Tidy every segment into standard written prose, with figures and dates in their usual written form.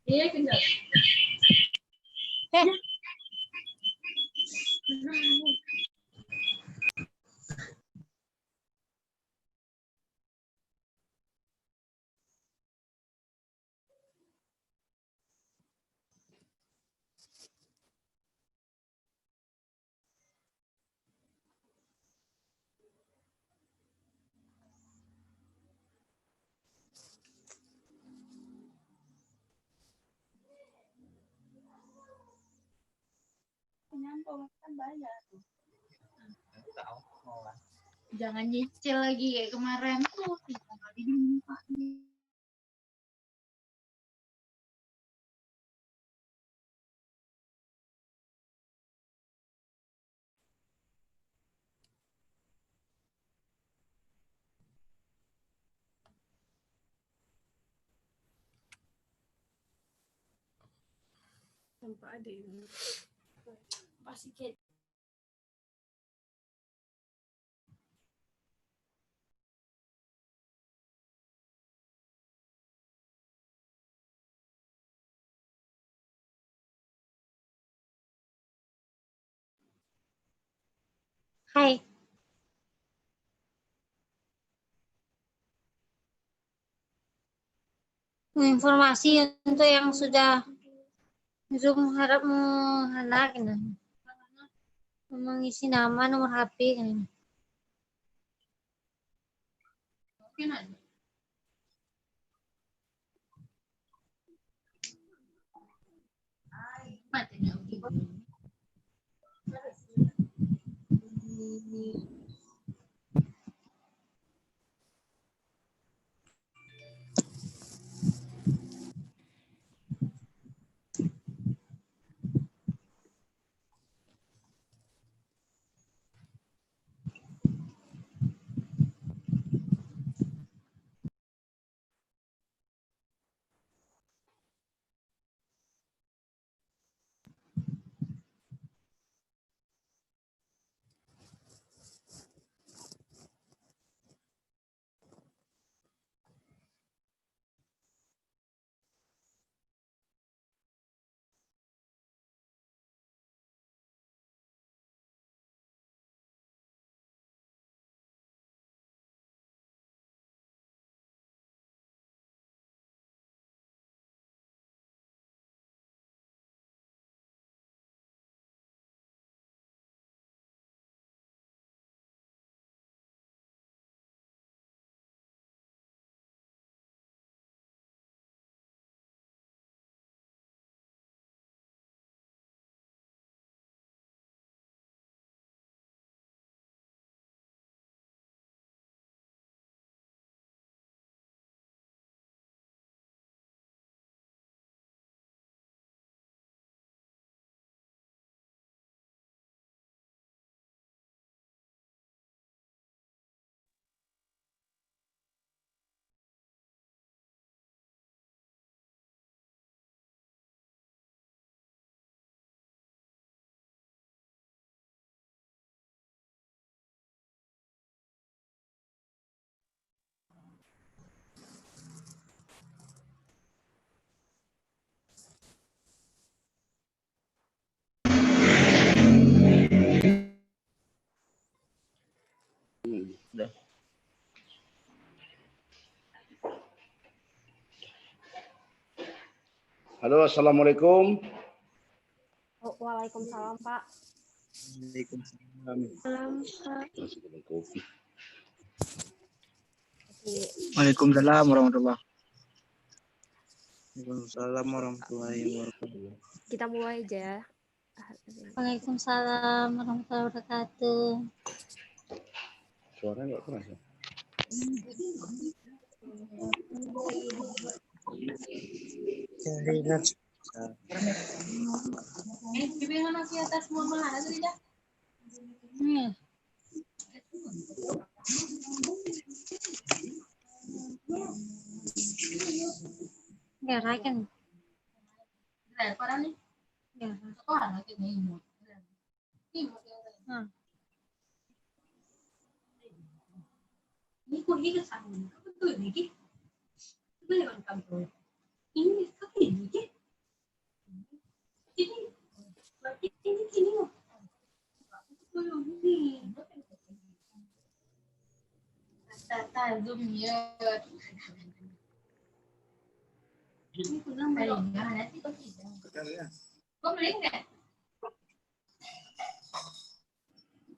Iya, kenal. Kan bayar. Jangan nyicil lagi kayak kemarin tuh 3 kali diminta. Tanpa ada ini. Pasti kayak Hai. Informasi untuk yang sudah Zoom harap menghanak mengisi nama, nomor HP kan. Mungkin ada. Halo, assalamualaikum. Waalaikumsalam, Pak. Waalaikumsalam. Waalaikumsalam warahmatullahi wabarakatuh. Kita mulai aja ya. Waalaikumsalam warahmatullahi wabarakatuh. Suara nggak keras ya? Di atas mau melana tadi dah. Gara kan. Gara nih. Gara. Sekolah lagi nih. Zoom ya. Gimana sih kok tidak? Kok beli nggak?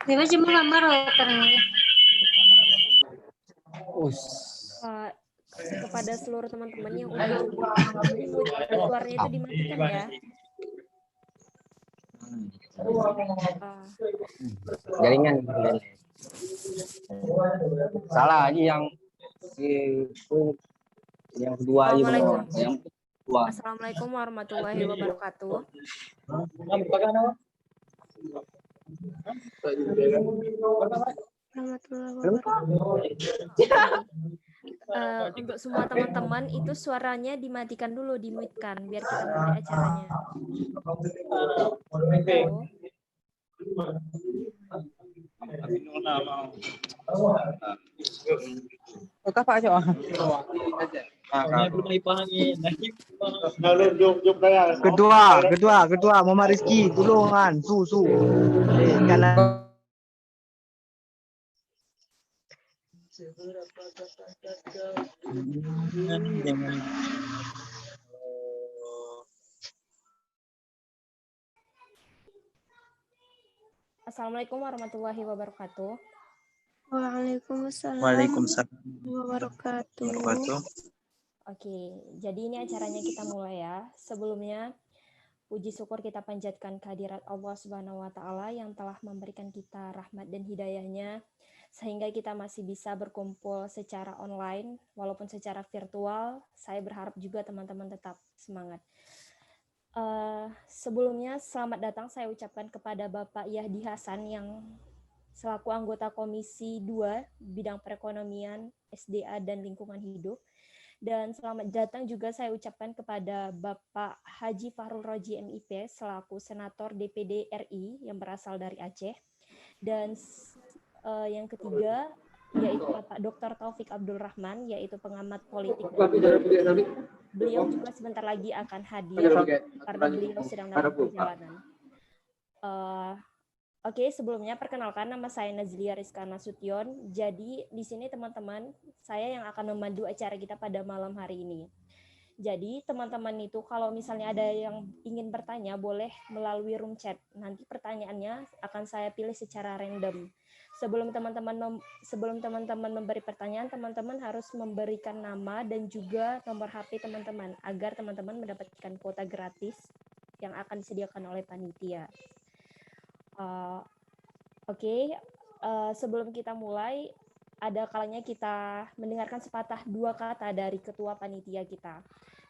Dia cuma gambar ternyata. Kepada seluruh teman-teman yang udah join, jadi suaranya itu dimatikan ya. Jaringan. Salah aja yang kedua aja. Yang kedua. Assalamualaikum warahmatullahi wabarakatuh. Untuk semua teman-teman itu suaranya dimatikan dulu, dimute-kan biar kita mulai acaranya. Ketua Muhammad Rizky, tolongan, su. Karena Assalamualaikum warahmatullahi wabarakatuh. Waalaikumsalam wabarakatuh. Oke, jadi ini acaranya kita mulai ya. Sebelumnya, puji syukur kita panjatkan kehadirat Allah Subhanahu wa Ta'ala yang telah memberikan kita rahmat dan hidayahnya, sehingga kita masih bisa berkumpul secara online, walaupun secara virtual. Saya berharap juga teman-teman tetap semangat. Sebelumnya, selamat datang saya ucapkan kepada Bapak Yahdi Hasan yang selaku anggota Komisi 2 Bidang Perekonomian, SDA, dan Lingkungan Hidup. Dan selamat datang juga saya ucapkan kepada Bapak Haji Fahrul Roji MIP selaku Senator DPD RI yang berasal dari Aceh. Dan yang ketiga yaitu Bapak Dr. Taufik Abdul Rahman, yaitu pengamat politik. Beliau juga sebentar lagi akan hadir karena beliau sedang dalam perjalanan. Oke, sebelumnya perkenalkan nama saya Nazlia Rizka Nasution. Jadi di sini teman-teman, saya yang akan memandu acara kita pada malam hari ini. Jadi teman-teman itu kalau misalnya ada yang ingin bertanya boleh melalui room chat. Nanti pertanyaannya akan saya pilih secara random. Sebelum teman-teman memberi pertanyaan, teman-teman harus memberikan nama dan juga nomor HP teman-teman agar teman-teman mendapatkan kuota gratis yang akan disediakan oleh panitia. Oke, sebelum kita mulai, ada kalanya kita mendengarkan sepatah dua kata dari ketua panitia kita.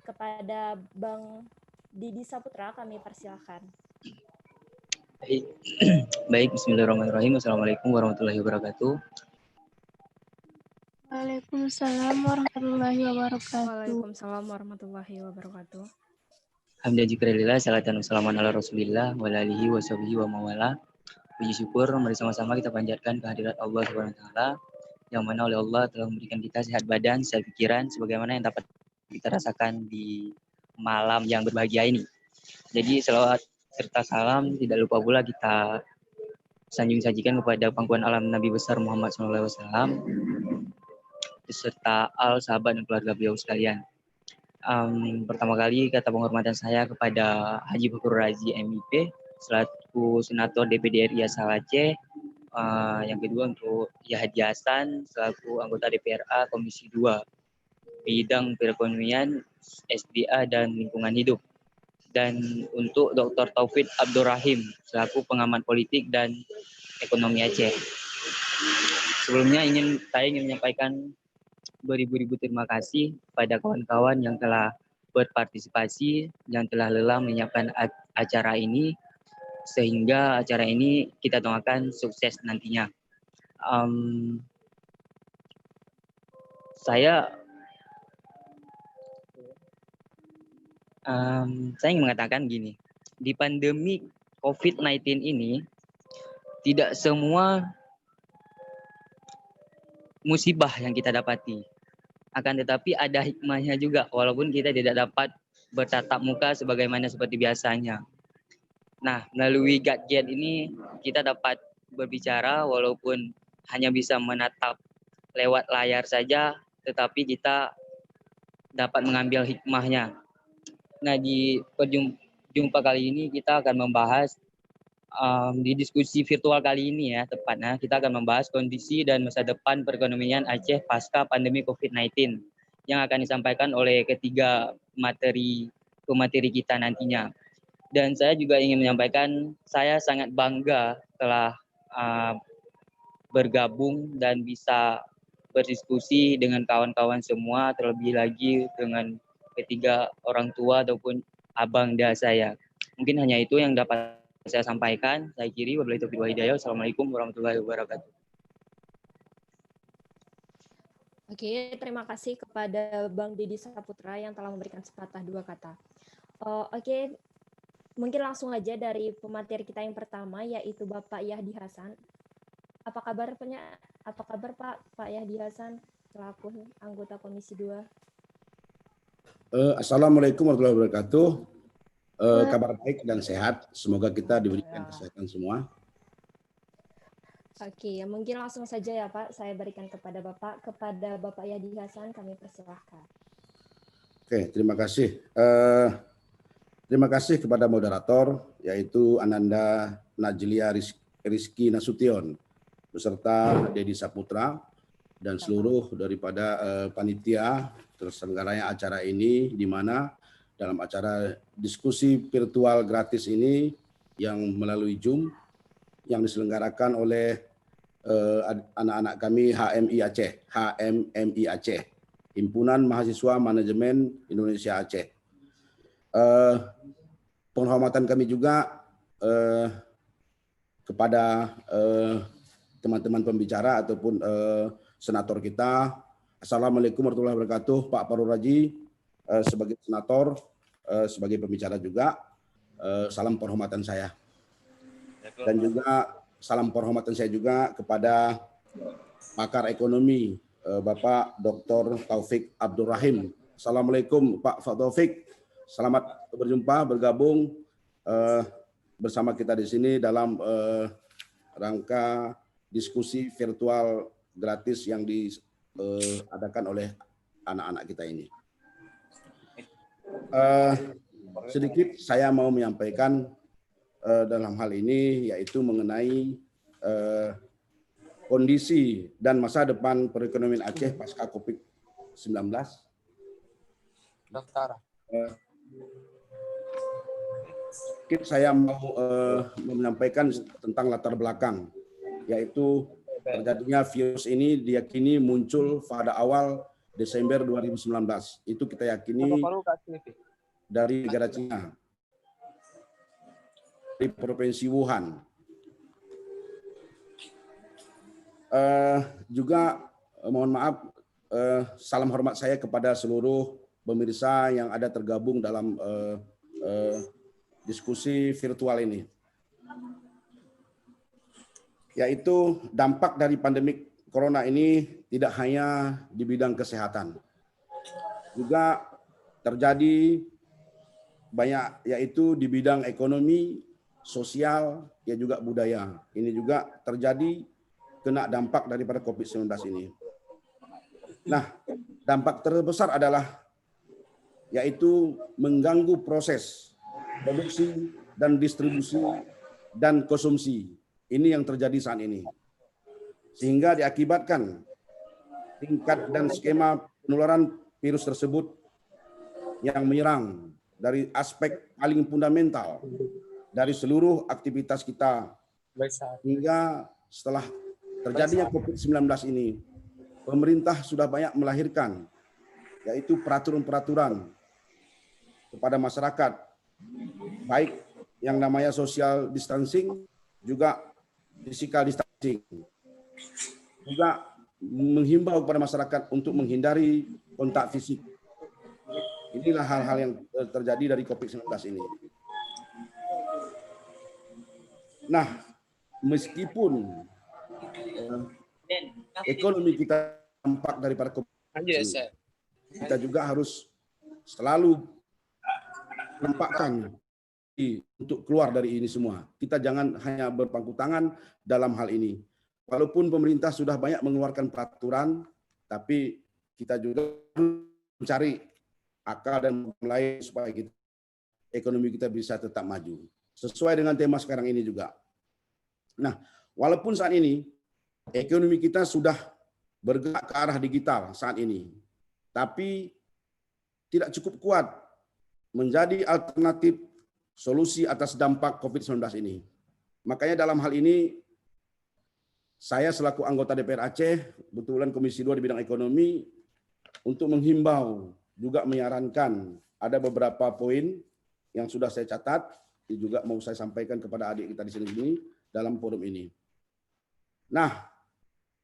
Kepada Bang Didi Saputra, kami persilakan. Baik, bismillahirrahmanirrahim. Assalamualaikum warahmatullahi wabarakatuh. Waalaikumsalam warahmatullahi wabarakatuh. Waalaikumsalam warahmatullahi wabarakatuh. Alhamdulillah, syukurillah, salatan wassalamun ala rasulillah wa alihi wa sahbihi wa mawala. Puji syukur, mari sama-sama kita panjatkan kehadirat Allah Subhanahu wa Ta'ala, yang mana oleh Allah telah memberikan kita sehat badan, sehat pikiran, sebagaimana yang dapat kita rasakan di malam yang berbahagia ini. Jadi selawat serta salam tidak lupa pula kita sanjung-sajikan kepada pangkuan alam Nabi besar Muhammad SAW beserta al sahabat dan keluarga beliau sekalian. Pertama kali kata penghormatan saya kepada Haji Fahrul Razi MIP selaku Senator DPD RI asal Aceh. Yang kedua untuk Yahdi Hasan selaku anggota DPRA Komisi 2 Bidang Perekonomian, SDA, dan Lingkungan Hidup. Dan untuk Dr. Taufik Abdul Rahim selaku pengamat politik dan ekonomi Aceh. Sebelumnya saya ingin menyampaikan beribu-ribu terima kasih pada kawan-kawan yang telah berpartisipasi, yang telah lelah menyiapkan acara ini, sehingga acara ini kita doakan sukses nantinya. Saya ingin mengatakan gini, di pandemi COVID-19 ini tidak semua musibah yang kita dapati. Akan tetapi ada hikmahnya juga, walaupun kita tidak dapat bertatap muka sebagaimana seperti biasanya. Nah, melalui gadget ini kita dapat berbicara walaupun hanya bisa menatap lewat layar saja, tetapi kita dapat mengambil hikmahnya. Nah, di jumpa kali ini kita akan membahas di diskusi virtual kali ini ya, tepatnya kita akan membahas kondisi dan masa depan perekonomian Aceh pasca pandemi COVID-19 yang akan disampaikan oleh ketiga pemateri kita nantinya. Dan saya juga ingin menyampaikan saya sangat bangga telah bergabung dan bisa berdiskusi dengan kawan-kawan semua, terlebih lagi dengan ketiga orang tua ataupun abang dan saya. Mungkin hanya itu yang dapat saya sampaikan. Saya kiri, wabillahi taufiq wal hidayah. Assalamualaikum warahmatullahi wabarakatuh. Oke, terima kasih kepada Bang Deddy Saputra yang telah memberikan sepatah dua kata. Oke, mungkin langsung aja dari pemateri kita yang pertama, yaitu Bapak Yahdi Hasan. Apa kabar Pak Yahdi Hasan, selaku anggota Komisi 2? Assalamualaikum warahmatullahi wabarakatuh. Kabar baik dan sehat. Semoga kita diberikan kesehatan semua. Oke, mungkin langsung saja ya Pak, saya berikan kepada Bapak Yahdi Hasan, kami persilahkan. Oke, terima kasih. Terima kasih kepada moderator, yaitu Ananda Najlia Rizky Nasution, beserta Deddy Saputra, dan seluruh daripada panitia terselenggaranya acara ini, di mana dalam acara diskusi virtual gratis ini yang melalui Zoom, yang diselenggarakan oleh anak-anak kami HMI Aceh, Himpunan Mahasiswa Manajemen Indonesia Aceh. Penghormatan kami juga kepada teman-teman pembicara ataupun senator kita. Assalamualaikum warahmatullahi wabarakatuh, Pak Farul Raji, sebagai senator, sebagai pembicara juga. Salam penghormatan saya. Dan juga salam penghormatan saya juga kepada pakar ekonomi, Bapak Dr. Taufik Abdul Rahim. Assalamualaikum Pak Taufik. Selamat berjumpa, bergabung bersama kita di sini dalam rangka diskusi virtual gratis yang diadakan oleh anak-anak kita ini. Sedikit saya mau menyampaikan dalam hal ini, yaitu mengenai kondisi dan masa depan perekonomian Aceh pasca COVID-19. Saya mau menyampaikan tentang latar belakang, yaitu terjadinya virus ini diyakini muncul pada awal Desember 2019. Itu kita yakini dari negara Cina, di Provinsi Wuhan. Juga mohon maaf, salam hormat saya kepada seluruh pemirsa yang ada tergabung dalam diskusi virtual ini. Yaitu dampak dari pandemi corona ini tidak hanya di bidang kesehatan, juga terjadi banyak, yaitu di bidang ekonomi, sosial, ya juga budaya. Ini juga terjadi kena dampak daripada COVID-19 ini. Nah, dampak terbesar adalah yaitu mengganggu proses produksi dan distribusi dan konsumsi. Ini yang terjadi saat ini. Sehingga diakibatkan tingkat dan skema penularan virus tersebut yang menyerang dari aspek paling fundamental dari seluruh aktivitas kita. Hingga setelah terjadinya COVID-19 ini, pemerintah sudah banyak melahirkan, yaitu peraturan-peraturan kepada masyarakat, baik yang namanya social distancing, juga physical distancing. Juga menghimbau kepada masyarakat untuk menghindari kontak fisik. Inilah hal-hal yang terjadi dari COVID-19 ini. Nah, meskipun ekonomi kita dampak daripada COVID. Kita juga harus selalu nampakkan untuk keluar dari ini semua. Kita jangan hanya berpangku tangan dalam hal ini. Walaupun pemerintah sudah banyak mengeluarkan peraturan, tapi kita juga mencari akal dan lain supaya ekonomi kita bisa tetap maju. Sesuai dengan tema sekarang ini juga. Nah, walaupun saat ini ekonomi kita sudah bergerak ke arah digital saat ini, tapi tidak cukup kuat menjadi alternatif solusi atas dampak COVID-19 ini. Makanya dalam hal ini, saya selaku anggota DPR Aceh, kebetulan Komisi 2 di bidang ekonomi, untuk menghimbau, juga menyarankan, ada beberapa poin yang sudah saya catat, juga mau saya sampaikan kepada adik kita di sini dalam forum ini. Nah,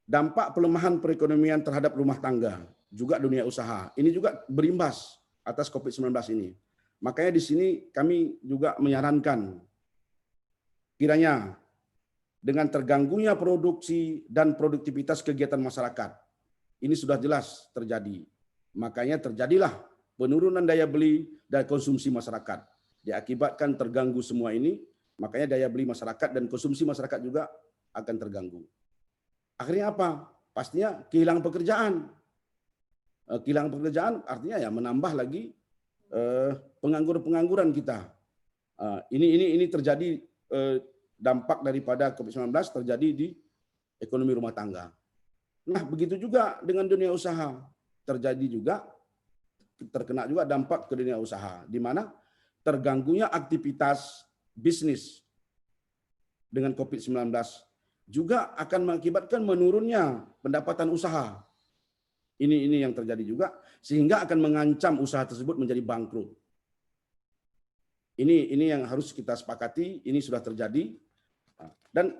dampak pelemahan perekonomian terhadap rumah tangga, juga dunia usaha, ini juga berimbas atas COVID-19 ini. Makanya di sini kami juga menyarankan kiranya dengan terganggunya produksi dan produktivitas kegiatan masyarakat, ini sudah jelas terjadi. Makanya terjadilah penurunan daya beli dan konsumsi masyarakat. Diakibatkan terganggu semua ini, makanya daya beli masyarakat dan konsumsi masyarakat juga akan terganggu. Akhirnya apa? Pastinya kehilangan pekerjaan. Kehilangan pekerjaan artinya ya menambah lagi pengangguran kita. Ini terjadi dampak daripada COVID-19 terjadi di ekonomi rumah tangga. Nah, begitu juga dengan dunia usaha. Terjadi juga, terkena juga dampak ke dunia usaha, di mana terganggunya aktivitas bisnis dengan COVID-19 juga akan mengakibatkan menurunnya pendapatan usaha. Ini yang terjadi juga, sehingga akan mengancam usaha tersebut menjadi bangkrut. Ini yang harus kita sepakati, ini sudah terjadi. Dan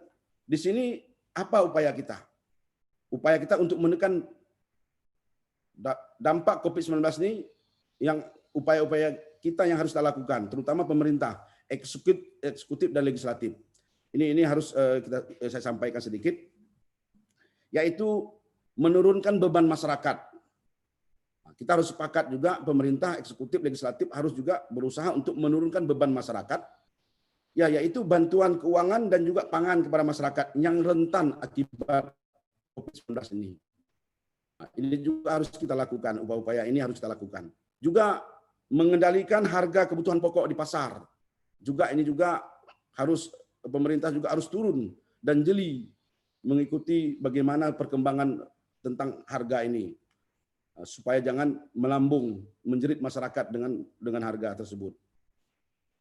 di sini apa upaya kita? Upaya kita untuk menekan dampak COVID-19 ini, yang upaya-upaya kita yang harus kita lakukan, terutama pemerintah, eksekutif dan legislatif. Ini harus saya sampaikan sedikit, yaitu menurunkan beban masyarakat. Kita harus sepakat juga, pemerintah, eksekutif, legislatif harus juga berusaha untuk menurunkan beban masyarakat, yaitu bantuan keuangan dan juga pangan kepada masyarakat yang rentan akibat COVID-19 ini. Nah, ini juga harus kita lakukan, upaya-upaya ini harus kita lakukan. Juga mengendalikan harga kebutuhan pokok di pasar. Juga ini juga harus, pemerintah juga harus turun dan jeli mengikuti bagaimana perkembangan tentang harga ini, supaya jangan melambung menjerit masyarakat dengan harga tersebut.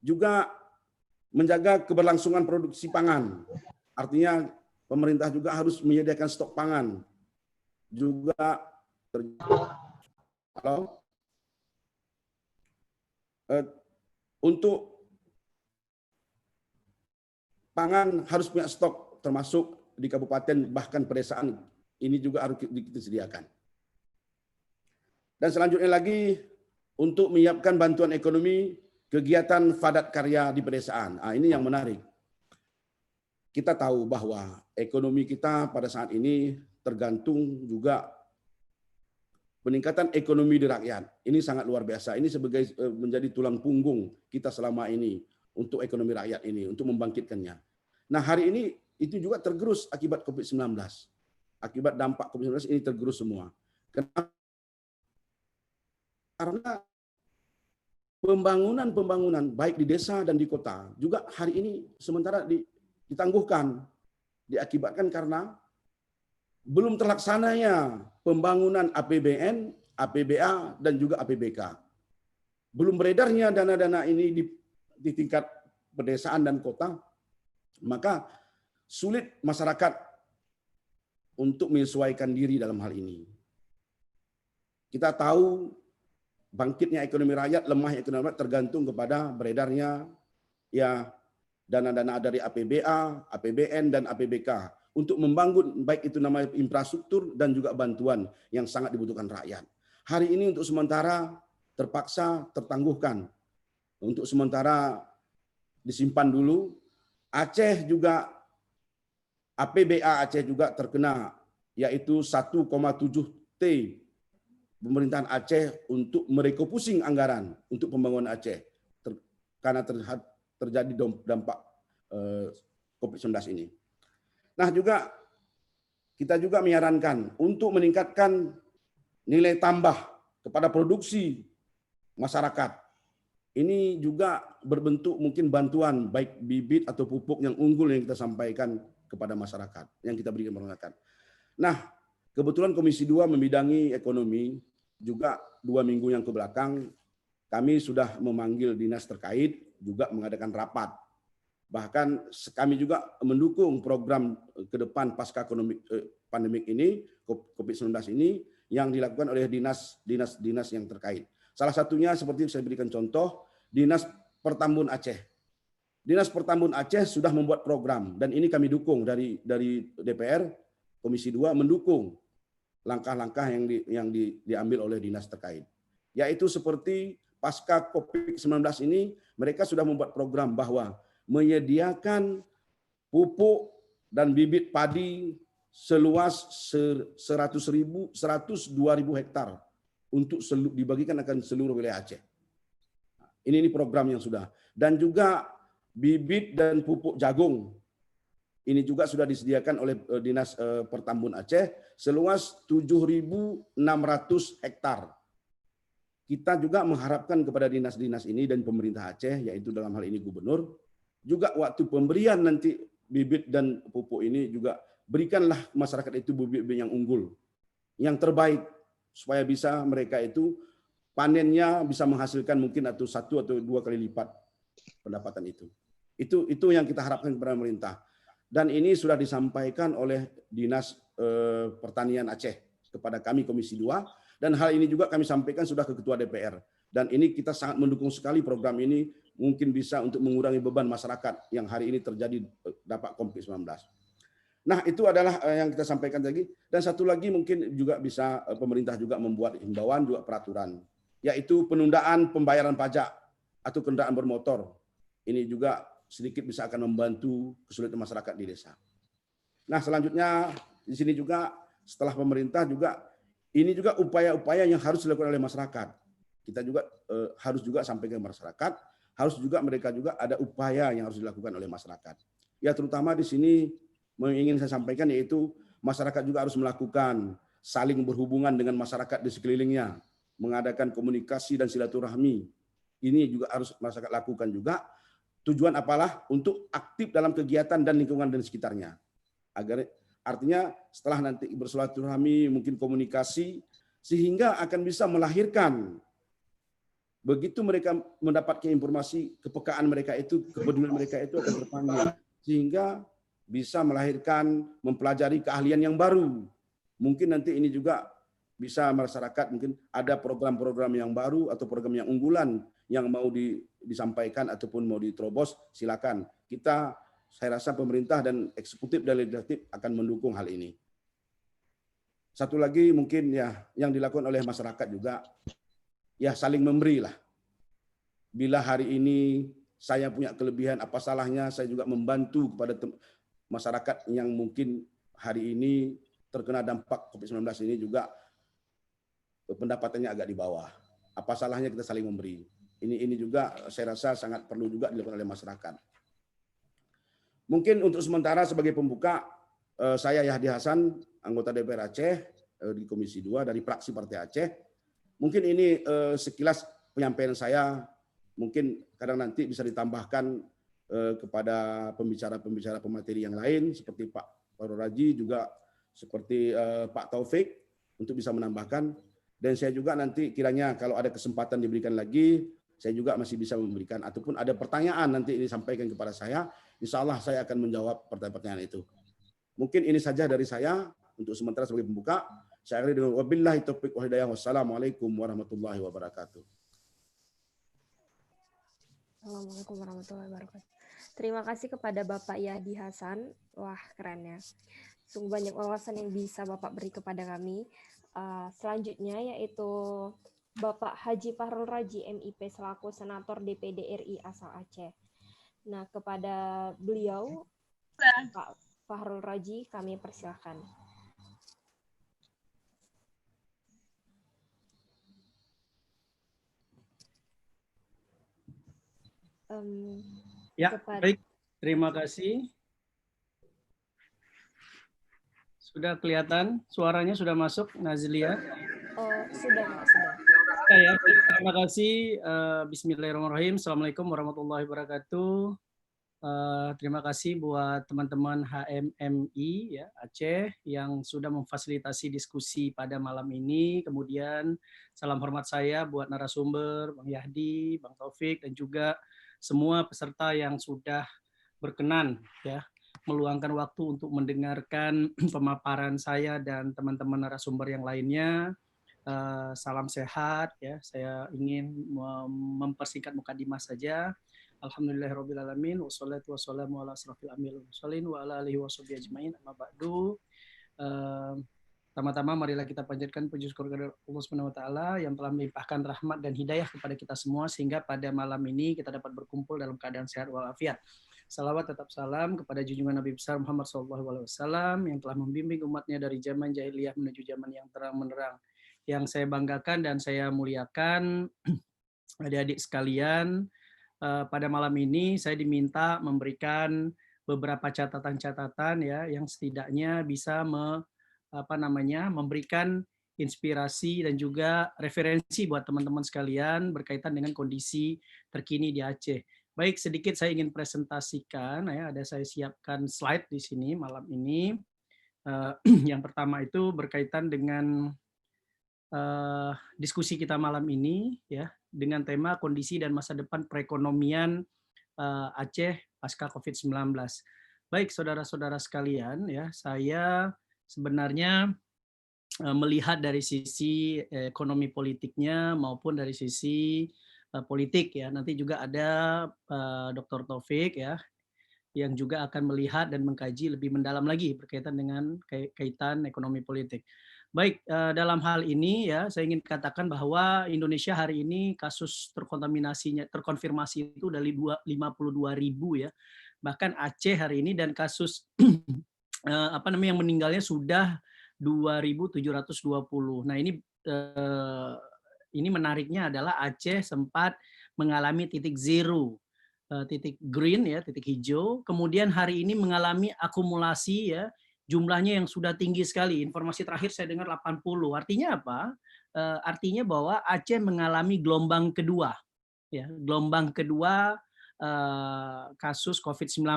Juga menjaga keberlangsungan produksi pangan, artinya pemerintah juga harus menyediakan stok pangan. Juga untuk pangan harus punya stok, termasuk di kabupaten bahkan pedesaan. Ini juga harus disediakan. Dan selanjutnya lagi, untuk menyiapkan bantuan ekonomi kegiatan padat karya di pedesaan. Ini yang menarik. Kita tahu bahwa ekonomi kita pada saat ini tergantung juga peningkatan ekonomi di rakyat. Ini sangat luar biasa. Ini sebagai menjadi tulang punggung kita selama ini untuk ekonomi rakyat ini, untuk membangkitkannya. Nah, hari ini itu juga tergerus akibat COVID-19. Akibat dampak COVID-19 ini tergerus semua. Kenapa? Karena pembangunan baik di desa dan di kota juga hari ini sementara ditangguhkan, diakibatkan karena belum terlaksananya pembangunan APBN, APBA, dan juga APBK. Belum beredarnya dana-dana ini di tingkat pedesaan dan kota, maka sulit masyarakat untuk menyesuaikan diri dalam hal ini. Kita tahu bangkitnya ekonomi rakyat, lemahnya ekonomi rakyat tergantung kepada beredarnya ya dana-dana dari APBA, APBN, dan APBK untuk membangun baik itu namanya infrastruktur dan juga bantuan yang sangat dibutuhkan rakyat. Hari ini untuk sementara terpaksa tertangguhkan. Untuk sementara disimpan dulu. Aceh juga, APBA Aceh juga terkena yaitu 1,7 T pemerintahan Aceh untuk merefocusing anggaran untuk pembangunan Aceh karena terjadi dampak COVID-19 ini. Nah, kita juga menyarankan untuk meningkatkan nilai tambah kepada produksi masyarakat. Ini juga berbentuk mungkin bantuan baik bibit atau pupuk yang unggul yang kita sampaikan kepada masyarakat, yang kita berikan masyarakat. Nah, kebetulan Komisi 2 membidangi ekonomi, juga 2 minggu yang kebelakang kami sudah memanggil dinas terkait, juga mengadakan rapat. Bahkan kami juga mendukung program ke depan pasca pandemik ini, COVID-19 ini, yang dilakukan oleh dinas yang terkait. Salah satunya seperti saya berikan contoh, Dinas Pertambun Aceh. Dinas Pertambun Aceh sudah membuat program, dan ini kami dukung dari DPR, Komisi 2 mendukung langkah-langkah yang diambil oleh dinas terkait. Yaitu seperti pasca COVID-19 ini, mereka sudah membuat program bahwa menyediakan pupuk dan bibit padi seluas 102.000 hektar untuk dibagikan akan seluruh wilayah Aceh. Ini program yang sudah. Dan juga bibit dan pupuk jagung. Ini juga sudah disediakan oleh Dinas Pertambun Aceh seluas 7.600 hektar. Kita juga mengharapkan kepada dinas-dinas ini dan pemerintah Aceh, yaitu dalam hal ini gubernur, juga waktu pemberian nanti bibit dan pupuk ini juga berikanlah masyarakat itu bibit yang unggul, yang terbaik, supaya bisa mereka itu panennya bisa menghasilkan mungkin 1 atau 2 kali lipat pendapatan itu. Itu yang kita harapkan kepada pemerintah. Dan ini sudah disampaikan oleh Dinas Pertanian Aceh kepada kami Komisi 2, dan hal ini juga kami sampaikan sudah ke Ketua DPR. Dan ini kita sangat mendukung sekali program ini, mungkin bisa untuk mengurangi beban masyarakat yang hari ini terjadi dampak COVID-19. Nah, itu adalah yang kita sampaikan tadi. Dan satu lagi mungkin juga bisa pemerintah juga membuat himbauan, juga peraturan, yaitu penundaan pembayaran pajak atau kendaraan bermotor. Ini juga sedikit bisa akan membantu kesulitan masyarakat di desa. Nah, selanjutnya di sini juga setelah pemerintah juga, ini juga upaya-upaya yang harus dilakukan oleh masyarakat. Kita juga harus juga sampaikan ke masyarakat, harus juga mereka juga ada upaya yang harus dilakukan oleh masyarakat. Ya, terutama di sini ingin saya sampaikan yaitu masyarakat juga harus melakukan saling berhubungan dengan masyarakat di sekelilingnya, mengadakan komunikasi dan silaturahmi. Ini juga harus masyarakat lakukan juga. Tujuan apalah? Untuk aktif dalam kegiatan dan lingkungan dan sekitarnya. Agar artinya setelah nanti bersilaturahmi, mungkin komunikasi, sehingga akan bisa melahirkan, begitu mereka mendapatkan informasi, kepekaan mereka itu, kepedulian mereka itu akan terpanggil, sehingga bisa melahirkan, mempelajari keahlian yang baru. Mungkin nanti ini juga bisa masyarakat, mungkin ada program-program yang baru atau program yang unggulan yang mau disampaikan ataupun mau diterobos, silakan. Saya rasa pemerintah dan eksekutif dan legislatif akan mendukung hal ini. Satu lagi mungkin ya yang dilakukan oleh masyarakat juga, ya saling memberi lah. Bila hari ini saya punya kelebihan, apa salahnya saya juga membantu kepada masyarakat yang mungkin hari ini terkena dampak COVID-19 ini juga pendapatannya agak di bawah. Apa salahnya kita saling memberi. Ini juga saya rasa sangat perlu juga dilakukan oleh masyarakat. Mungkin untuk sementara sebagai pembuka, saya Yahdi Hasan, anggota DPR Aceh di Komisi 2 dari fraksi Partai Aceh. Mungkin ini sekilas penyampaian saya, mungkin kadang nanti bisa ditambahkan kepada pembicara-pembicara pemateri yang lain seperti Pak Fahrul Razi, juga seperti Pak Taufik untuk bisa menambahkan. Dan saya juga nanti kiranya kalau ada kesempatan diberikan lagi, saya juga masih bisa memberikan, ataupun ada pertanyaan nanti ini sampaikan kepada saya, insya Allah saya akan menjawab pertanyaan-pertanyaan itu. Mungkin ini saja dari saya untuk sementara sebagai pembuka. Saya akhiri dengan wabillahi taufiq wal hidayah. Wassalamualaikum warahmatullahi wabarakatuh. Assalamualaikum warahmatullahi wabarakatuh. Terima kasih kepada Bapak Yahdi Hasan. Wah, keren ya. Sungguh banyak wawasan yang bisa Bapak beri kepada kami. Selanjutnya yaitu Bapak Haji Fahrul Razi MIP selaku Senator DPD RI asal Aceh. Nah, kepada beliau, Pak Fahrul Razi, kami persilahkan. Ya, kepada baik. Terima kasih. Sudah kelihatan, suaranya sudah masuk, Nazlia. sudah Pak, sudah. Ya, baik. Terima kasih. Bismillahirrahmanirrahim. Assalamualaikum warahmatullahi wabarakatuh. Terima kasih buat teman-teman HMMI ya, Aceh yang sudah memfasilitasi diskusi pada malam ini. Kemudian salam hormat saya buat narasumber, Bang Yahdi, Bang Taufik, dan juga semua peserta yang sudah berkenan ya meluangkan waktu untuk mendengarkan pemaparan saya dan teman-teman narasumber yang lainnya. Salam sehat ya. Saya ingin mempersingkat mukadimah saja. Alhamdulillahirrabbilalamin, wassalatu wassalamu ala asrafil anbiya'i wal mursalin wa ala alihi washabihi ajmain, amma ba'du. Pertama-tama marilah kita panjatkan puji syukur kepada Allah Subhanahu wa taala yang telah melimpahkan rahmat dan hidayah kepada kita semua sehingga pada malam ini kita dapat berkumpul dalam keadaan sehat walafiat. Salawat tetap salam kepada junjungan Nabi besar Muhammad SAW yang telah membimbing umatnya dari zaman jahiliyah menuju zaman yang terang menerang. Yang saya banggakan dan saya muliakan adik-adik sekalian, pada malam ini saya diminta memberikan beberapa catatan-catatan ya yang setidaknya bisa memberikan inspirasi dan juga referensi buat teman-teman sekalian berkaitan dengan kondisi terkini di Aceh. Baik, sedikit saya ingin presentasikan ya, saya siapkan slide di sini malam ini. Yang pertama itu berkaitan dengan diskusi kita malam ini ya dengan tema kondisi dan masa depan perekonomian Aceh pasca COVID-19. Baik, saudara-saudara sekalian ya, saya sebenarnya melihat dari sisi ekonomi politiknya maupun dari sisi politik ya. Nanti juga ada Dr. Taufik ya yang juga akan melihat dan mengkaji lebih mendalam lagi berkaitan dengan kaitan ekonomi politik. Baik, dalam hal ini ya saya ingin katakan bahwa Indonesia hari ini kasus terkonfirmasi itu dari 52.000 ya. Bahkan Aceh hari ini dan kasus yang meninggalnya sudah 2.720. Nah, ini menariknya adalah Aceh sempat mengalami titik zero, titik green ya, titik hijau. Kemudian hari ini mengalami akumulasi ya, jumlahnya yang sudah tinggi sekali. Informasi terakhir saya dengar 80. Artinya apa? Artinya bahwa Aceh mengalami gelombang kedua, ya, gelombang kedua kasus COVID-19.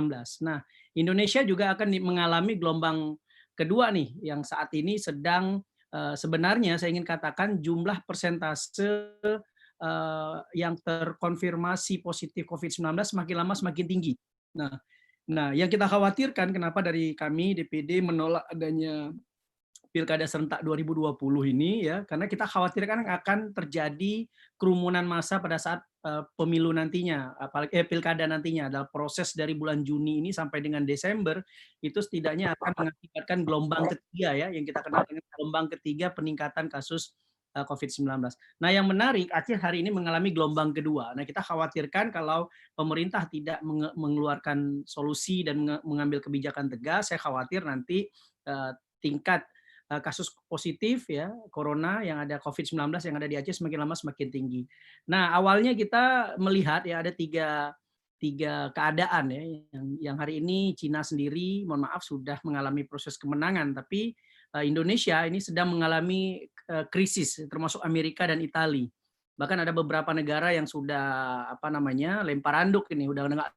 Nah, Indonesia juga akan mengalami gelombang kedua nih, yang saat ini sedang sebenarnya saya ingin katakan jumlah persentase yang terkonfirmasi positif COVID-19 semakin lama semakin tinggi. Nah, yang kita khawatirkan kenapa dari kami DPD menolak adanya Pilkada serentak 2020 ini ya, karena kita khawatirkan akan terjadi kerumunan massa pada saat pemilu nantinya, apalagi pilkada nantinya. Dalam proses dari bulan Juni ini sampai dengan Desember itu setidaknya akan mengakibatkan gelombang ketiga ya, yang kita kenal dengan gelombang ketiga peningkatan kasus COVID-19. Nah, yang menarik, Aceh hari ini mengalami gelombang kedua. Nah, kita khawatirkan kalau pemerintah tidak mengeluarkan solusi dan mengambil kebijakan tegas, saya khawatir nanti tingkat kasus positif ya corona yang ada COVID-19 yang ada di Aceh semakin lama semakin tinggi. Nah, awalnya kita melihat ya ada tiga keadaan ya yang hari ini Cina sendiri mohon maaf sudah mengalami proses kemenangan, tapi Indonesia ini sedang mengalami krisis termasuk Amerika dan Italia. Bahkan ada beberapa negara yang sudah lempar anduk ini udah nggak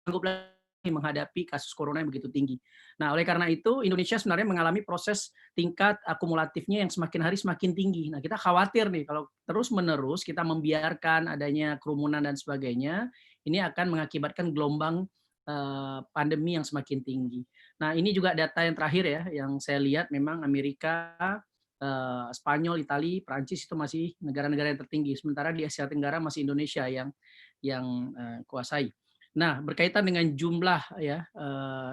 sanggup lagi menghadapi kasus corona yang begitu tinggi. Nah, oleh karena itu Indonesia sebenarnya mengalami proses tingkat akumulatifnya yang semakin hari semakin tinggi. Nah, kita khawatir nih kalau terus-menerus kita membiarkan adanya kerumunan dan sebagainya, ini akan mengakibatkan gelombang pandemi yang semakin tinggi. Nah, ini juga data yang terakhir ya, yang saya lihat memang Amerika, Spanyol, Italia, Prancis itu masih negara-negara yang tertinggi. Sementara di Asia Tenggara masih Indonesia yang kuasai. Nah, berkaitan dengan jumlah ya,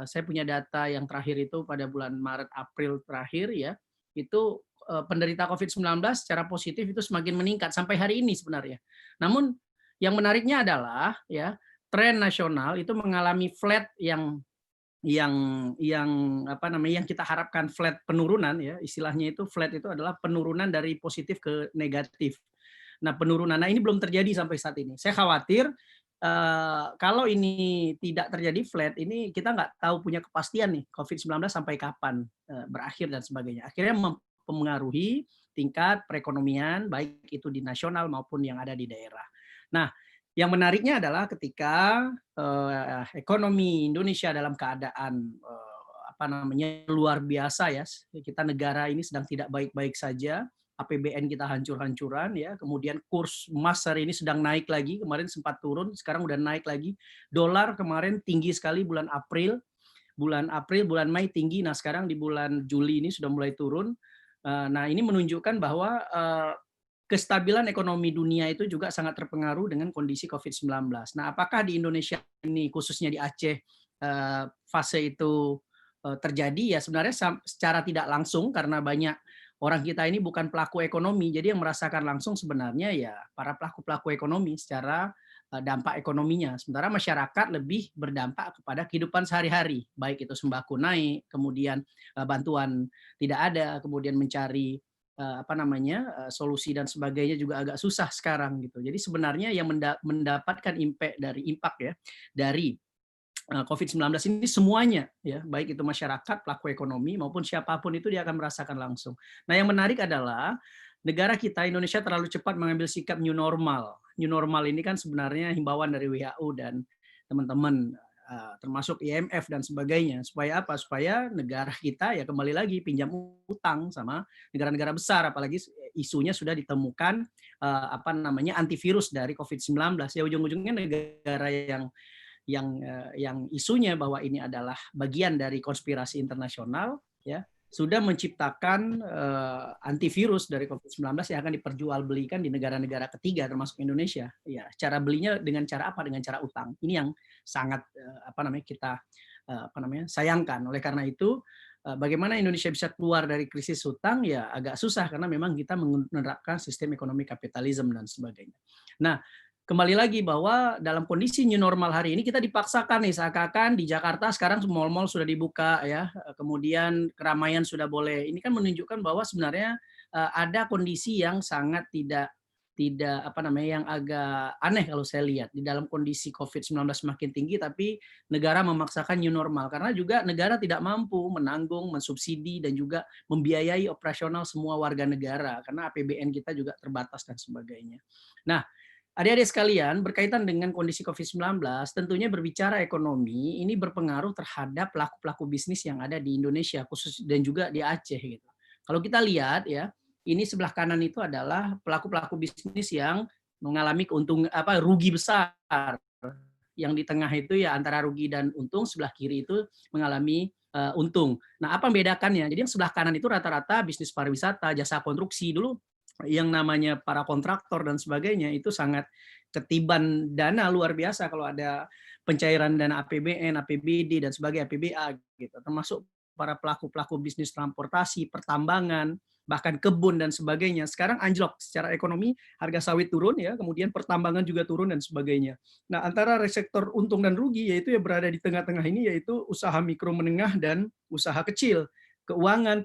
saya punya data yang terakhir itu pada bulan Maret April terakhir ya, itu penderita COVID-19 secara positif itu semakin meningkat sampai hari ini sebenarnya. Namun yang menariknya adalah ya tren nasional itu mengalami flat yang kita harapkan flat penurunan ya, istilahnya itu flat itu adalah penurunan dari positif ke negatif. Nah, penurunan ini belum terjadi sampai saat ini. Saya khawatir kalau ini tidak terjadi flat, ini kita nggak tahu punya kepastian nih COVID-19 sampai kapan berakhir dan sebagainya. Akhirnya mempengaruhi tingkat perekonomian, baik itu di nasional maupun yang ada di daerah. Nah, yang menariknya adalah ketika ekonomi Indonesia dalam keadaan luar biasa ya, kita negara ini sedang tidak baik-baik saja. APBN kita hancur-hancuran ya, kemudian kurs emas hari ini sedang naik lagi, kemarin sempat turun, sekarang udah naik lagi. Dolar kemarin tinggi sekali bulan April, bulan Mei tinggi, nah sekarang di bulan Juli ini sudah mulai turun. Nah ini menunjukkan bahwa kestabilan ekonomi dunia itu juga sangat terpengaruh dengan kondisi COVID-19. Nah apakah di Indonesia ini, khususnya di Aceh, fase itu terjadi? Ya sebenarnya secara tidak langsung, karena banyak orang kita ini bukan pelaku ekonomi, jadi yang merasakan langsung sebenarnya ya para pelaku-pelaku ekonomi secara dampak ekonominya. Sementara masyarakat lebih berdampak kepada kehidupan sehari-hari, baik itu sembako naik, kemudian bantuan tidak ada, kemudian mencari solusi dan sebagainya juga agak susah sekarang gitu. Jadi sebenarnya yang mendapatkan impact ya dari COVID-19 ini semuanya ya, baik itu masyarakat, pelaku ekonomi maupun siapapun itu dia akan merasakan langsung. Nah, yang menarik adalah negara kita Indonesia terlalu cepat mengambil sikap new normal. New normal ini kan sebenarnya himbauan dari WHO dan teman-teman termasuk IMF dan sebagainya. Supaya apa? Supaya negara kita ya kembali lagi pinjam utang sama negara-negara besar, apalagi isunya sudah ditemukan antivirus dari COVID-19. Ya ujung-ujungnya negara yang isunya bahwa ini adalah bagian dari konspirasi internasional ya sudah menciptakan antivirus dari COVID-19 yang akan diperjualbelikan di negara-negara ketiga termasuk Indonesia. Ya, cara belinya dengan cara apa? Dengan cara utang. Ini yang sangat kita sayangkan. Oleh karena itu bagaimana Indonesia bisa keluar dari krisis utang ya agak susah karena memang kita menerapkan sistem ekonomi kapitalisme dan sebagainya. Nah, kembali lagi bahwa dalam kondisi new normal hari ini kita dipaksakan nih, seakan-akan di Jakarta sekarang mal-mal sudah dibuka ya, kemudian keramaian sudah boleh. Ini kan menunjukkan bahwa sebenarnya ada kondisi yang sangat tidak yang agak aneh kalau saya lihat di dalam kondisi COVID-19 semakin tinggi tapi negara memaksakan new normal karena juga negara tidak mampu menanggung, mensubsidi dan juga membiayai operasional semua warga negara karena APBN kita juga terbatas dan sebagainya. Nah, adik-adik sekalian, berkaitan dengan kondisi COVID-19, tentunya berbicara ekonomi, ini berpengaruh terhadap pelaku-pelaku bisnis yang ada di Indonesia, khusus dan juga di Aceh. Gitu. Kalau kita lihat, ya, ini sebelah kanan itu adalah pelaku-pelaku bisnis yang mengalami rugi besar. Yang di tengah itu ya antara rugi dan untung, sebelah kiri itu mengalami untung. Nah, apa membedakannya? Jadi yang sebelah kanan itu rata-rata bisnis pariwisata, jasa konstruksi dulu, yang namanya para kontraktor dan sebagainya itu sangat ketiban dana luar biasa kalau ada pencairan dana APBN, APBD dan sebagainya, APBA gitu. Termasuk para pelaku-pelaku bisnis transportasi, pertambangan, bahkan kebun dan sebagainya. Sekarang anjlok secara ekonomi, harga sawit turun ya, kemudian pertambangan juga turun dan sebagainya. Nah, antara sektor untung dan rugi yaitu yang berada di tengah-tengah ini yaitu usaha mikro menengah dan usaha kecil. Keuangan,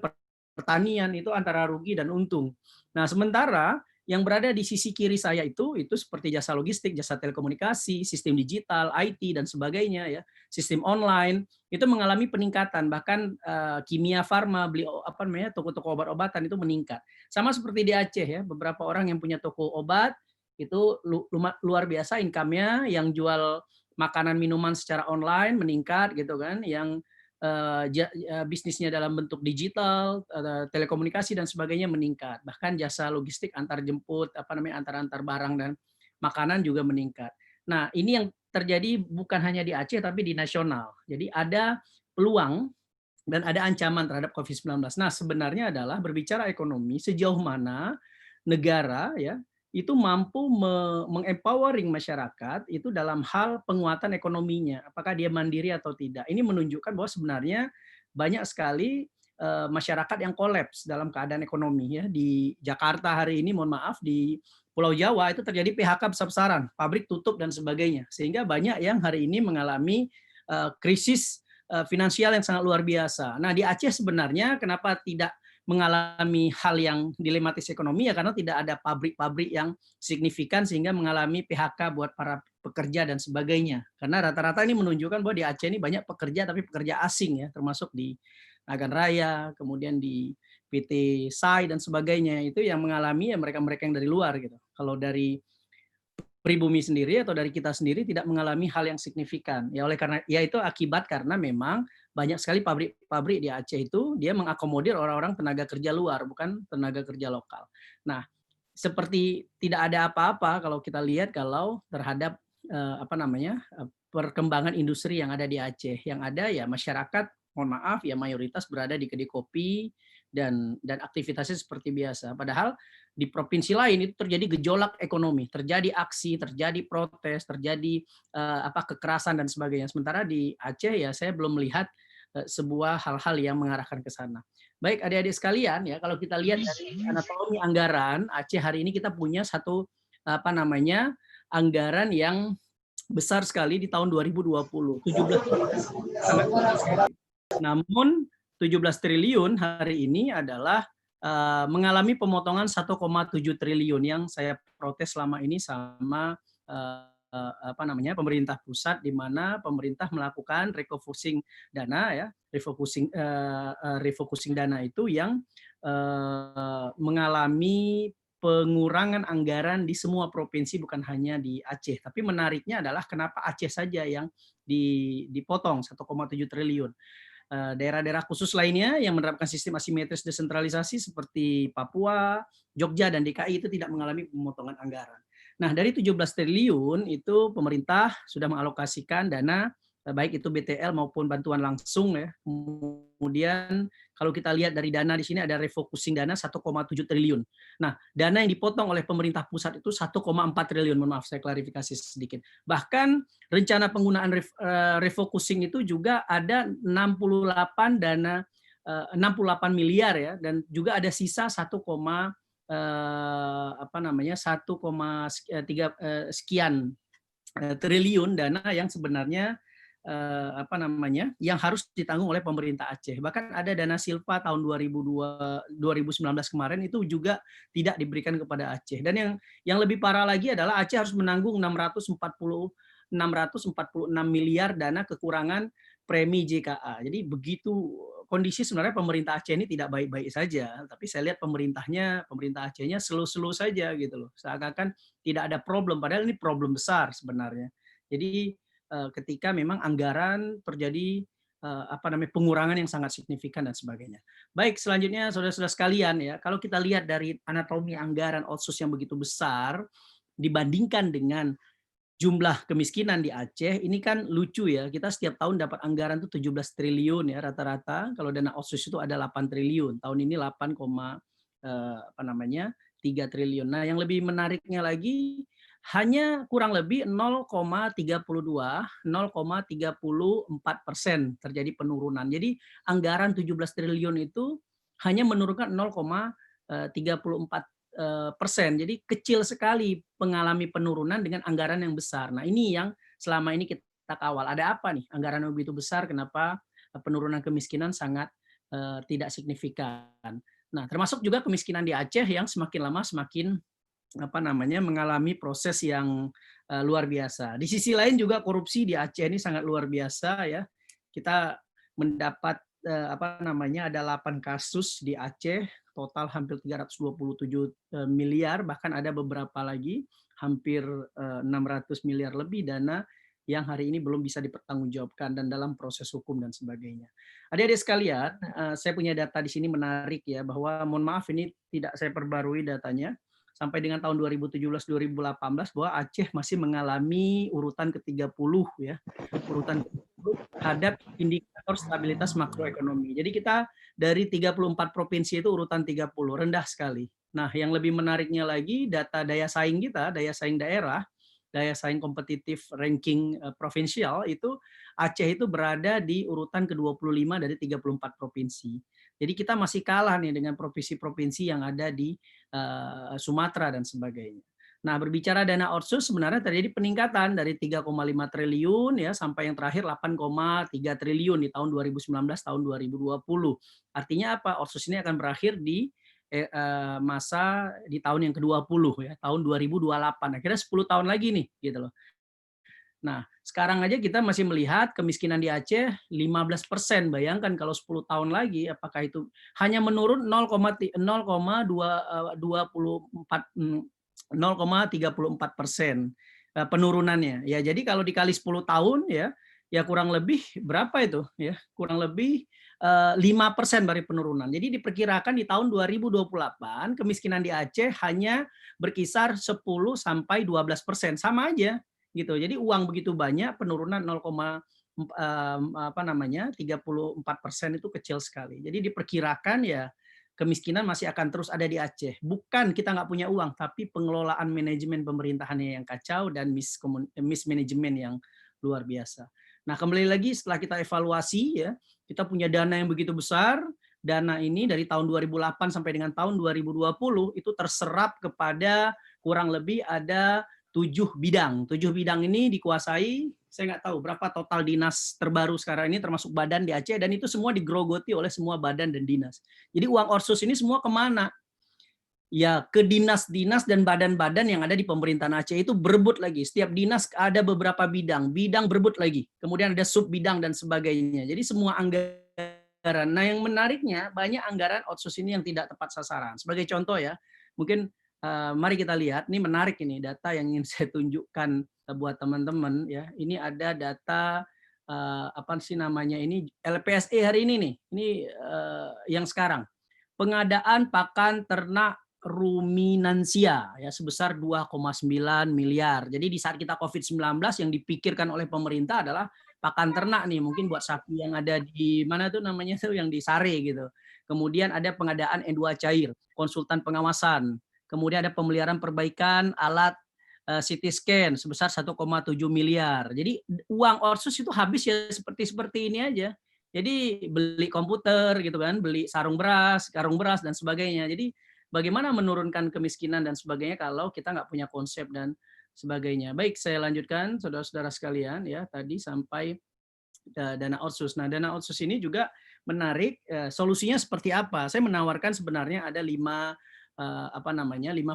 pertanian itu antara rugi dan untung. Nah, sementara yang berada di sisi kiri saya itu seperti jasa logistik, jasa telekomunikasi, sistem digital, IT dan sebagainya ya, sistem online itu mengalami peningkatan, bahkan kimia farma, beli toko-toko obat-obatan itu meningkat. Sama seperti di Aceh ya, beberapa orang yang punya toko obat itu luar biasa income-nya, yang jual makanan minuman secara online meningkat gitu kan, yang bisnisnya dalam bentuk digital, telekomunikasi dan sebagainya meningkat. Bahkan jasa logistik antar jemput, antar barang dan makanan juga meningkat. Nah, ini yang terjadi bukan hanya di Aceh tapi di nasional. Jadi ada peluang dan ada ancaman terhadap COVID-19. Nah, sebenarnya adalah berbicara ekonomi, sejauh mana negara ya itu mampu mengempowering masyarakat itu dalam hal penguatan ekonominya, apakah dia mandiri atau tidak. Ini menunjukkan bahwa sebenarnya banyak sekali masyarakat yang kolaps dalam keadaan ekonomi ya. Di Jakarta hari ini, mohon maaf, di Pulau Jawa itu terjadi PHK besar-besaran, pabrik tutup dan sebagainya, sehingga banyak yang hari ini mengalami krisis finansial yang sangat luar biasa. Nah, di Aceh sebenarnya kenapa tidak mengalami hal yang dilematis ekonomi ya karena tidak ada pabrik-pabrik yang signifikan sehingga mengalami PHK buat para pekerja dan sebagainya. Karena rata-rata ini menunjukkan bahwa di Aceh ini banyak pekerja, tapi pekerja asing ya, termasuk di Nagan Raya, kemudian di PT SAI dan sebagainya, itu yang mengalami ya mereka-mereka yang dari luar gitu. Kalau dari pribumi sendiri atau dari kita sendiri tidak mengalami hal yang signifikan. Ya oleh karena ya itu akibat karena memang banyak sekali pabrik-pabrik di Aceh itu dia mengakomodir orang-orang tenaga kerja luar, bukan tenaga kerja lokal. Nah, seperti tidak ada apa-apa kalau kita lihat kalau terhadap perkembangan industri yang ada di Aceh. Yang ada ya masyarakat, mohon maaf ya mayoritas berada di kedai kopi dan aktivitasnya seperti biasa. Padahal di provinsi lain itu terjadi gejolak ekonomi, terjadi aksi, terjadi protes, terjadi kekerasan dan sebagainya. Sementara di Aceh ya saya belum melihat sebuah hal-hal yang mengarahkan ke sana. Baik adik-adik sekalian ya, kalau kita lihat dari anatomi anggaran Aceh hari ini kita punya satu anggaran yang besar sekali di tahun 2020, 17. Namun 17 triliun hari ini adalah mengalami pemotongan 1,7 triliun yang saya protes selama ini sama pemerintah pusat, di mana pemerintah melakukan refocusing dana ya, refocusing dana itu yang mengalami pengurangan anggaran di semua provinsi, bukan hanya di Aceh. Tapi menariknya adalah kenapa Aceh saja yang dipotong 1,7 triliun. Daerah-daerah khusus lainnya yang menerapkan sistem asimetris desentralisasi seperti Papua, Jogja, dan DKI itu tidak mengalami pemotongan anggaran. Nah, dari 17 triliun itu pemerintah sudah mengalokasikan dana baik itu BTL maupun bantuan langsung ya. Kemudian kalau kita lihat dari dana di sini ada refocusing dana 1,7 triliun. Nah, dana yang dipotong oleh pemerintah pusat itu 1,4 triliun. Mohon maaf saya klarifikasi sedikit. Bahkan rencana penggunaan refocusing itu juga ada 68 miliar ya, dan juga ada sisa 1,3 sekian triliun dana yang sebenarnya yang harus ditanggung oleh pemerintah Aceh. Bahkan ada dana Silpa tahun 2019 kemarin itu juga tidak diberikan kepada Aceh. Dan yang lebih parah lagi adalah Aceh harus menanggung 646 miliar dana kekurangan premi JKA. Jadi begitu kondisi sebenarnya pemerintah Aceh ini tidak baik-baik saja, tapi saya lihat pemerintah Acehnya slow-slow saja gitu loh. Seakan-akan tidak ada problem, padahal ini problem besar sebenarnya. Jadi ketika memang anggaran terjadi pengurangan yang sangat signifikan dan sebagainya. Baik, selanjutnya saudara-saudara sekalian ya, kalau kita lihat dari anatomi anggaran otsus yang begitu besar dibandingkan dengan jumlah kemiskinan di Aceh, ini kan lucu ya, kita setiap tahun dapat anggaran itu 17 triliun ya rata-rata, kalau dana otsus itu ada 8 triliun, tahun ini 8,3 triliun. Nah, yang lebih menariknya lagi, hanya kurang lebih 0,34% terjadi penurunan. Jadi anggaran 17 triliun itu hanya menurunkan 0,34%. Jadi kecil sekali mengalami penurunan dengan anggaran yang besar. Nah, ini yang selama ini kita kawal. Ada apa nih? Anggaran yang begitu besar, kenapa penurunan kemiskinan sangat tidak signifikan? Nah, termasuk juga kemiskinan di Aceh yang semakin lama semakin mengalami proses yang luar biasa. Di sisi lain juga korupsi di Aceh ini sangat luar biasa ya. Kita mendapat ada 8 kasus di Aceh, total hampir 327 miliar, bahkan ada beberapa lagi hampir 600 miliar lebih dana yang hari ini belum bisa dipertanggungjawabkan dan dalam proses hukum dan sebagainya. Adik-adik sekalian, saya punya data di sini menarik ya, bahwa mohon maaf ini tidak saya perbarui datanya, sampai dengan tahun 2017-2018 bahwa Aceh masih mengalami urutan ke-30 ya, urutan terhadap indikator stabilitas makroekonomi. Jadi kita dari 34 provinsi itu urutan 30, rendah sekali. Nah, yang lebih menariknya lagi data daya saing kita, daya saing daerah, daya saing kompetitif ranking provinsial itu Aceh itu berada di urutan ke-25 dari 34 provinsi. Jadi kita masih kalah nih dengan provinsi-provinsi yang ada di Sumatera dan sebagainya. Nah, berbicara dana otsus sebenarnya terjadi peningkatan dari 3,5 triliun ya sampai yang terakhir 8,3 triliun di tahun 2019 tahun 2020. Artinya apa? Otsus ini akan berakhir di masa di tahun yang ke-20 ya, tahun 2028. Akhirnya 10 tahun lagi nih gitu loh. Nah, sekarang aja kita masih melihat kemiskinan di Aceh 15%. Bayangkan kalau 10 tahun lagi, apakah itu hanya menurun 0,34% penurunannya. Ya, jadi kalau dikali 10 tahun ya kurang lebih berapa itu? Ya, kurang lebih 5% dari penurunan. Jadi diperkirakan di tahun 2028 kemiskinan di Aceh hanya berkisar 10 sampai 12%, sama aja. Gitu. Jadi uang begitu banyak, penurunan 34% itu kecil sekali. Jadi diperkirakan ya kemiskinan masih akan terus ada di Aceh. Bukan kita nggak punya uang, tapi pengelolaan manajemen pemerintahannya yang kacau dan mismanagement yang luar biasa. Nah, kembali lagi setelah kita evaluasi ya, kita punya dana yang begitu besar. Dana ini dari tahun 2008 sampai dengan tahun 2020 itu terserap kepada kurang lebih ada 7 bidang. 7 bidang ini dikuasai, saya nggak tahu berapa total dinas terbaru sekarang ini termasuk badan di Aceh, dan itu semua digerogoti oleh semua badan dan dinas. Jadi uang Orsus ini semua kemana? Ya ke dinas-dinas dan badan-badan yang ada di pemerintahan Aceh itu berebut lagi. Setiap dinas ada beberapa bidang berebut lagi. Kemudian ada sub bidang dan sebagainya. Jadi semua anggaran. Nah yang menariknya banyak anggaran Otsus ini yang tidak tepat sasaran. Sebagai contoh ya, mungkin mari kita lihat, ini menarik ini data yang ingin saya tunjukkan buat teman-teman ya. Ini ada data apa sih namanya ini LPSE hari ini nih. Ini yang sekarang. Pengadaan pakan ternak ruminansia ya sebesar 2,9 miliar. Jadi di saat kita COVID-19 yang dipikirkan oleh pemerintah adalah pakan ternak nih, mungkin buat sapi yang ada di mana tuh namanya tuh yang di Sare gitu. Kemudian ada pengadaan N2 cair, konsultan pengawasan. Kemudian ada pemeliharaan perbaikan alat CT scan sebesar 1,7 miliar. Jadi uang Orsus itu habis ya seperti ini aja. Jadi beli komputer gitu kan, beli karung beras dan sebagainya. Jadi bagaimana menurunkan kemiskinan dan sebagainya kalau kita nggak punya konsep dan sebagainya. Baik, saya lanjutkan saudara-saudara sekalian ya, tadi sampai dana Otsus. Nah, dana Otsus ini juga menarik, solusinya seperti apa? Saya menawarkan sebenarnya ada 5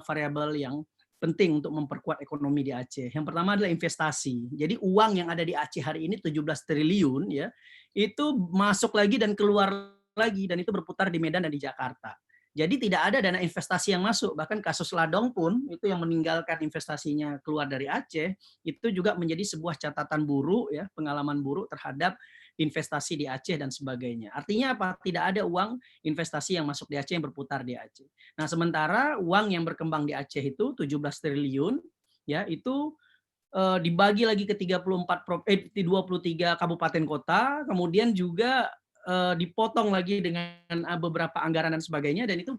variabel yang penting untuk memperkuat ekonomi di Aceh. Yang pertama adalah investasi. Jadi uang yang ada di Aceh hari ini 17 triliun ya, itu masuk lagi dan keluar lagi, dan itu berputar di Medan dan di Jakarta. Jadi tidak ada dana investasi yang masuk. Bahkan kasus Ladong pun itu yang meninggalkan investasinya keluar dari Aceh, itu juga menjadi sebuah catatan buruk ya, pengalaman buruk terhadap investasi di Aceh dan sebagainya. Artinya apa? Tidak ada uang investasi yang masuk di Aceh yang berputar di Aceh. Nah, sementara uang yang berkembang di Aceh itu 17 triliun ya, itu dibagi lagi ke 23 kabupaten kota, kemudian juga dipotong lagi dengan beberapa anggaran dan sebagainya, dan itu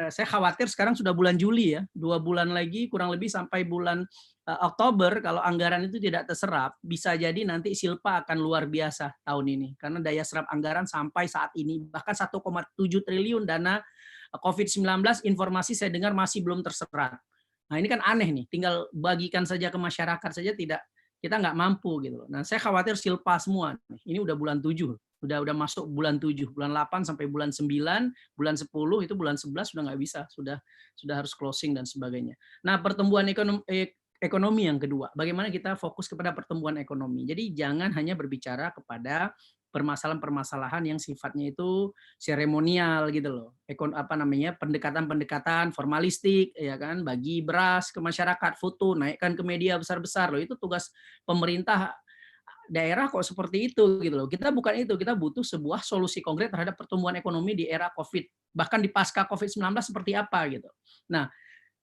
saya khawatir sekarang sudah bulan Juli ya, 2 bulan lagi kurang lebih sampai bulan Oktober, kalau anggaran itu tidak terserap, bisa jadi nanti Silpa akan luar biasa tahun ini, karena daya serap anggaran sampai saat ini bahkan 1,7 triliun dana COVID-19 informasi saya dengar masih belum terserap. Nah ini kan aneh nih, tinggal bagikan saja ke masyarakat saja kita nggak mampu gitu loh. Nah saya khawatir Silpa semua, ini udah bulan 7. Udah masuk bulan 7, bulan 8 sampai bulan 9, bulan 10 itu bulan 11 sudah nggak bisa, sudah harus closing dan sebagainya. Nah, pertumbuhan ekonomi yang kedua, bagaimana kita fokus kepada pertumbuhan ekonomi. Jadi jangan hanya berbicara kepada permasalahan-permasalahan yang sifatnya itu seremonial gitu loh. Pendekatan-pendekatan formalistik ya kan, bagi beras ke masyarakat, foto, naikkan ke media besar-besar loh. Itu tugas pemerintah daerah kok seperti itu gitu loh. Kita bukan itu, kita butuh sebuah solusi konkret terhadap pertumbuhan ekonomi di era Covid, bahkan di pasca Covid-19 seperti apa gitu. Nah,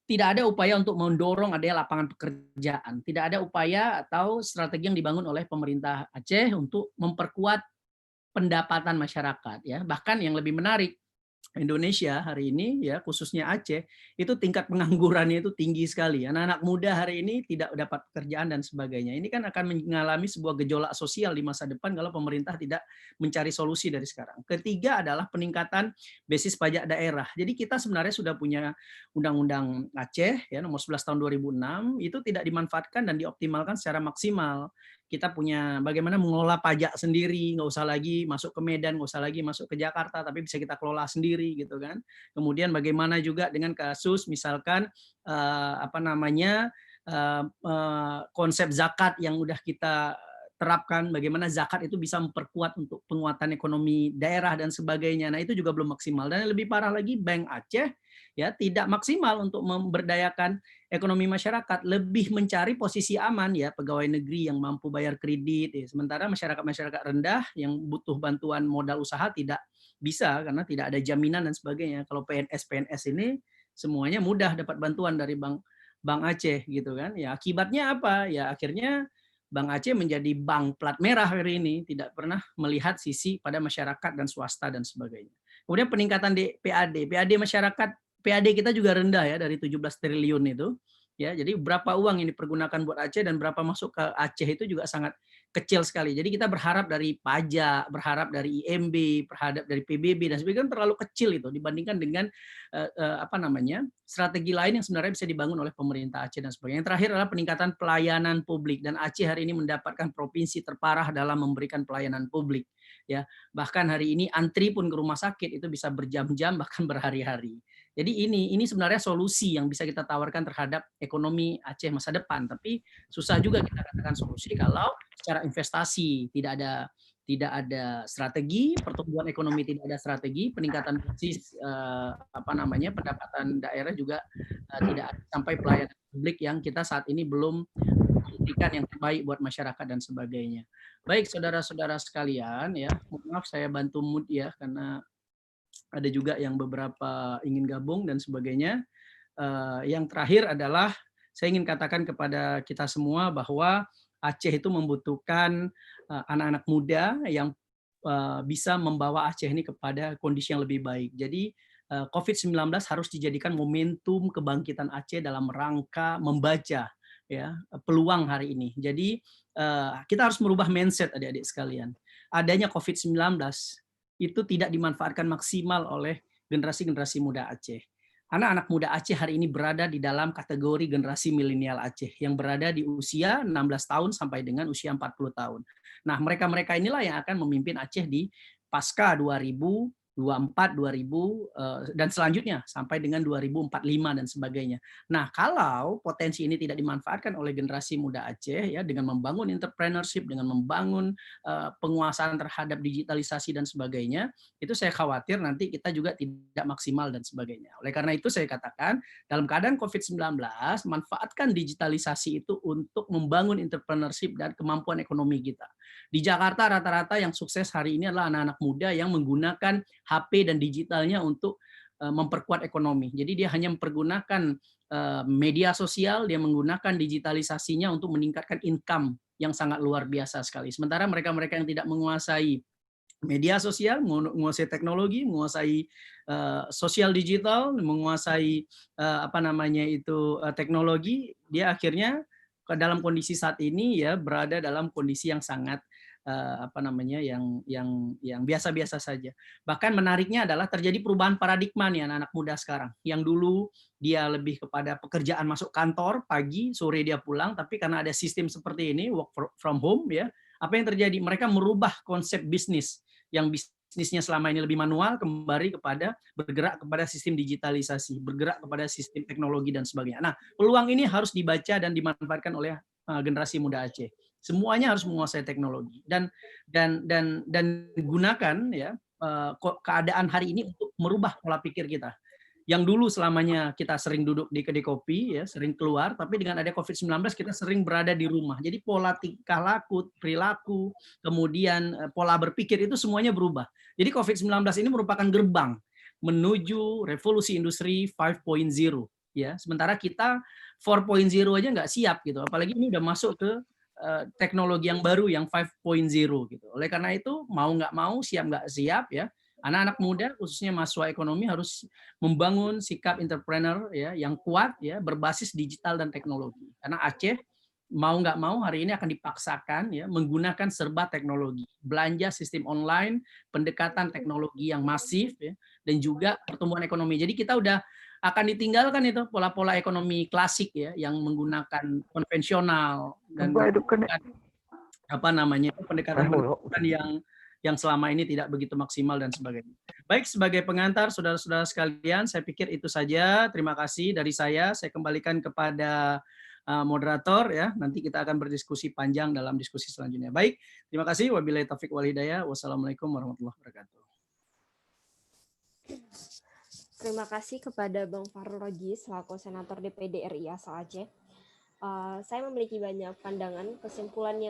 tidak ada upaya untuk mendorong adanya lapangan pekerjaan, tidak ada upaya atau strategi yang dibangun oleh pemerintah Aceh untuk memperkuat pendapatan masyarakat ya. Bahkan yang lebih menarik, Indonesia hari ini ya, khususnya Aceh, itu tingkat penganggurannya itu tinggi sekali. Anak-anak muda hari ini tidak dapat pekerjaan dan sebagainya. Ini kan akan mengalami sebuah gejolak sosial di masa depan kalau pemerintah tidak mencari solusi dari sekarang. Ketiga adalah peningkatan basis pajak daerah. Jadi kita sebenarnya sudah punya Undang-Undang Aceh ya nomor 11 tahun 2006, itu tidak dimanfaatkan dan dioptimalkan secara maksimal. Kita punya bagaimana mengelola pajak sendiri, nggak usah lagi masuk ke Medan, nggak usah lagi masuk ke Jakarta, tapi bisa kita kelola sendiri gitu kan. Kemudian bagaimana juga dengan kasus misalkan konsep zakat yang udah kita terapkan, bagaimana zakat itu bisa memperkuat untuk penguatan ekonomi daerah dan sebagainya. Nah, itu juga belum maksimal. Dan yang lebih parah lagi, Bank Aceh ya tidak maksimal untuk memberdayakan ekonomi masyarakat, lebih mencari posisi aman ya, pegawai negeri yang mampu bayar kredit ya. Sementara masyarakat rendah yang butuh bantuan modal usaha tidak bisa karena tidak ada jaminan dan sebagainya. Kalau PNS ini semuanya mudah dapat bantuan dari Bank Aceh gitu kan. Ya, akibatnya apa? Ya akhirnya Bank Aceh menjadi bank plat merah hari ini, tidak pernah melihat sisi pada masyarakat dan swasta dan sebagainya. Kemudian peningkatan di PAD masyarakat, PAD kita juga rendah ya, dari 17 triliun itu. Ya, jadi berapa uang yang dipergunakan buat Aceh dan berapa masuk ke Aceh itu juga sangat kecil sekali. Jadi kita berharap dari pajak, berharap dari IMB, berharap dari PBB dan sebagainya terlalu kecil itu dibandingkan dengan strategi lain yang sebenarnya bisa dibangun oleh pemerintah Aceh dan sebagainya. Yang terakhir adalah peningkatan pelayanan publik, dan Aceh hari ini mendapatkan provinsi terparah dalam memberikan pelayanan publik. Ya, bahkan hari ini antri pun ke rumah sakit itu bisa berjam-jam bahkan berhari-hari. Jadi ini sebenarnya solusi yang bisa kita tawarkan terhadap ekonomi Aceh masa depan. Tapi susah juga kita katakan solusi kalau secara investasi tidak ada strategi, pertumbuhan ekonomi tidak ada strategi, peningkatan basis pendapatan daerah juga tidak ada, sampai pelayanan publik yang kita saat ini belum memberikan yang terbaik buat masyarakat dan sebagainya. Baik saudara-saudara sekalian ya, maaf saya bantu mood ya karena ada juga yang beberapa ingin gabung dan sebagainya. Yang terakhir adalah saya ingin katakan kepada kita semua bahwa Aceh itu membutuhkan anak-anak muda yang bisa membawa Aceh ini kepada kondisi yang lebih baik. Jadi COVID-19 harus dijadikan momentum kebangkitan Aceh dalam rangka membaca ya peluang hari ini. Jadi kita harus merubah mindset adik-adik sekalian. Adanya COVID-19 itu tidak dimanfaatkan maksimal oleh generasi-generasi muda Aceh. Anak-anak muda Aceh hari ini berada di dalam kategori generasi milenial Aceh yang berada di usia 16 tahun sampai dengan usia 40 tahun. Nah, mereka-mereka inilah yang akan memimpin Aceh di pasca 2024, dan selanjutnya sampai dengan 2045 dan sebagainya. Nah, kalau potensi ini tidak dimanfaatkan oleh generasi muda Aceh ya dengan membangun entrepreneurship, dengan membangun penguasaan terhadap digitalisasi dan sebagainya, itu saya khawatir nanti kita juga tidak maksimal dan sebagainya. Oleh karena itu saya katakan dalam keadaan COVID-19 manfaatkan digitalisasi itu untuk membangun entrepreneurship dan kemampuan ekonomi kita. Di Jakarta rata-rata yang sukses hari ini adalah anak-anak muda yang menggunakan HP dan digitalnya untuk memperkuat ekonomi. Jadi dia hanya mempergunakan media sosial, dia menggunakan digitalisasinya untuk meningkatkan income yang sangat luar biasa sekali. Sementara mereka-mereka yang tidak menguasai media sosial, menguasai teknologi, menguasai sosial digital, menguasai teknologi, dia akhirnya dalam kondisi saat ini ya berada dalam kondisi yang sangat yang biasa-biasa saja. Bahkan menariknya adalah terjadi perubahan paradigma nih anak-anak muda sekarang. Yang dulu dia lebih kepada pekerjaan masuk kantor pagi, sore dia pulang, tapi karena ada sistem seperti ini work from home ya, apa yang terjadi? Mereka merubah konsep bisnis yang bisnisnya selama ini lebih manual kembali kepada bergerak kepada sistem digitalisasi, bergerak kepada sistem teknologi dan sebagainya. Nah, peluang ini harus dibaca dan dimanfaatkan oleh generasi muda Aceh. Semuanya harus menguasai teknologi dan gunakan ya keadaan hari ini untuk merubah pola pikir kita. Yang dulu selamanya kita sering duduk di kedai kopi ya, sering keluar, tapi dengan ada COVID-19 kita sering berada di rumah. Jadi pola tingkah laku, perilaku, kemudian pola berpikir itu semuanya berubah. Jadi COVID-19 ini merupakan gerbang menuju revolusi industri 5.0 ya. Sementara kita 4.0 aja nggak siap gitu. Apalagi ini udah masuk ke teknologi yang baru yang 5.0 gitu. Oleh karena itu mau nggak mau, siap nggak siap ya, anak-anak muda khususnya mahasiswa ekonomi harus membangun sikap entrepreneur ya yang kuat ya berbasis digital dan teknologi. Karena Aceh mau nggak mau hari ini akan dipaksakan ya menggunakan serba teknologi, belanja sistem online, pendekatan teknologi yang masif ya, dan juga pertumbuhan ekonomi. Jadi kita udah akan ditinggalkan itu pola-pola ekonomi klasik ya yang menggunakan konvensional dan pendekatan yang selama ini tidak begitu maksimal dan sebagainya. Baik, sebagai pengantar saudara-saudara sekalian, saya pikir itu saja. Terima kasih dari saya. Saya kembalikan kepada moderator ya. Nanti kita akan berdiskusi panjang dalam diskusi selanjutnya. Baik, terima kasih. Wabillahi taufiq wal hidayah. Wassalamualaikum warahmatullahi wabarakatuh. Terima kasih kepada Bang Farul Roji selaku Senator DPD RI asal Aceh. Saya memiliki banyak pandangan, kesimpulan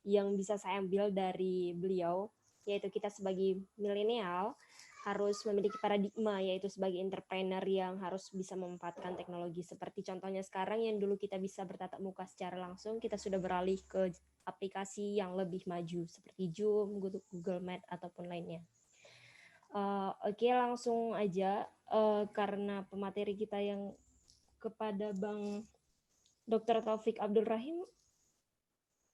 yang bisa saya ambil dari beliau, yaitu kita sebagai milenial harus memiliki paradigma, yaitu sebagai entrepreneur yang harus bisa memanfaatkan teknologi. Seperti contohnya sekarang yang dulu kita bisa bertatap muka secara langsung, kita sudah beralih ke aplikasi yang lebih maju, seperti Zoom, Google Meet, ataupun lainnya. Oke, langsung aja, karena pemateri kita yang kepada Bang Dr. Taufik Abdul Rahim,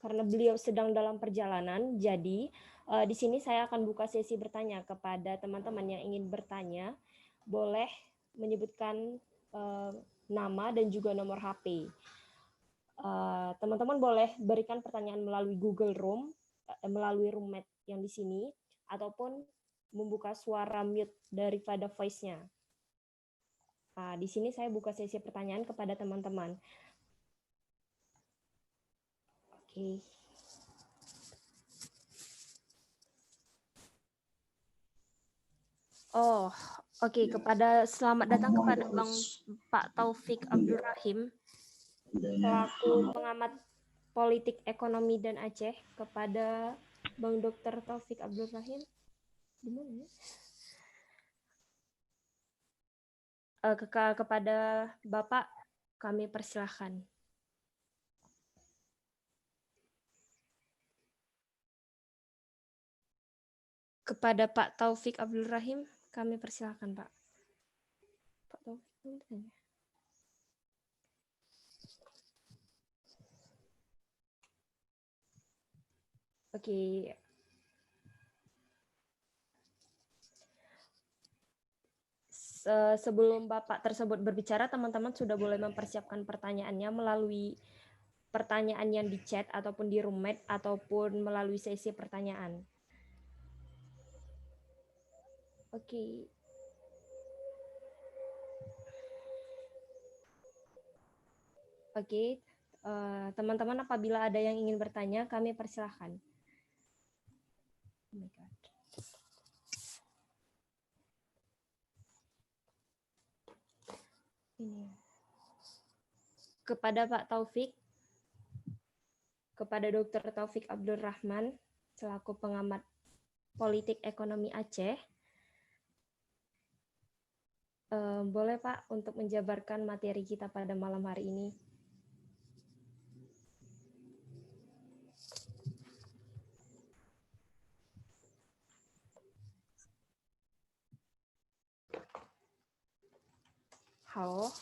karena beliau sedang dalam perjalanan, jadi di sini saya akan buka sesi bertanya kepada teman-teman yang ingin bertanya, boleh menyebutkan nama dan juga nomor HP. Teman-teman boleh berikan pertanyaan melalui Google Room, melalui Roommat yang di sini, ataupun membuka suara mute daripada voice-nya. Nah, di sini saya buka sesi pertanyaan kepada teman-teman. Oke. Oh, oke. Selamat datang kepada Pak Taufik Abdul Rahim, selaku pengamat politik ekonomi dan Aceh, kepada Bang Dr. Taufik Abdul Rahim. Di mana ya? Kepada Bapak kami persilahkan. Kepada Pak Taufik Abdul Rahim kami persilahkan, Pak. Pak Taufik. Oke. Sebelum Bapak tersebut berbicara, teman-teman sudah boleh mempersiapkan pertanyaannya melalui pertanyaan yang di chat ataupun di Roommat ataupun melalui sesi pertanyaan. Oke. Oke, teman-teman apabila ada yang ingin bertanya, kami persilahkan. Oh my God. Ini. Kepada Pak Taufik, kepada Dr. Taufik Abdul Rahman, selaku pengamat politik ekonomi Aceh, boleh Pak untuk menjabarkan materi kita pada malam hari ini? Halo.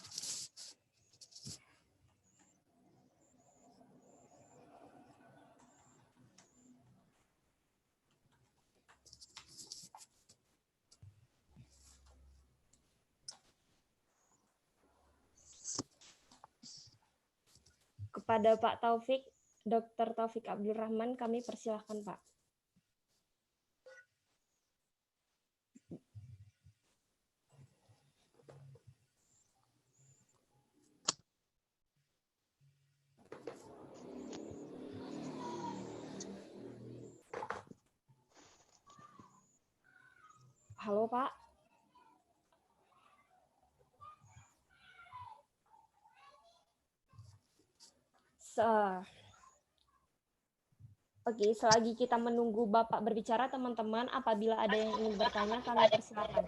Kepada Pak Taufik, Dr. Taufik Abdul Rahman, kami persilahkan Pak. Halo Pak. Oke, selagi kita menunggu Bapak berbicara, teman-teman, apabila ada yang ingin bertanya, kami persilakan.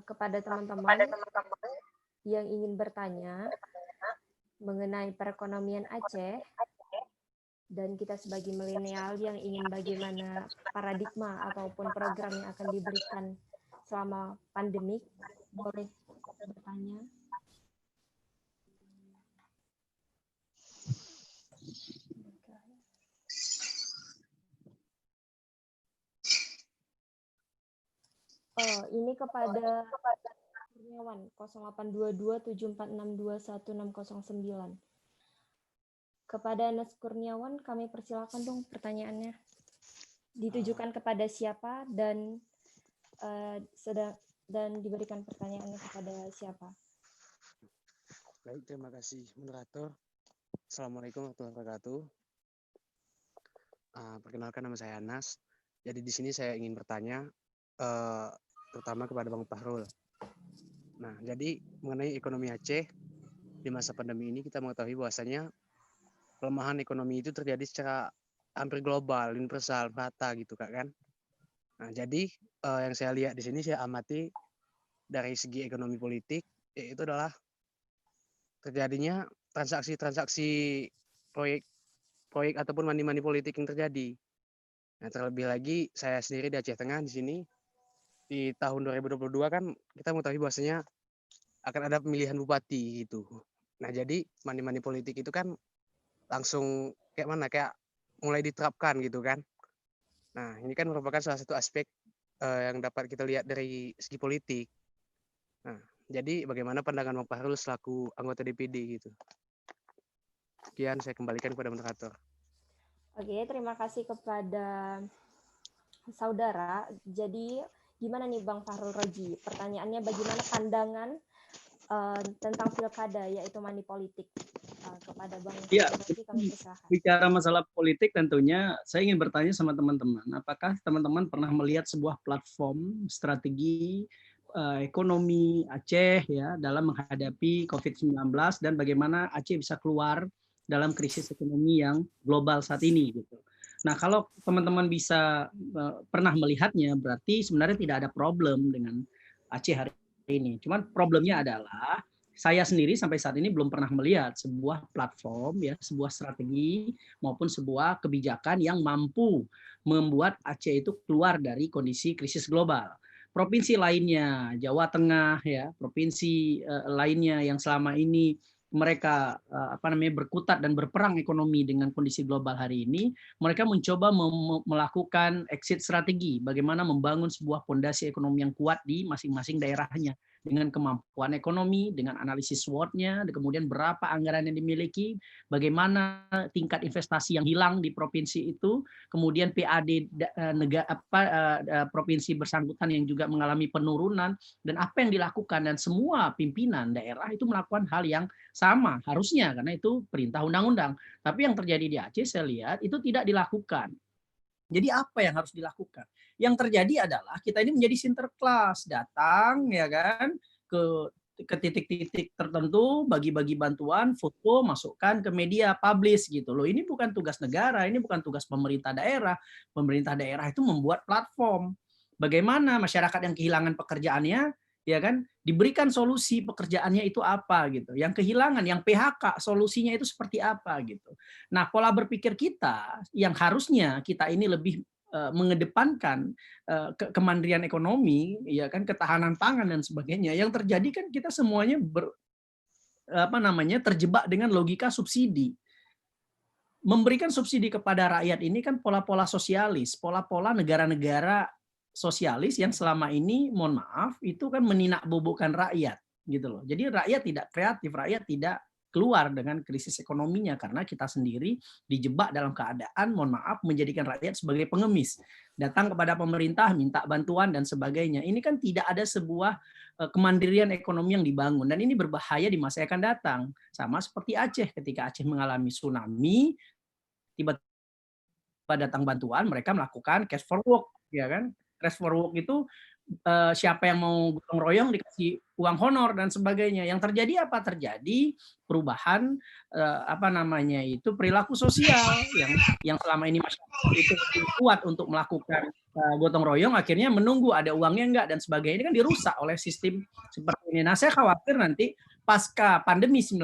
Kepada teman-teman yang ingin bertanya mengenai perekonomian Aceh, dan kita sebagai milenial yang ingin bagaimana paradigma ataupun program yang akan diberikan selama pandemik, boleh bertanya. Oh, ini kepada Kurniawan 0822 7462 1609. Kepada Anas Kurniawan, kami persilakan dong pertanyaannya. Ditujukan kepada siapa dan diberikan pertanyaannya kepada siapa. Baik, terima kasih moderator. Assalamualaikum warahmatullahi wabarakatuh. Perkenalkan, nama saya Anas. Jadi di sini saya ingin bertanya terutama kepada Bang Fahrul. Nah, jadi mengenai ekonomi Aceh di masa pandemi ini kita mengetahui bahwasanya pelemahan ekonomi itu terjadi secara hampir global, universal, rata gitu Kak kan. Nah, jadi yang saya lihat di sini saya amati dari segi ekonomi politik yaitu adalah terjadinya transaksi-transaksi proyek ataupun money politik yang terjadi. Nah, terlebih lagi saya sendiri di Aceh Tengah di sini di tahun 2022 kan kita mengetahui bahwasanya akan ada pemilihan bupati gitu. Nah, jadi money politik itu kan langsung kayak mulai diterapkan gitu kan. Nah, ini kan merupakan salah satu aspek yang dapat kita lihat dari segi politik. Nah, jadi bagaimana pandangan Bang Fahrul selaku anggota DPD gitu. Sekian, saya kembalikan kepada moderator. Oke, terima kasih kepada saudara. Jadi gimana nih Bang Fahrul Raji? Pertanyaannya bagaimana pandangan tentang pilkada yaitu money politik kepada Bang Iya, Raji, kami persilakan. bicara masalah politik tentunya saya ingin bertanya sama teman-teman, apakah teman-teman pernah melihat sebuah platform strategi ekonomi Aceh ya dalam menghadapi COVID-19 dan bagaimana Aceh bisa keluar dalam krisis ekonomi yang global saat ini gitu. Nah, kalau teman-teman bisa pernah melihatnya, berarti sebenarnya tidak ada problem dengan Aceh hari ini. Cuman problemnya adalah saya sendiri sampai saat ini belum pernah melihat sebuah platform ya, sebuah strategi maupun sebuah kebijakan yang mampu membuat Aceh itu keluar dari kondisi krisis global. Provinsi lainnya, Jawa Tengah ya, provinsi lainnya yang selama ini mereka berkutat dan berperang ekonomi dengan kondisi global hari ini, mereka mencoba melakukan exit strategi, bagaimana membangun sebuah fondasi ekonomi yang kuat di masing-masing daerahnya dengan kemampuan ekonomi, dengan analisis SWOT-nya, kemudian berapa anggaran yang dimiliki, bagaimana tingkat investasi yang hilang di provinsi itu, kemudian PAD provinsi bersangkutan yang juga mengalami penurunan, dan apa yang dilakukan, dan semua pimpinan daerah itu melakukan hal yang sama harusnya karena itu perintah undang-undang. Tapi yang terjadi di Aceh saya lihat itu tidak dilakukan. Jadi apa yang harus dilakukan? Yang terjadi adalah kita ini menjadi sinterklas, datang ya kan ke titik-titik tertentu, bagi-bagi bantuan, foto, masukkan ke media, publish gitu loh. Ini bukan tugas negara, ini bukan tugas pemerintah daerah. Pemerintah daerah itu membuat platform. Bagaimana masyarakat yang kehilangan pekerjaannya ya kan diberikan solusi pekerjaannya itu apa gitu, yang kehilangan, yang PHK solusinya itu seperti apa gitu. Nah, pola berpikir kita yang harusnya kita ini lebih mengedepankan kemandirian ekonomi ya kan, ketahanan pangan dan sebagainya, yang terjadi kan kita semuanya terjebak dengan logika subsidi. Memberikan subsidi kepada rakyat ini kan pola-pola sosialis, pola-pola negara-negara sosialis yang selama ini, mohon maaf, itu kan meninakbobokkan rakyat gitu loh. Jadi rakyat tidak kreatif, rakyat tidak keluar dengan krisis ekonominya karena kita sendiri dijebak dalam keadaan, mohon maaf, menjadikan rakyat sebagai pengemis. Datang kepada pemerintah minta bantuan dan sebagainya. Ini kan tidak ada sebuah kemandirian ekonomi yang dibangun, dan ini berbahaya di masa yang akan datang. Sama seperti Aceh, ketika Aceh mengalami tsunami, tiba-tiba datang bantuan, mereka melakukan cash for work, ya kan? Cash for work itu siapa yang mau gotong royong dikasih uang honor dan sebagainya. Yang terjadi apa? Terjadi perubahan perilaku sosial yang selama ini masyarakat itu kuat untuk melakukan gotong royong, akhirnya menunggu ada uangnya enggak dan sebagainya. Ini kan dirusak oleh sistem seperti ini. Nah, saya khawatir nanti pasca pandemi 19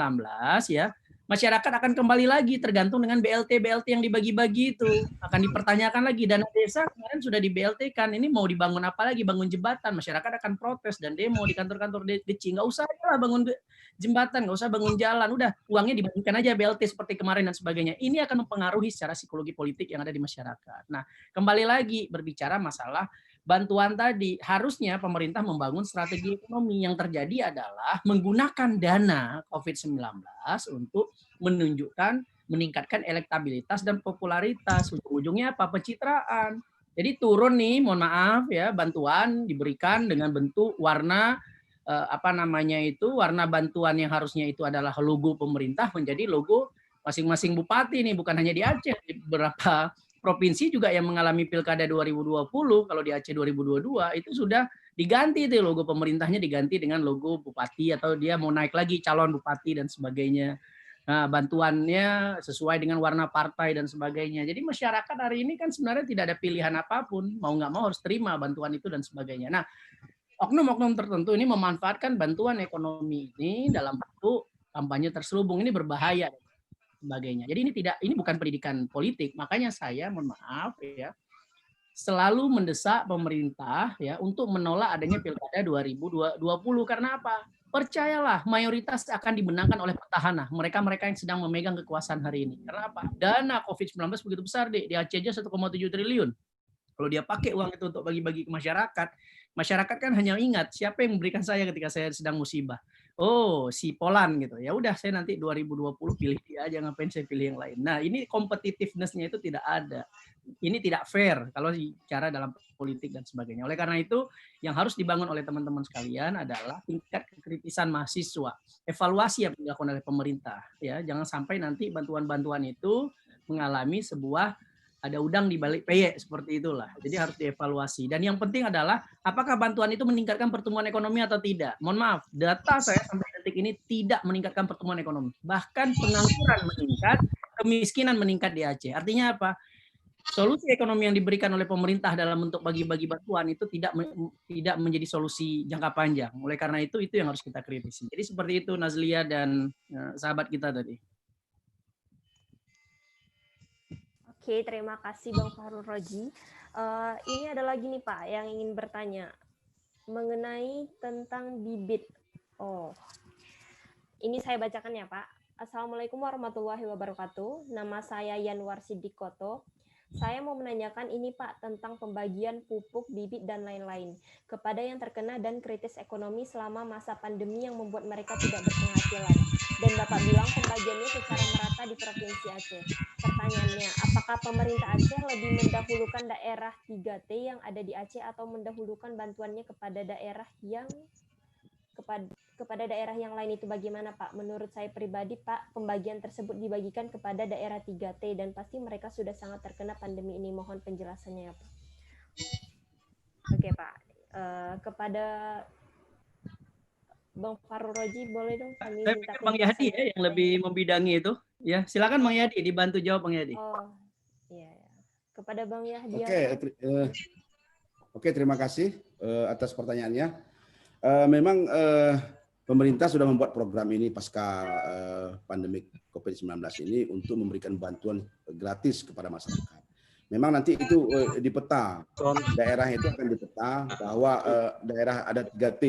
ya, masyarakat akan kembali lagi tergantung dengan BLT yang dibagi-bagi itu. Akan dipertanyakan lagi, dana desa kemarin sudah di BLT-kan, ini mau dibangun apa lagi? Bangun jembatan, masyarakat akan protes dan demo di kantor-kantor DC. Nggak usah lah bangun jembatan, nggak usah bangun jalan, udah uangnya dibagikan aja BLT seperti kemarin dan sebagainya. Ini akan mempengaruhi secara psikologi politik yang ada di masyarakat. Nah, kembali lagi berbicara masalah bantuan tadi, harusnya pemerintah membangun strategi ekonomi. Yang terjadi adalah menggunakan dana COVID-19 untuk menunjukkan meningkatkan elektabilitas dan popularitas. Ujung-ujungnya apa? Pencitraan. Jadi turun nih, mohon maaf ya, bantuan diberikan dengan bentuk warna warna bantuan yang harusnya itu adalah logo pemerintah menjadi logo masing-masing bupati nih, bukan hanya di Aceh, di beberapa provinsi juga yang mengalami pilkada 2020, kalau di Aceh 2022 itu sudah diganti itu logo pemerintahnya diganti dengan logo bupati atau dia mau naik lagi calon bupati dan sebagainya. Nah, bantuannya sesuai dengan warna partai dan sebagainya. Jadi masyarakat hari ini kan sebenarnya tidak ada pilihan apapun, mau nggak mau harus terima bantuan itu dan sebagainya. Nah, oknum-oknum tertentu ini memanfaatkan bantuan ekonomi ini dalam bentuk kampanye terselubung, ini berbahaya dan sebagainya. Jadi ini bukan pendidikan politik. Makanya saya mohon maaf ya selalu mendesak pemerintah ya untuk menolak adanya pilkada 2020 karena apa? Percayalah mayoritas akan dimenangkan oleh petahana, mereka-mereka yang sedang memegang kekuasaan hari ini. Karena apa? Dana COVID-19 begitu besar di Aceh aja 1,7 triliun. Kalau dia pakai uang itu untuk bagi-bagi ke masyarakat, masyarakat kan hanya ingat siapa yang memberikan saya ketika saya sedang musibah. Oh, si Polan gitu. Ya udah saya nanti 2020 pilih dia aja, ngapain saya pilih yang lain. Nah, ini competitiveness-nya itu tidak ada. Ini tidak fair kalau bicara dalam politik dan sebagainya. Oleh karena itu, yang harus dibangun oleh teman-teman sekalian adalah tingkat kekritisan mahasiswa, evaluasi yang dilakukan oleh pemerintah. Ya, jangan sampai nanti bantuan-bantuan itu mengalami sebuah ada udang di balik peyek seperti itulah. Jadi harus dievaluasi. Dan yang penting adalah apakah bantuan itu meningkatkan pertumbuhan ekonomi atau tidak. Mohon maaf, data saya sampai detik ini tidak meningkatkan pertumbuhan ekonomi. Bahkan pengangguran meningkat, kemiskinan meningkat di Aceh. Artinya apa? Solusi ekonomi yang diberikan oleh pemerintah dalam bentuk bagi-bagi bantuan itu tidak menjadi solusi jangka panjang. Oleh karena itu yang harus kita kritisi. Jadi seperti itu Nazlia dan sahabat kita tadi. Oke, terima kasih Bang Fahrul Roji. Ini ada lagi nih Pak yang ingin bertanya mengenai tentang bibit. Oh, ini saya bacakan ya Pak. Assalamualaikum warahmatullahi wabarakatuh. Nama saya Yanwar Sidikoto. Saya mau menanyakan ini Pak tentang pembagian pupuk, bibit, dan lain-lain kepada yang terkena dan kritis ekonomi selama masa pandemi yang membuat mereka tidak berpenghasilan. Dan Bapak bilang pembagiannya secara merata di Provinsi Aceh. Pertanyaannya, apakah pemerintah Aceh lebih mendahulukan daerah 3T yang ada di Aceh atau mendahulukan bantuannya kepada daerah yang kepada daerah yang lain itu bagaimana Pak? Menurut saya pribadi Pak, pembagian tersebut dibagikan kepada daerah 3T dan pasti mereka sudah sangat terkena pandemi ini. Mohon penjelasannya ya Pak. Oke Pak, kepada Bang Fahrul Roji boleh dong kami Saya minta pikir Bang Yadi ya yang lebih membidangi itu. Ya, silakan Bang Yadi dibantu jawab Bang Yadi. Oh, iya. Kepada Bang Yahdi. Oke, terima kasih atas pertanyaannya. Memang pemerintah sudah membuat program ini pasca pandemi COVID-19 ini untuk memberikan bantuan gratis kepada masyarakat. Memang nanti itu dipeta, daerah itu akan dipeta bahwa daerah ada 3T,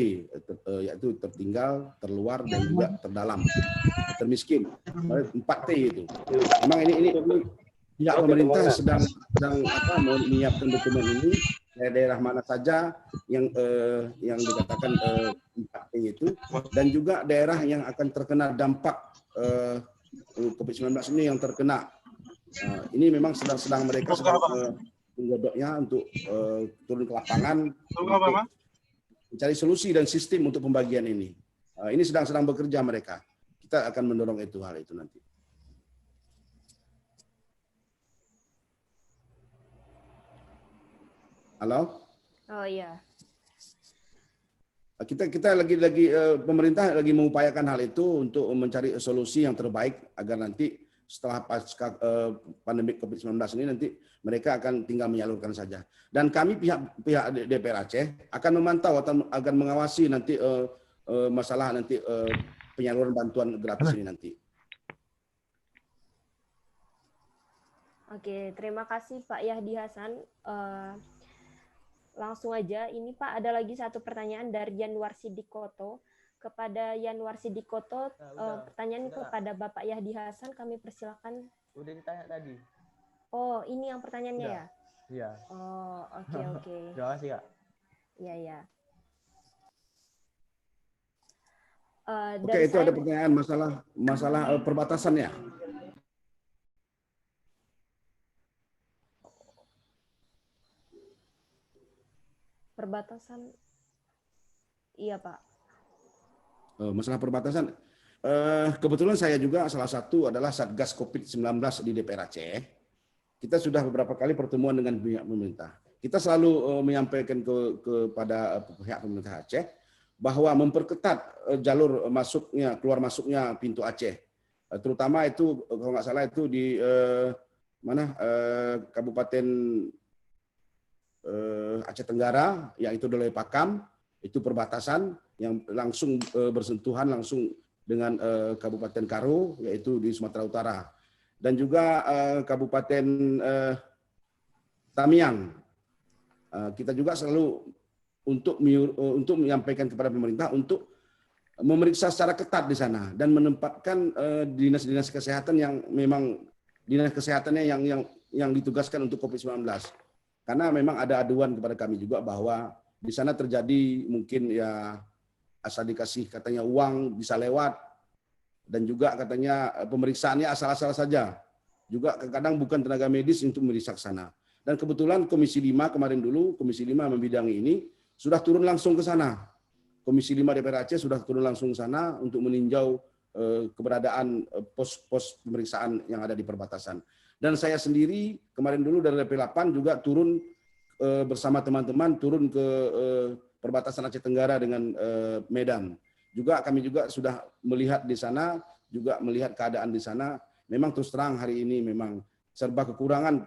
yaitu tertinggal, terluar, dan juga terdalam, termiskin. 4T itu. Memang ini pihak pemerintah sedang menyiapkan dokumen ini, daerah mana saja yang dikatakan 4T itu, dan juga daerah yang akan terkena dampak COVID-19 ini yang terkena. Ini memang sedang mereka menggodoknya untuk turun ke lapangan untuk mencari solusi dan sistem untuk pembagian ini. Ini sedang bekerja mereka. Kita akan mendorong hal itu nanti. Halo? Oh iya. Kita lagi pemerintah lagi mengupayakan hal itu untuk mencari solusi yang terbaik agar nanti setelah pasca pandemi COVID-19 ini nanti mereka akan tinggal menyalurkan saja. Dan kami pihak DPR Aceh akan memantau atau akan mengawasi nanti masalah nanti penyaluran bantuan gratis ini nanti. Oke, terima kasih Pak Yahdi Hasan. Langsung aja, ini Pak ada lagi satu pertanyaan dari Yanwar Sidikoto. Kepada Yanwar Sidikoto, pertanyaan kepada Bapak Yahdi Hasan, kami persilakan. Udah ditanya tadi. Oh, ini yang pertanyaannya ya? Iya. Oh, oke. Terima kasih Kak. Iya. Oke, itu ada pertanyaan masalah perbatasannya. perbatasan. Iya, Pak. Masalah perbatasan, kebetulan saya juga salah satu adalah Satgas COVID-19 di DPR Aceh. Kita sudah beberapa kali pertemuan dengan pihak pemerintah. Kita selalu menyampaikan kepada pihak pemerintah Aceh bahwa memperketat jalur masuknya, keluar masuknya pintu Aceh. Terutama itu kalau nggak salah itu di Kabupaten Aceh Tenggara, yaitu Dole Pakam, itu perbatasan yang langsung bersentuhan langsung dengan Kabupaten Karo, yaitu di Sumatera Utara, dan juga Kabupaten Tamiang. Kita juga selalu untuk menyampaikan kepada pemerintah untuk memeriksa secara ketat di sana dan menempatkan dinas-dinas kesehatan yang memang dinas kesehatannya yang ditugaskan untuk COVID-19. Karena memang ada aduan kepada kami juga bahwa di sana terjadi mungkin ya asal dikasih katanya uang bisa lewat, dan juga katanya pemeriksaannya asal-asal saja. Juga kadang bukan tenaga medis untuk memeriksa sana. Dan kebetulan Komisi 5 kemarin dulu, Komisi 5 membidangi ini, sudah turun langsung ke sana. Komisi 5 DPR Aceh sudah turun langsung ke sana untuk meninjau keberadaan pos-pos pemeriksaan yang ada di perbatasan. Dan saya sendiri kemarin dulu dari DP8 juga turun bersama teman-teman turun ke perbatasan Aceh Tenggara dengan Medan. Juga kami juga sudah melihat di sana, juga melihat keadaan di sana. Memang terus terang hari ini memang serba kekurangan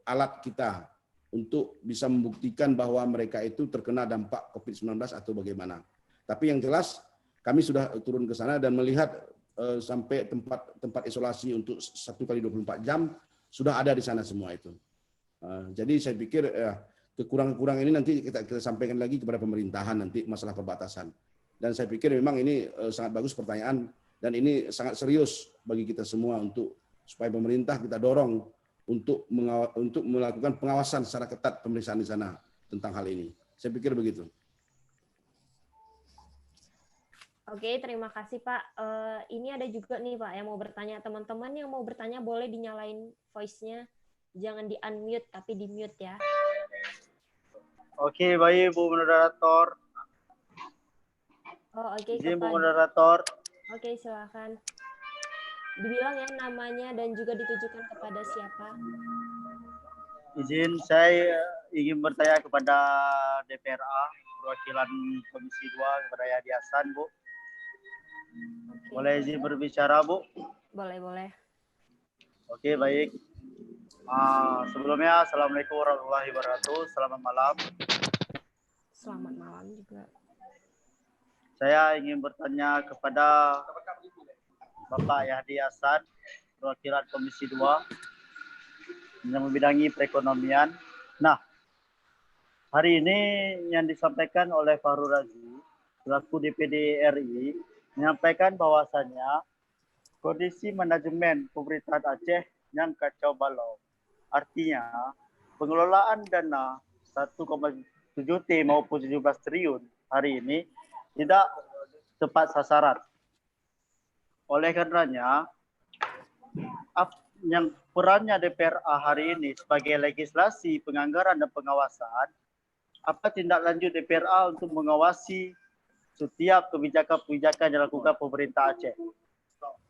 alat kita untuk bisa membuktikan bahwa mereka itu terkena dampak COVID-19 atau bagaimana. Tapi yang jelas kami sudah turun ke sana dan melihat sampai tempat isolasi untuk 1x24 jam sudah ada di sana semua itu. Jadi saya pikir kekurangan-kekurangan ini nanti kita sampaikan lagi kepada pemerintahan nanti masalah perbatasan. Dan saya pikir memang ini sangat bagus pertanyaan dan ini sangat serius bagi kita semua untuk supaya pemerintah kita dorong untuk melakukan pengawasan secara ketat pemeriksaan di sana tentang hal ini. Saya pikir begitu. Oke, terima kasih Pak. Ini ada juga nih Pak yang mau bertanya. Teman-teman yang mau bertanya boleh dinyalain voice-nya. Jangan di-unmute, tapi di-mute ya. Oke, baik Bu Moderator. Oh, oke. Izin Bu Moderator. Oke, silakan. Dibilang ya namanya dan juga ditujukan kepada siapa. Izin saya ingin bertanya kepada DPRA, perwakilan Komisi 2 kepada Yahdi Hasan, Bu. Oke. Boleh izin berbicara, Bu? Boleh, boleh. Oke, baik. Sebelumnya, Assalamualaikum warahmatullahi wabarakatuh. Selamat malam. Selamat malam juga. Saya ingin bertanya kepada Bapak Yahdi Hasan, perwakilan Komisi 2 yang membidangi perekonomian. Nah, hari ini yang disampaikan oleh Fahrul Razi, selaku DPD RI, menyampaikan bahwasannya kondisi manajemen pemerintahan Aceh yang kacau balau. Artinya, pengelolaan dana 1,7 T maupun 17 triliun hari ini tidak tepat sasaran. Oleh karenanya, yang perannya DPRA hari ini sebagai legislasi penganggaran dan pengawasan, apa tindak lanjut DPRA untuk mengawasi setiap kebijakan-kebijakan yang dilakukan pemerintah Aceh.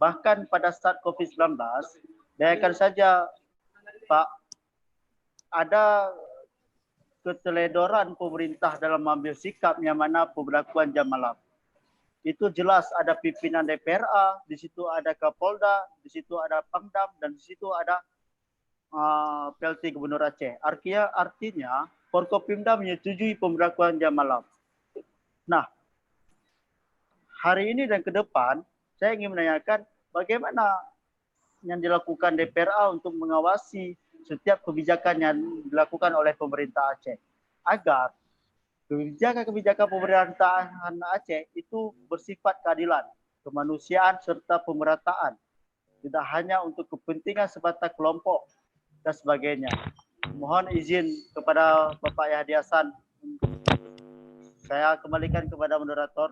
Bahkan pada saat COVID-19, bayangkan saja Pak, ada keteledoran pemerintah dalam mengambil sikap yang mana pemberlakuan jam malam. Itu jelas ada pimpinan DPRA, di situ ada Kapolda, di situ ada Pangdam, dan di situ ada PLT Gubernur Aceh. Artinya Forkopimda menyetujui pemberlakuan jam malam. Nah, hari ini dan ke depan, saya ingin menanyakan bagaimana yang dilakukan DPRA untuk mengawasi setiap kebijakan yang dilakukan oleh pemerintah Aceh, agar kebijakan-kebijakan pemerintahan Aceh itu bersifat keadilan, kemanusiaan, serta pemerataan. Tidak hanya untuk kepentingan semata kelompok dan sebagainya. Mohon izin kepada Bapak Yahdi Hasan. Saya kembalikan kepada moderator.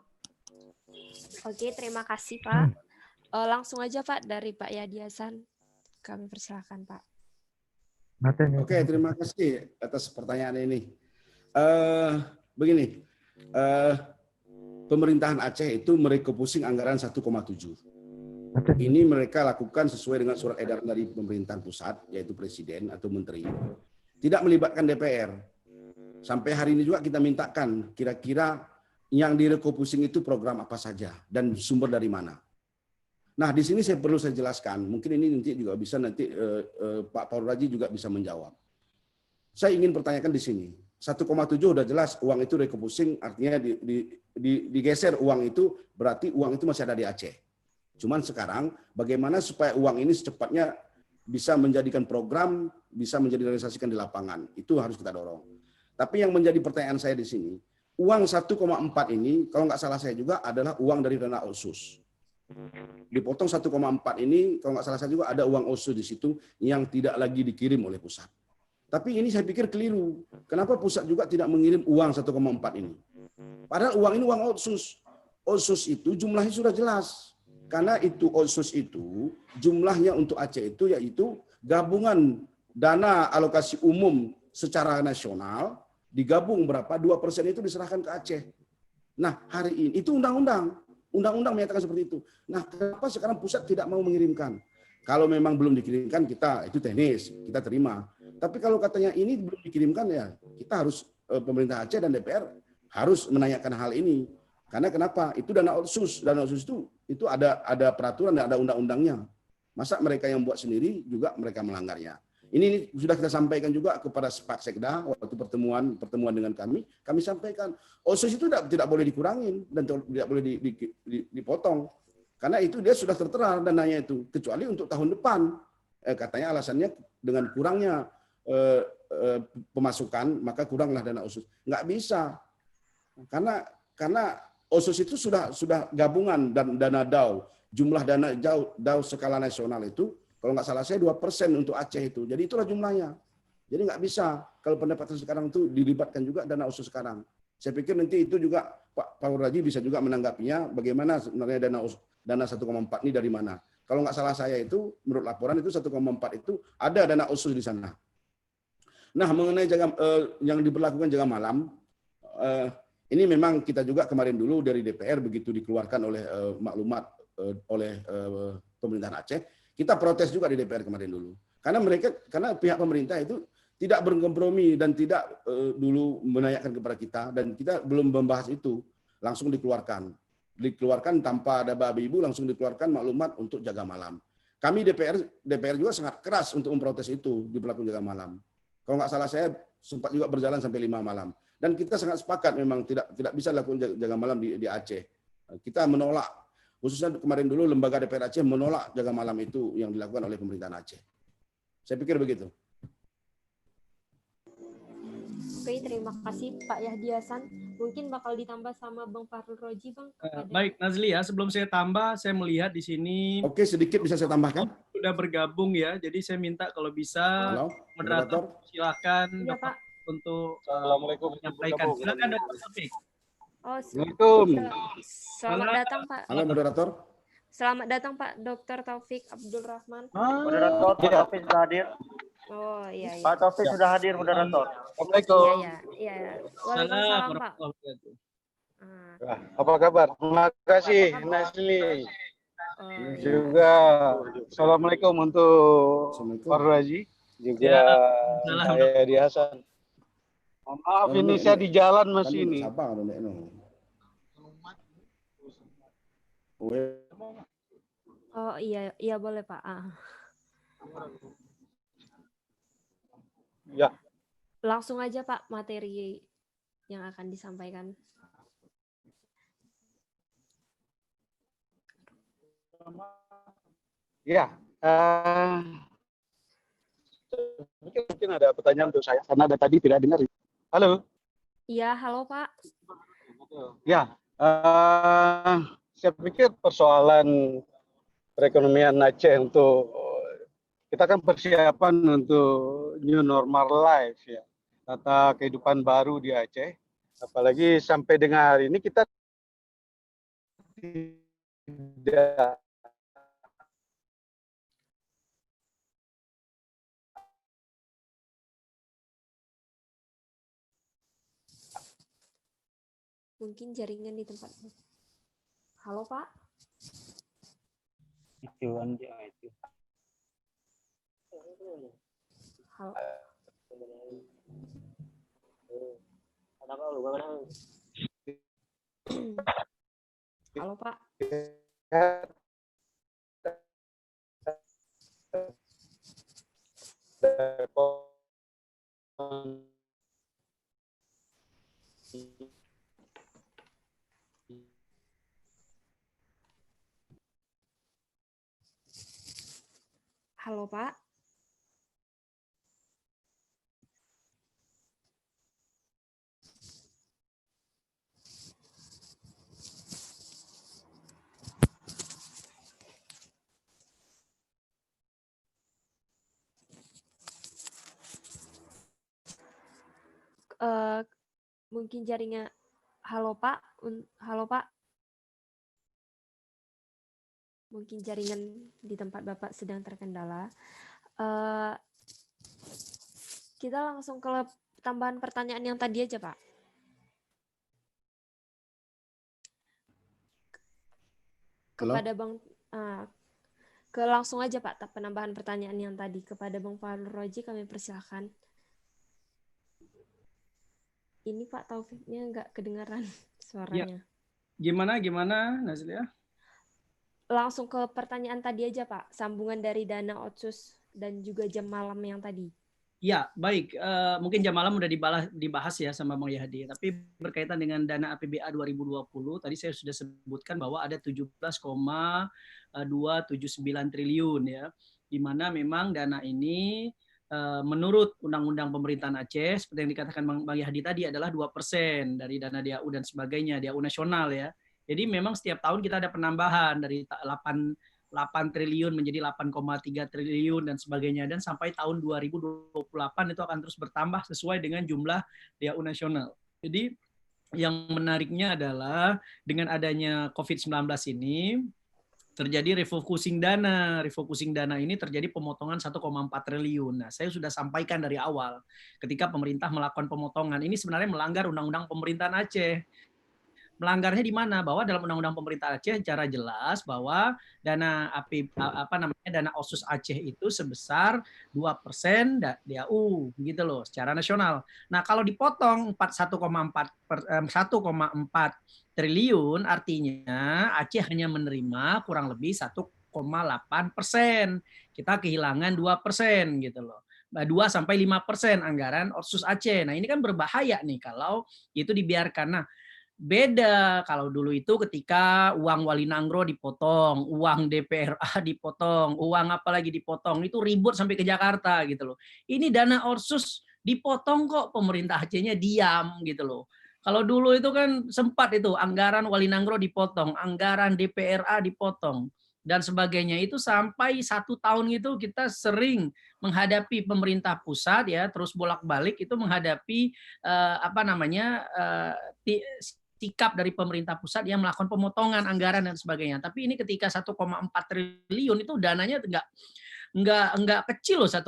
Oke, terima kasih Pak. Langsung aja Pak dari Pak Yahdi Hasan. Kami persilakan Pak. Oke, terima kasih atas pertanyaan ini. Begini, pemerintahan Aceh itu merekopusing anggaran 1,7. Ini mereka lakukan sesuai dengan surat edaran dari pemerintahan pusat, yaitu presiden atau menteri. Tidak melibatkan DPR. Sampai hari ini juga kita mintakan kira-kira yang direkopusing itu program apa saja dan sumber dari mana. Nah, di sini saya jelaskan. Mungkin ini nanti juga bisa Pak Paul Raji juga bisa menjawab. Saya ingin pertanyakan di sini. 1,7 udah jelas uang itu rekopusing, artinya digeser uang itu, berarti uang itu masih ada di Aceh. Cuman sekarang bagaimana supaya uang ini secepatnya bisa menjadikan program, bisa menjadi realisasikan di lapangan. Itu harus kita dorong. Tapi yang menjadi pertanyaan saya di sini, uang 1,4 ini, kalau nggak salah saya juga adalah uang dari dana otsus. Dipotong 1,4 ini, kalau nggak salah saya juga ada uang otsus di situ yang tidak lagi dikirim oleh pusat. Tapi ini saya pikir keliru. Kenapa pusat juga tidak mengirim uang 1,4 ini? Padahal uang ini uang otsus. Otsus itu jumlahnya sudah jelas. Karena itu otsus itu jumlahnya untuk Aceh itu yaitu gabungan dana alokasi umum secara nasional digabung berapa 2% itu diserahkan ke Aceh. Nah, hari ini itu undang-undang menyatakan seperti itu. Nah, kenapa sekarang pusat tidak mau mengirimkan? Kalau memang belum dikirimkan kita itu teknis, kita terima. Tapi kalau katanya ini belum dikirimkan ya kita harus pemerintah Aceh dan DPR harus menanyakan hal ini. Karena kenapa? Itu dana otsus itu ada peraturan dan ada undang-undangnya. Masa mereka yang buat sendiri juga mereka melanggarnya. Ini sudah kita sampaikan juga kepada Pak Sekda waktu pertemuan dengan kami sampaikan otsus itu tidak boleh dikurangin dan tidak boleh dipotong. Karena itu dia sudah tertera dananya itu kecuali untuk tahun depan. Katanya alasannya dengan kurangnya pemasukan maka kuranglah dana otsus. Nggak bisa. Karena otsus itu sudah gabungan dan dana DAU. Jumlah dana DAU skala nasional itu kalau nggak salah saya 2% untuk Aceh itu. Jadi itulah jumlahnya. Jadi nggak bisa kalau pendapatan sekarang itu dilibatkan juga dana otsus sekarang. Saya pikir nanti itu juga Pak Paul Raji bisa juga menanggapinya bagaimana sebenarnya dana 1,4 ini dari mana. Kalau nggak salah saya itu menurut laporan itu 1,4 itu ada dana otsus di sana. Nah, mengenai yang diberlakukan jaga malam, ini memang kita juga kemarin dulu dari DPR begitu dikeluarkan oleh maklumat oleh pemerintahan Aceh, kita protes juga di DPR kemarin dulu. Karena pihak pemerintah itu tidak berkompromi dan tidak dulu menanyakan kepada kita dan kita belum membahas itu, langsung dikeluarkan tanpa ada babi ibu, langsung dikeluarkan maklumat untuk jaga malam. Kami DPR juga sangat keras untuk memprotes itu diberlakukan jaga malam. Kalau nggak salah saya sempat juga berjalan sampai 5 malam. Dan kita sangat sepakat memang tidak bisa lakukan jaga malam di Aceh. Kita menolak, khususnya kemarin dulu lembaga DPR Aceh menolak jaga malam itu yang dilakukan oleh pemerintahan Aceh. Saya pikir begitu. Oke, terima kasih Pak Yahdi Hasan. Mungkin bakal ditambah sama Bang Fahrul Roji, Bang. Baik, Nazli ya, sebelum saya tambah, saya melihat di sini. Oke, sedikit bisa saya tambahkan. Sudah bergabung ya, jadi saya minta kalau bisa moderator silakan ya, Pak. Untuk Assalamualaikum menyampaikan. Silakan Dr. Taufik. Assalamualaikum. Selamat datang Pak. Halo moderator. Selamat datang Pak Dr. Taufik Abdul Rahman. Moderator Pak Taufik sudah hadir. Oh iya. Pak Taufik sudah hadir moderator. Assalamualaikum. Iya. Waalaikumsalam Pak. Apa kabar? Terima kasih Nazli. Juga Assalamualaikum untuk Pak Raji. Juga saya Di Hasan. Maaf ini saya di jalan masih ini. Oh iya boleh Pak. Ya. Langsung aja Pak materi yang akan disampaikan. Ya. Mungkin ada pertanyaan untuk saya karena ada tadi tidak dengar. Halo. Iya, halo Pak. Ya, saya pikir persoalan perekonomian Aceh untuk kita kan persiapan untuk new normal life ya, tata kehidupan baru di Aceh. Apalagi sampai dengan hari ini kita tidak Mungkin jaringan di tempat. Halo Pak. Itu aja itu. Halo. Halo Pak. Halo Pak. Mungkin jaringan. Halo Pak. Halo Pak. Mungkin jaringan di tempat Bapak sedang terkendala. Kita langsung ke tambahan pertanyaan yang tadi aja, Pak. Kepada Bang, langsung aja Pak, penambahan pertanyaan yang tadi kepada Bang Fahru Roji kami persilahkan. Ini Pak Taufiknya nggak kedengaran suaranya. Ya. Gimana Nazlia? Langsung ke pertanyaan tadi aja Pak, sambungan dari dana otsus dan juga jam malam yang tadi. Ya, baik. Mungkin jam malam udah dibahas ya sama Bang Yahdi. Tapi berkaitan dengan dana APBA 2020, tadi saya sudah sebutkan bahwa ada 17,279 triliun ya, di mana memang dana ini menurut Undang-Undang Pemerintahan Aceh, seperti yang dikatakan Bang Yahdi tadi, adalah 2% dari dana DAU dan sebagainya, DAU nasional ya. Jadi memang setiap tahun kita ada penambahan dari 8 triliun menjadi 8,3 triliun dan sebagainya, dan sampai tahun 2028 itu akan terus bertambah sesuai dengan jumlah DAU nasional. Jadi yang menariknya adalah dengan adanya COVID-19 ini terjadi refocusing dana. Refocusing dana ini terjadi pemotongan 1,4 triliun. Nah, saya sudah sampaikan dari awal ketika pemerintah melakukan pemotongan ini sebenarnya melanggar Undang-Undang Pemerintahan Aceh. Melanggarnya di mana? Bahwa dalam Undang-Undang Pemerintah Aceh secara jelas bahwa dana dana OSUS Aceh itu sebesar 2% DAU gitu loh secara nasional. Nah, kalau dipotong 1,4 triliun artinya Aceh hanya menerima kurang lebih 1,8%. Kita kehilangan 2% gitu loh. 2-5% anggaran OSUS Aceh. Nah, ini kan berbahaya nih kalau itu dibiarkan. Nah, beda kalau dulu itu ketika uang Wali Nangro dipotong, uang DPRA dipotong, uang apa lagi dipotong, itu ribut sampai ke Jakarta gitu loh. Ini dana Otsus dipotong kok, pemerintah Acehnya diam gitu loh. Kalau dulu itu kan sempat itu anggaran Wali Nangro dipotong, anggaran DPRA dipotong dan sebagainya, itu sampai 1 tahun itu kita sering menghadapi pemerintah pusat ya, terus bolak-balik itu menghadapi sikap dari pemerintah pusat yang melakukan pemotongan anggaran dan sebagainya. Tapi ini ketika 1,4 triliun itu dananya enggak kecil loh, 1,4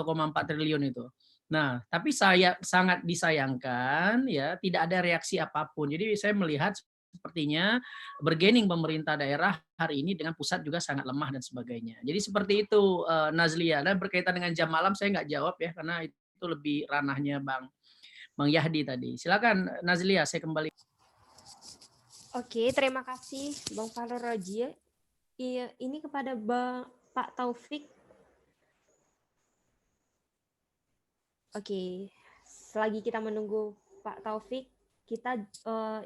triliun itu. Nah, tapi saya sangat disayangkan ya tidak ada reaksi apapun. Jadi saya melihat sepertinya bargaining pemerintah daerah hari ini dengan pusat juga sangat lemah dan sebagainya. Jadi seperti itu Nazlia. Dan berkaitan dengan jam malam saya nggak jawab ya karena itu lebih ranahnya Bang Yahdi tadi. Silakan Nazlia, saya kembali. Oke, terima kasih Bang Fahru Roji. Ini kepada Pak Taufik. Oke, selagi kita menunggu Pak Taufik,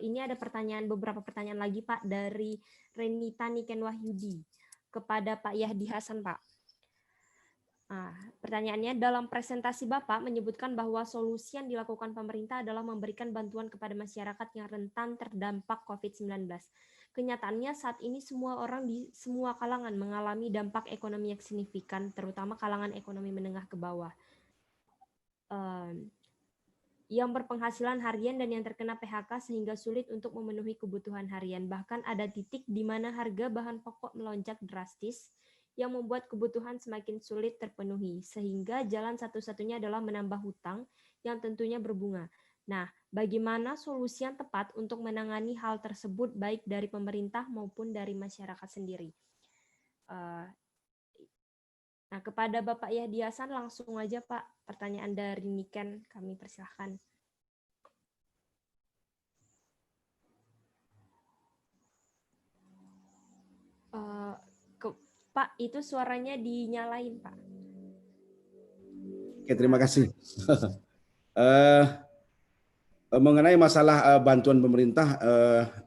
ini ada beberapa pertanyaan lagi Pak dari Renita Niken Wahyudi kepada Pak Yahdi Hasan Pak. Pertanyaannya, dalam presentasi Bapak menyebutkan bahwa solusi yang dilakukan pemerintah adalah memberikan bantuan kepada masyarakat yang rentan terdampak COVID-19. Kenyataannya saat ini semua orang di semua kalangan mengalami dampak ekonomi yang signifikan, terutama kalangan ekonomi menengah ke bawah. Yang berpenghasilan harian dan yang terkena PHK sehingga sulit untuk memenuhi kebutuhan harian. Bahkan ada titik di mana harga bahan pokok melonjak drastis, yang membuat kebutuhan semakin sulit terpenuhi, sehingga jalan satu-satunya adalah menambah hutang yang tentunya berbunga. Nah, bagaimana solusi yang tepat untuk menangani hal tersebut baik dari pemerintah maupun dari masyarakat sendiri? Nah, kepada Bapak Yahdi Hasan langsung aja Pak, pertanyaan dari Niken kami persilahkan. Pak, itu suaranya dinyalain Pak. Oke, terima kasih. Mengenai masalah bantuan pemerintah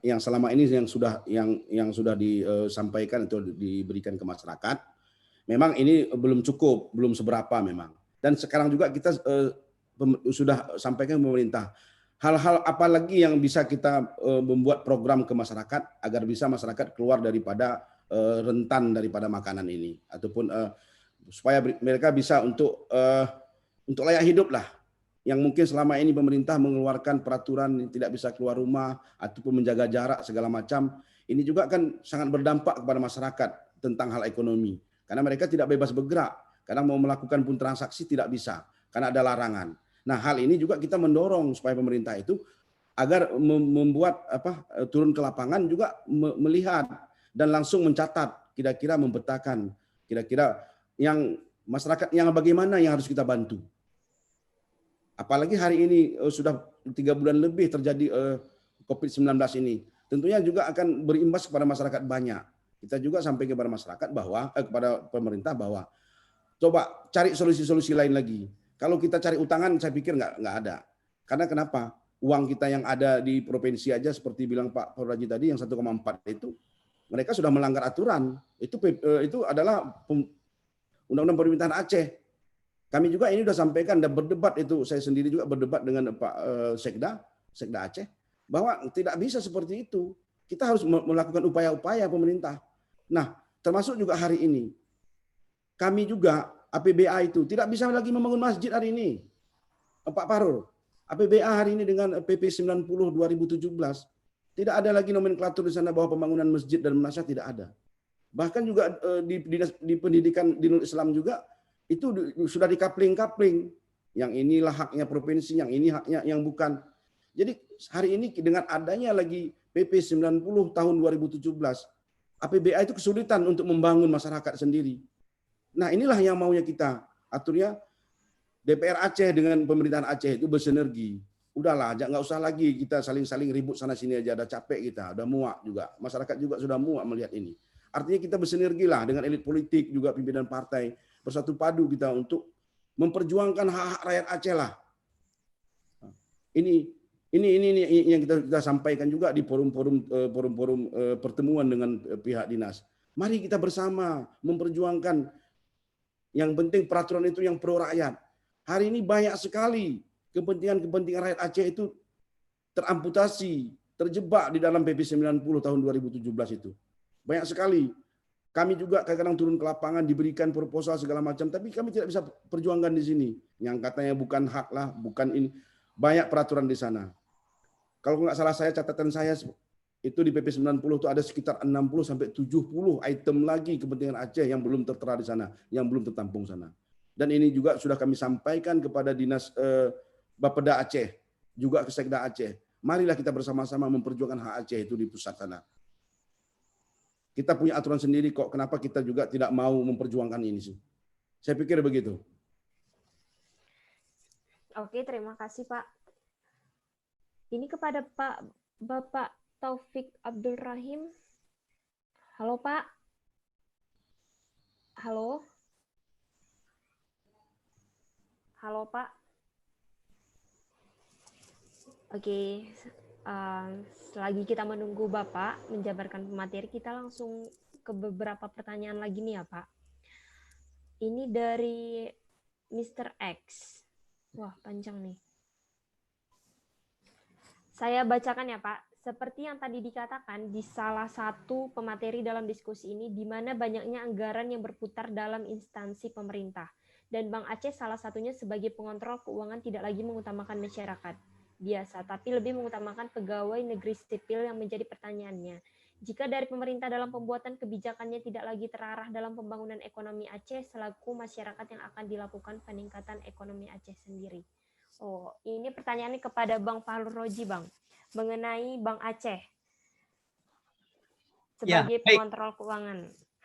yang selama ini yang sudah disampaikan atau diberikan ke masyarakat, memang ini belum cukup, belum seberapa memang. Dan sekarang juga kita sudah sampaikan ke pemerintah hal-hal apa lagi yang bisa kita membuat program ke masyarakat agar bisa masyarakat keluar daripada rentan daripada makanan ini, ataupun supaya mereka bisa untuk layak hidup lah. Yang mungkin selama ini pemerintah mengeluarkan peraturan tidak bisa keluar rumah ataupun menjaga jarak segala macam, ini juga kan sangat berdampak kepada masyarakat tentang hal ekonomi. Karena mereka tidak bebas bergerak, kadang mau melakukan pun transaksi tidak bisa karena ada larangan. Nah, hal ini juga kita mendorong supaya pemerintah itu agar membuat turun ke lapangan juga melihat dan langsung mencatat, kira-kira memetakan kira-kira yang masyarakat yang bagaimana yang harus kita bantu. Apalagi hari ini sudah 3 bulan lebih terjadi COVID-19 ini. Tentunya juga akan berimbas kepada masyarakat banyak. Kita juga sampai kepada masyarakat bahwa kepada pemerintah bahwa coba cari solusi-solusi lain lagi. Kalau kita cari utangan, saya pikir nggak ada. Karena kenapa? Uang kita yang ada di provinsi aja seperti bilang Pak Raji tadi yang 1,4 itu mereka sudah melanggar aturan. Itu adalah Undang-Undang Pemerintahan Aceh. Kami juga ini sudah sampaikan dan berdebat itu, saya sendiri juga berdebat dengan Pak Sekda Aceh, bahwa tidak bisa seperti itu. Kita harus melakukan upaya-upaya pemerintah. Nah, termasuk juga hari ini. Kami juga, APBA itu, tidak bisa lagi membangun masjid hari ini. Pak Parul, APBA hari ini dengan PP 90 2017, tidak ada lagi nomenklatur di sana bahwa pembangunan masjid dan madrasah tidak ada. Bahkan juga di pendidikan di Islam juga, itu sudah dikapling-kapling. Yang inilah haknya provinsi, yang ini haknya yang bukan. Jadi hari ini dengan adanya lagi PP 90 tahun 2017, APBA itu kesulitan untuk membangun masyarakat sendiri. Nah, inilah yang maunya kita aturnya DPR Aceh dengan pemerintahan Aceh itu bersinergi. Udahlah, nggak usah lagi kita saling-saling ribut sana sini aja, udah capek kita, udah muak juga. Masyarakat juga sudah muak melihat ini. Artinya kita bersinergi lah dengan elit politik juga pimpinan partai, bersatu padu kita untuk memperjuangkan hak-hak rakyat Aceh lah. Ini yang kita sampaikan juga di forum pertemuan dengan pihak dinas. Mari kita bersama memperjuangkan. Yang penting peraturan itu yang pro rakyat. Hari ini banyak sekali kepentingan rakyat Aceh itu teramputasi, terjebak di dalam PP 90 tahun 2017 itu. Banyak sekali. Kami juga kadang-kadang turun ke lapangan, diberikan proposal segala macam, tapi kami tidak bisa perjuangkan di sini. Yang katanya bukan hak lah, bukan ini. Banyak peraturan di sana. Kalau nggak salah saya, catatan saya itu di PP 90 itu ada sekitar 60 sampai 70 item lagi kepentingan Aceh yang belum tertera di sana, yang belum tertampung sana. Dan ini juga sudah kami sampaikan kepada Dinas Bapeda Aceh, juga ke Sekda Aceh. Marilah kita bersama-sama memperjuangkan hak Aceh itu di pusat sana. Kita punya aturan sendiri kok, kenapa kita juga tidak mau memperjuangkan ini sih? Saya pikir begitu. Oke, terima kasih Pak. Ini kepada Bapak Taufik Abdul Rahim. Halo Pak. Halo. Halo Pak. Oke, selagi kita menunggu Bapak menjabarkan materi, kita langsung ke beberapa pertanyaan lagi nih ya Pak. Ini dari Mr. X. Wah, panjang nih. Saya bacakan ya Pak. Seperti yang tadi dikatakan di salah satu pemateri dalam diskusi ini, di mana banyaknya anggaran yang berputar dalam instansi pemerintah. Dan Bank Aceh salah satunya sebagai pengontrol keuangan tidak lagi mengutamakan masyarakat biasa, tapi lebih mengutamakan pegawai negeri sipil yang menjadi pertanyaannya. Jika dari pemerintah dalam pembuatan kebijakannya tidak lagi terarah dalam pembangunan ekonomi Aceh, selaku masyarakat yang akan dilakukan peningkatan ekonomi Aceh sendiri. Oh, ini pertanyaannya kepada Bang Fahrul Roji, Bang, mengenai Bank Aceh Ya, sebagai baik. pengontrol keuangan.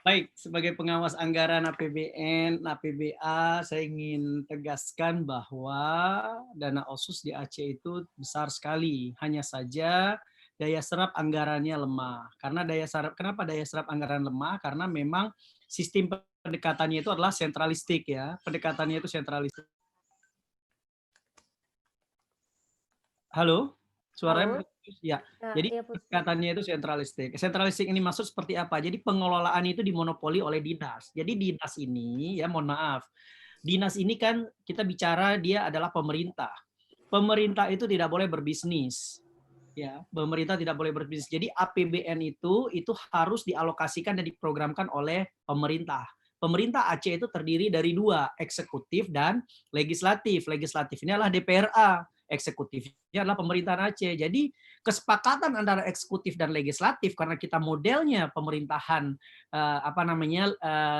Baik, sebagai pengawas anggaran APBN, APBA, saya ingin tegaskan bahwa dana otsus di Aceh itu besar sekali. Hanya saja daya serap anggarannya lemah. Kenapa daya serap anggaran lemah? Karena memang sistem pendekatannya itu adalah sentralistik ya. Pendekatannya itu sentralistik. Halo? Suaranya putus? Ya. Jadi pendekatannya itu sentralistik. Sentralistik ini maksud seperti apa? Jadi pengelolaan itu dimonopoli oleh dinas. Jadi dinas ini, ya mohon maaf, dinas ini kan kita bicara dia adalah pemerintah. Pemerintah itu tidak boleh berbisnis. Ya, pemerintah tidak boleh berbisnis. Jadi APBN itu harus dialokasikan dan diprogramkan oleh pemerintah. Pemerintah Aceh itu terdiri dari dua, eksekutif dan legislatif. Legislatif ini adalah DPRA, eksekutifnya adalah pemerintahan Aceh. Jadi kesepakatan antara eksekutif dan legislatif karena kita modelnya pemerintahan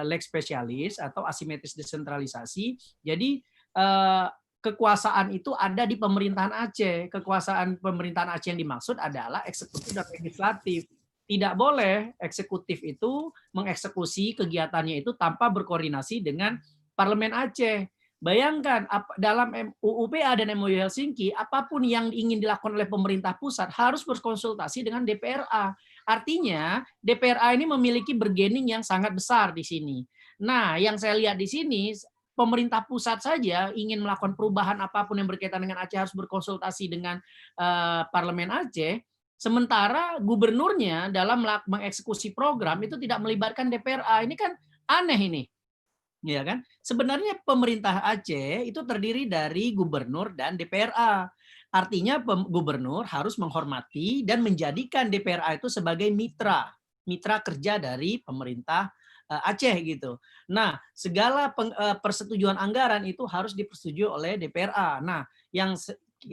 leg spesialis atau asimetris desentralisasi. Jadi kekuasaan itu ada di pemerintahan Aceh. Kekuasaan pemerintahan Aceh yang dimaksud adalah eksekutif dan legislatif. Tidak boleh eksekutif itu mengeksekusi kegiatannya itu tanpa berkoordinasi dengan Parlemen Aceh. Bayangkan dalam UUPA dan MOU Helsinki, apapun yang ingin dilakukan oleh pemerintah pusat harus berkonsultasi dengan DPRA. Artinya DPRA ini memiliki bargaining yang sangat besar di sini. Nah, yang saya lihat di sini, pemerintah pusat saja ingin melakukan perubahan apapun yang berkaitan dengan Aceh harus berkonsultasi dengan Parlemen Aceh. Sementara gubernurnya dalam mengeksekusi program itu tidak melibatkan DPRA. Ini kan aneh ini. Ya kan? Sebenarnya pemerintah Aceh itu terdiri dari gubernur dan DPRA. Artinya gubernur harus menghormati dan menjadikan DPRA itu sebagai mitra kerja dari pemerintah Aceh gitu. Nah, segala persetujuan anggaran itu harus dipersetujui oleh DPRA. Nah, yang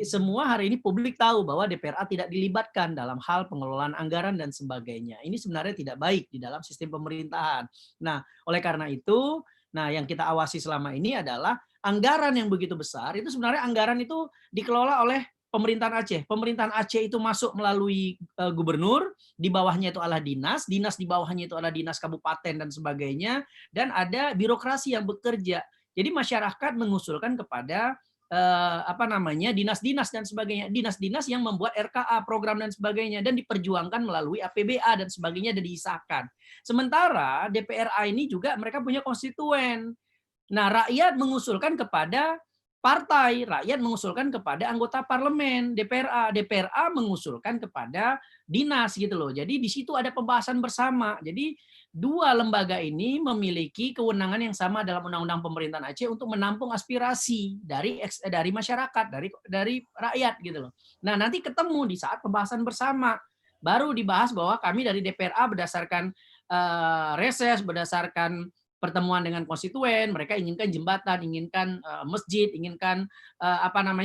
semua hari ini publik tahu bahwa DPRA tidak dilibatkan dalam hal pengelolaan anggaran dan sebagainya. Ini sebenarnya tidak baik di dalam sistem pemerintahan. Nah, oleh karena itu, yang kita awasi selama ini adalah anggaran yang begitu besar, itu sebenarnya anggaran itu dikelola oleh pemerintahan Aceh. Pemerintahan Aceh itu masuk melalui gubernur, di bawahnya itu adalah dinas di bawahnya itu adalah dinas kabupaten dan sebagainya, dan ada birokrasi yang bekerja. Jadi masyarakat mengusulkan kepada dinas-dinas dan sebagainya, dinas-dinas yang membuat RKA, program dan sebagainya, dan diperjuangkan melalui APBA dan sebagainya dan disahkan. Sementara DPRA ini juga mereka punya konstituen. Nah, rakyat mengusulkan kepada partai, rakyat mengusulkan kepada anggota parlemen, DPRA mengusulkan kepada dinas gitu loh. Jadi di situ ada pembahasan bersama. Jadi dua lembaga ini memiliki kewenangan yang sama dalam Undang-Undang Pemerintahan Aceh untuk menampung aspirasi dari masyarakat, dari rakyat gitu loh. Nah, nanti ketemu di saat pembahasan bersama. Baru dibahas bahwa kami dari DPRA berdasarkan reses, berdasarkan pertemuan dengan konstituen, mereka inginkan jembatan, inginkan masjid, inginkan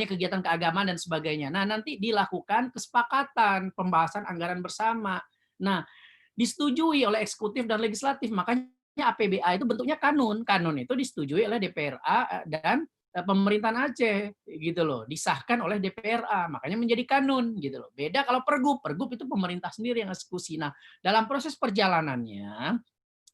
kegiatan keagamaan dan sebagainya. Nah, nanti dilakukan kesepakatan pembahasan anggaran bersama. Nah, disetujui oleh eksekutif dan legislatif. Makanya APBA itu bentuknya kanun. Kanun itu disetujui oleh DPRA dan pemerintahan Aceh gitu loh, disahkan oleh DPRA, makanya menjadi kanun gitu loh. Beda kalau pergub itu pemerintah sendiri yang eksekusi. Nah, dalam proses perjalanannya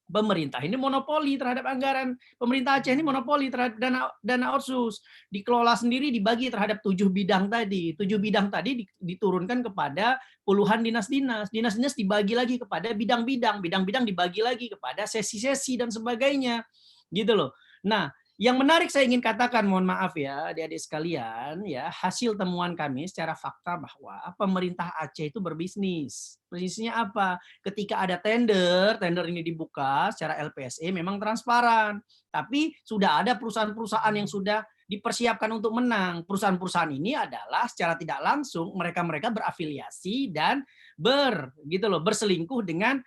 pemerintah ini monopoli terhadap anggaran. Pemerintah Aceh ini monopoli terhadap dana otsus. Dikelola sendiri, dibagi terhadap 7 bidang tadi. 7 bidang tadi diturunkan kepada puluhan dinas-dinas. Dinas-dinas dibagi lagi kepada bidang-bidang. Bidang-bidang dibagi lagi kepada sesi-sesi dan sebagainya. Gitu loh. Nah, yang menarik saya ingin katakan, mohon maaf ya adik-adik sekalian, ya hasil temuan kami secara fakta bahwa pemerintah Aceh itu berbisnis. Bisnisnya apa? Ketika ada tender ini dibuka secara LPSE memang transparan, tapi sudah ada perusahaan-perusahaan yang sudah dipersiapkan untuk menang. Perusahaan-perusahaan ini adalah secara tidak langsung mereka berafiliasi dan berselingkuh dengan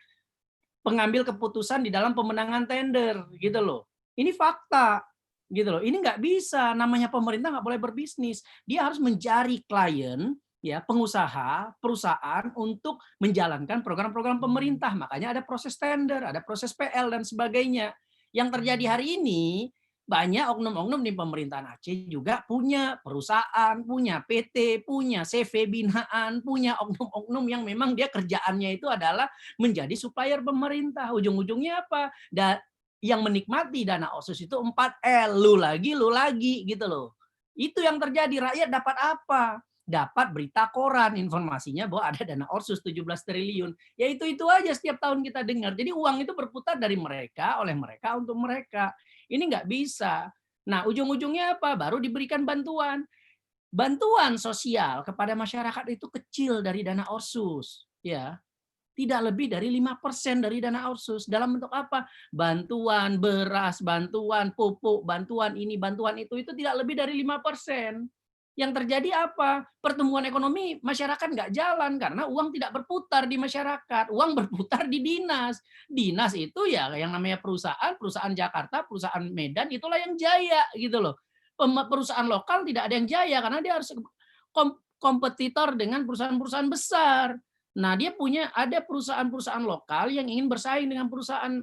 pengambil keputusan di dalam pemenangan tender, gitu loh. Ini fakta. Gitu loh. Ini nggak bisa, namanya pemerintah nggak boleh berbisnis. Dia harus mencari klien, ya pengusaha, perusahaan untuk menjalankan program-program pemerintah. Makanya ada proses tender, ada proses PL dan sebagainya. Yang terjadi hari ini, banyak oknum-oknum di pemerintahan Aceh juga punya perusahaan, punya PT, punya CV binaan, punya oknum-oknum yang memang dia kerjaannya itu adalah menjadi supplier pemerintah. Ujung-ujungnya apa? Yang menikmati dana otsus itu 4L, lu lagi gitu loh. Itu yang terjadi. Rakyat dapat apa? Dapat berita koran, informasinya bahwa ada dana otsus 17 triliun. Ya itu aja setiap tahun kita dengar. Jadi uang itu berputar dari mereka, oleh mereka, untuk mereka. Ini nggak bisa. Nah, ujung-ujungnya apa? Baru diberikan bantuan. Bantuan sosial kepada masyarakat itu kecil dari dana otsus. Ya, tidak lebih dari 5% dari dana otsus. Dalam bentuk apa? Bantuan beras, bantuan pupuk, bantuan ini, bantuan itu tidak lebih dari 5%. Yang terjadi apa? Pertumbuhan ekonomi masyarakat nggak jalan karena uang tidak berputar di masyarakat. Uang berputar di dinas. Dinas itu ya yang namanya perusahaan Jakarta, perusahaan Medan, itulah yang jaya gitu loh. Perusahaan lokal tidak ada yang jaya karena dia harus kompetitor dengan perusahaan-perusahaan besar. Nah, dia ada perusahaan-perusahaan lokal yang ingin bersaing dengan perusahaan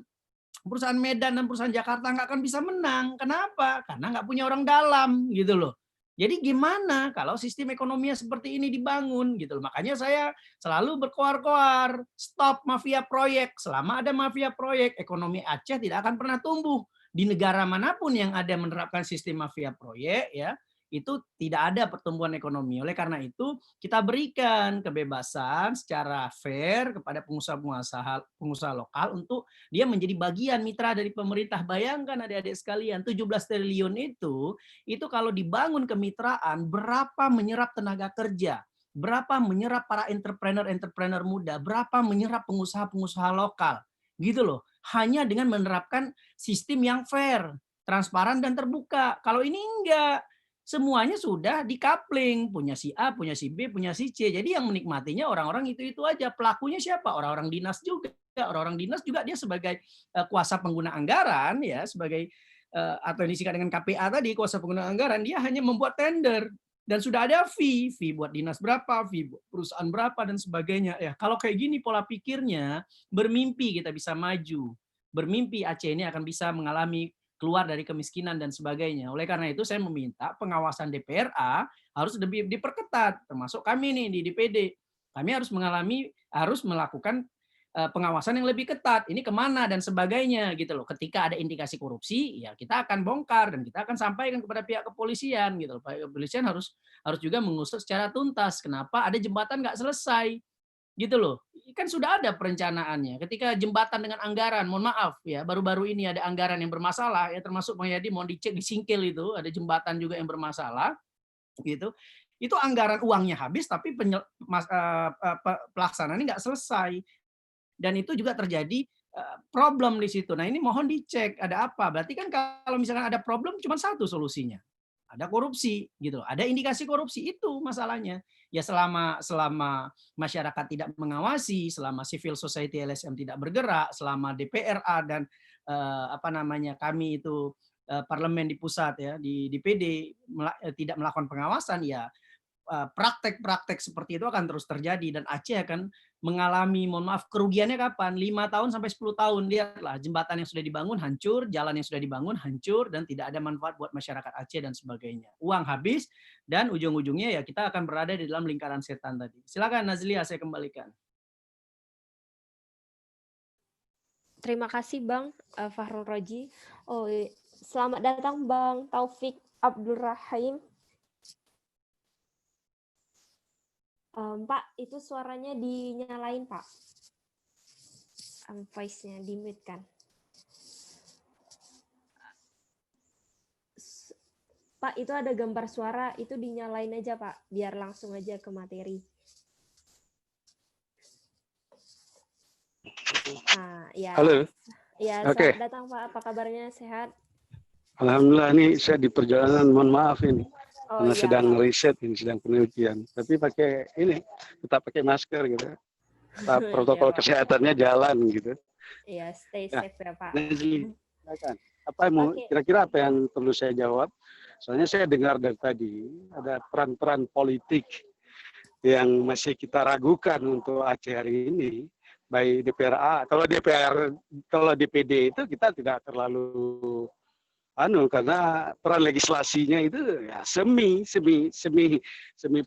Medan dan perusahaan Jakarta, nggak akan bisa menang. Kenapa? Karena nggak punya orang dalam gitu loh. Jadi gimana kalau sistem ekonominya seperti ini dibangun gitu loh. Makanya saya selalu berkoar-koar, stop mafia proyek. Selama ada mafia proyek, ekonomi Aceh tidak akan pernah tumbuh. Di negara manapun yang ada menerapkan sistem mafia proyek, ya, itu tidak ada pertumbuhan ekonomi. Oleh karena itu, kita berikan kebebasan secara fair kepada pengusaha lokal untuk dia menjadi bagian mitra dari pemerintah. Bayangkan adik-adik sekalian, 17 triliun itu kalau dibangun kemitraan, berapa menyerap tenaga kerja, berapa menyerap para entrepreneur muda, berapa menyerap pengusaha-pengusaha lokal. Gitu loh. Hanya dengan menerapkan sistem yang fair, transparan dan terbuka. Kalau ini enggak, semuanya sudah dikapling, punya si A, punya si B, punya si C. Jadi yang menikmatinya orang-orang itu aja. Pelakunya siapa? Orang-orang dinas juga. Orang-orang dinas juga dia sebagai kuasa pengguna anggaran, ya, sebagai atau disingkat dengan KPA tadi, kuasa pengguna anggaran, dia hanya membuat tender dan sudah ada fee buat dinas berapa, fee buat perusahaan berapa dan sebagainya. Ya, kalau kayak gini pola pikirnya, bermimpi kita bisa maju. Bermimpi Aceh ini akan bisa mengalami keluar dari kemiskinan dan sebagainya. Oleh karena itu saya meminta pengawasan DPRA harus lebih diperketat, termasuk kami nih di DPD. Kami harus melakukan pengawasan yang lebih ketat. Ini kemana dan sebagainya gitu loh. Ketika ada indikasi korupsi, ya kita akan bongkar dan kita akan sampaikan kepada pihak kepolisian gitu loh. Pihak kepolisian harus juga mengusut secara tuntas kenapa ada jembatan nggak selesai. Gitu loh. Kan sudah ada perencanaannya. Ketika jembatan dengan anggaran, mohon maaf ya, baru-baru ini ada anggaran yang bermasalah ya, termasuk Bang Yadi mau dicek di Singkil itu ada jembatan juga yang bermasalah gitu. Itu anggaran uangnya habis tapi pelaksanaannya nggak selesai. Dan itu juga terjadi problem di situ. Nah, ini mohon dicek ada apa. Berarti kan kalau misalkan ada problem cuma satu solusinya. Ada korupsi gitu loh. Ada indikasi korupsi, itu masalahnya. Ya selama masyarakat tidak mengawasi, selama civil society LSM tidak bergerak, selama DPRA dan kami itu parlemen di pusat ya di DPD tidak melakukan pengawasan, ya praktek-praktek seperti itu akan terus terjadi dan Aceh akan mengalami, mohon maaf, kerugiannya kapan? 5 tahun sampai 10 tahun. Lihatlah, jembatan yang sudah dibangun hancur, jalan yang sudah dibangun hancur, dan tidak ada manfaat buat masyarakat Aceh dan sebagainya. Uang habis, dan ujung-ujungnya ya kita akan berada di dalam lingkaran setan tadi. Silakan Nazlia, saya kembalikan. Terima kasih Bang Fahrul Roji. Oh, selamat datang Bang Taufik Abdul Rahim. Pak, itu suaranya dinyalain, Pak. Voice-nya di-mute kan. Pak, itu ada gambar suara, itu dinyalain aja, Pak, biar langsung aja ke materi. Nah, ya. Halo. Ya, Oke. selamat datang, Pak. Apa kabarnya? Sehat? Alhamdulillah, ini saya di perjalanan, mohon maaf ini. Karena iya, sedang Pak. riset, ini sedang penelitian. Tapi pakai ini, tetap pakai masker gitu. Tetap protokol Iya, Pak. kesehatannya jalan gitu. Iya, stay safe ya, Pak. Leslie, silakan. Kira-kira apa yang perlu saya jawab? Soalnya saya dengar dari tadi ada peran-peran politik yang masih kita ragukan untuk Aceh hari ini, baik DPRA. Kalau DPD itu kita tidak terlalu karena peran legislasinya itu ya semi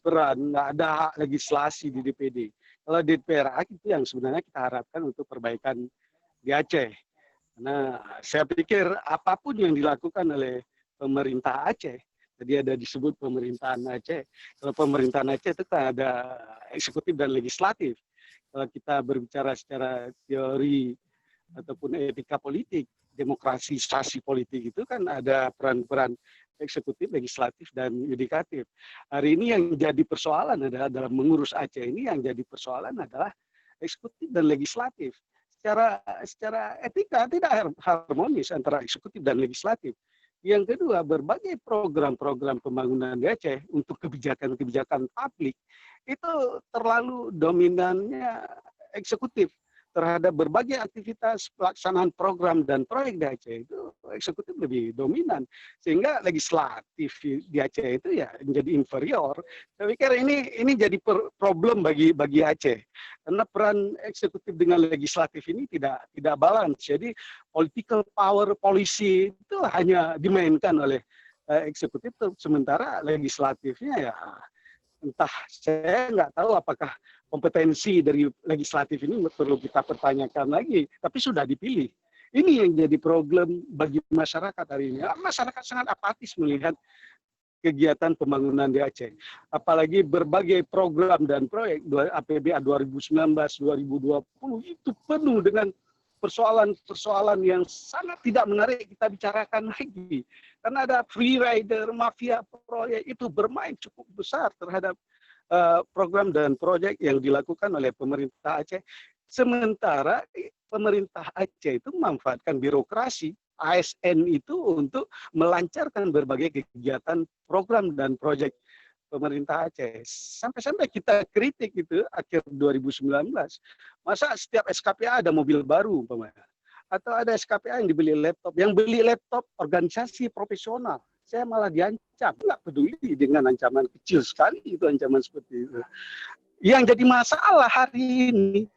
peran, nggak ada hak legislasi di DPD. Kalau di DPRA itu yang sebenarnya kita harapkan untuk perbaikan di Aceh. Karena saya pikir apapun yang dilakukan oleh pemerintah Aceh, tadi ada disebut pemerintahan Aceh. Kalau pemerintahan Aceh itu kan ada eksekutif dan legislatif. Kalau kita berbicara secara teori ataupun etika politik, demokratisasi politik itu kan ada peran-peran eksekutif, legislatif, dan yudikatif. Hari ini yang jadi persoalan adalah dalam mengurus Aceh ini yang jadi persoalan adalah eksekutif dan legislatif. Secara etika tidak harmonis antara eksekutif dan legislatif. Yang kedua, berbagai program-program pembangunan di Aceh untuk kebijakan-kebijakan publik itu terlalu dominannya eksekutif terhadap berbagai aktivitas pelaksanaan program dan proyek di Aceh itu eksekutif lebih dominan, sehingga legislatif di Aceh itu ya menjadi inferior. Saya pikir ini jadi problem bagi Aceh, karena peran eksekutif dengan legislatif ini tidak balance. Jadi political power policy itu hanya dimainkan oleh eksekutif, sementara legislatifnya ya entah, saya nggak tahu apakah kompetensi dari legislatif ini perlu kita pertanyakan lagi, tapi sudah dipilih. Ini yang jadi problem bagi masyarakat hari ini. Masyarakat sangat apatis melihat kegiatan pembangunan di Aceh. Apalagi berbagai program dan proyek APBA 2019-2020 itu penuh dengan persoalan-persoalan yang sangat tidak menarik kita bicarakan lagi. Karena ada free rider, mafia proyek itu bermain cukup besar terhadap program dan proyek yang dilakukan oleh pemerintah Aceh. Sementara pemerintah Aceh itu memanfaatkan birokrasi ASN itu untuk melancarkan berbagai kegiatan program dan proyek pemerintah Aceh. Sampai-sampai kita kritik itu akhir 2019. Masa setiap SKPA ada mobil baru umpamanya, atau ada SKPA yang dibeli laptop, yang beli laptop organisasi profesional. Saya malah diancam, nggak peduli dengan ancaman kecil sekali itu ancaman seperti itu. Yang jadi masalah hari ini,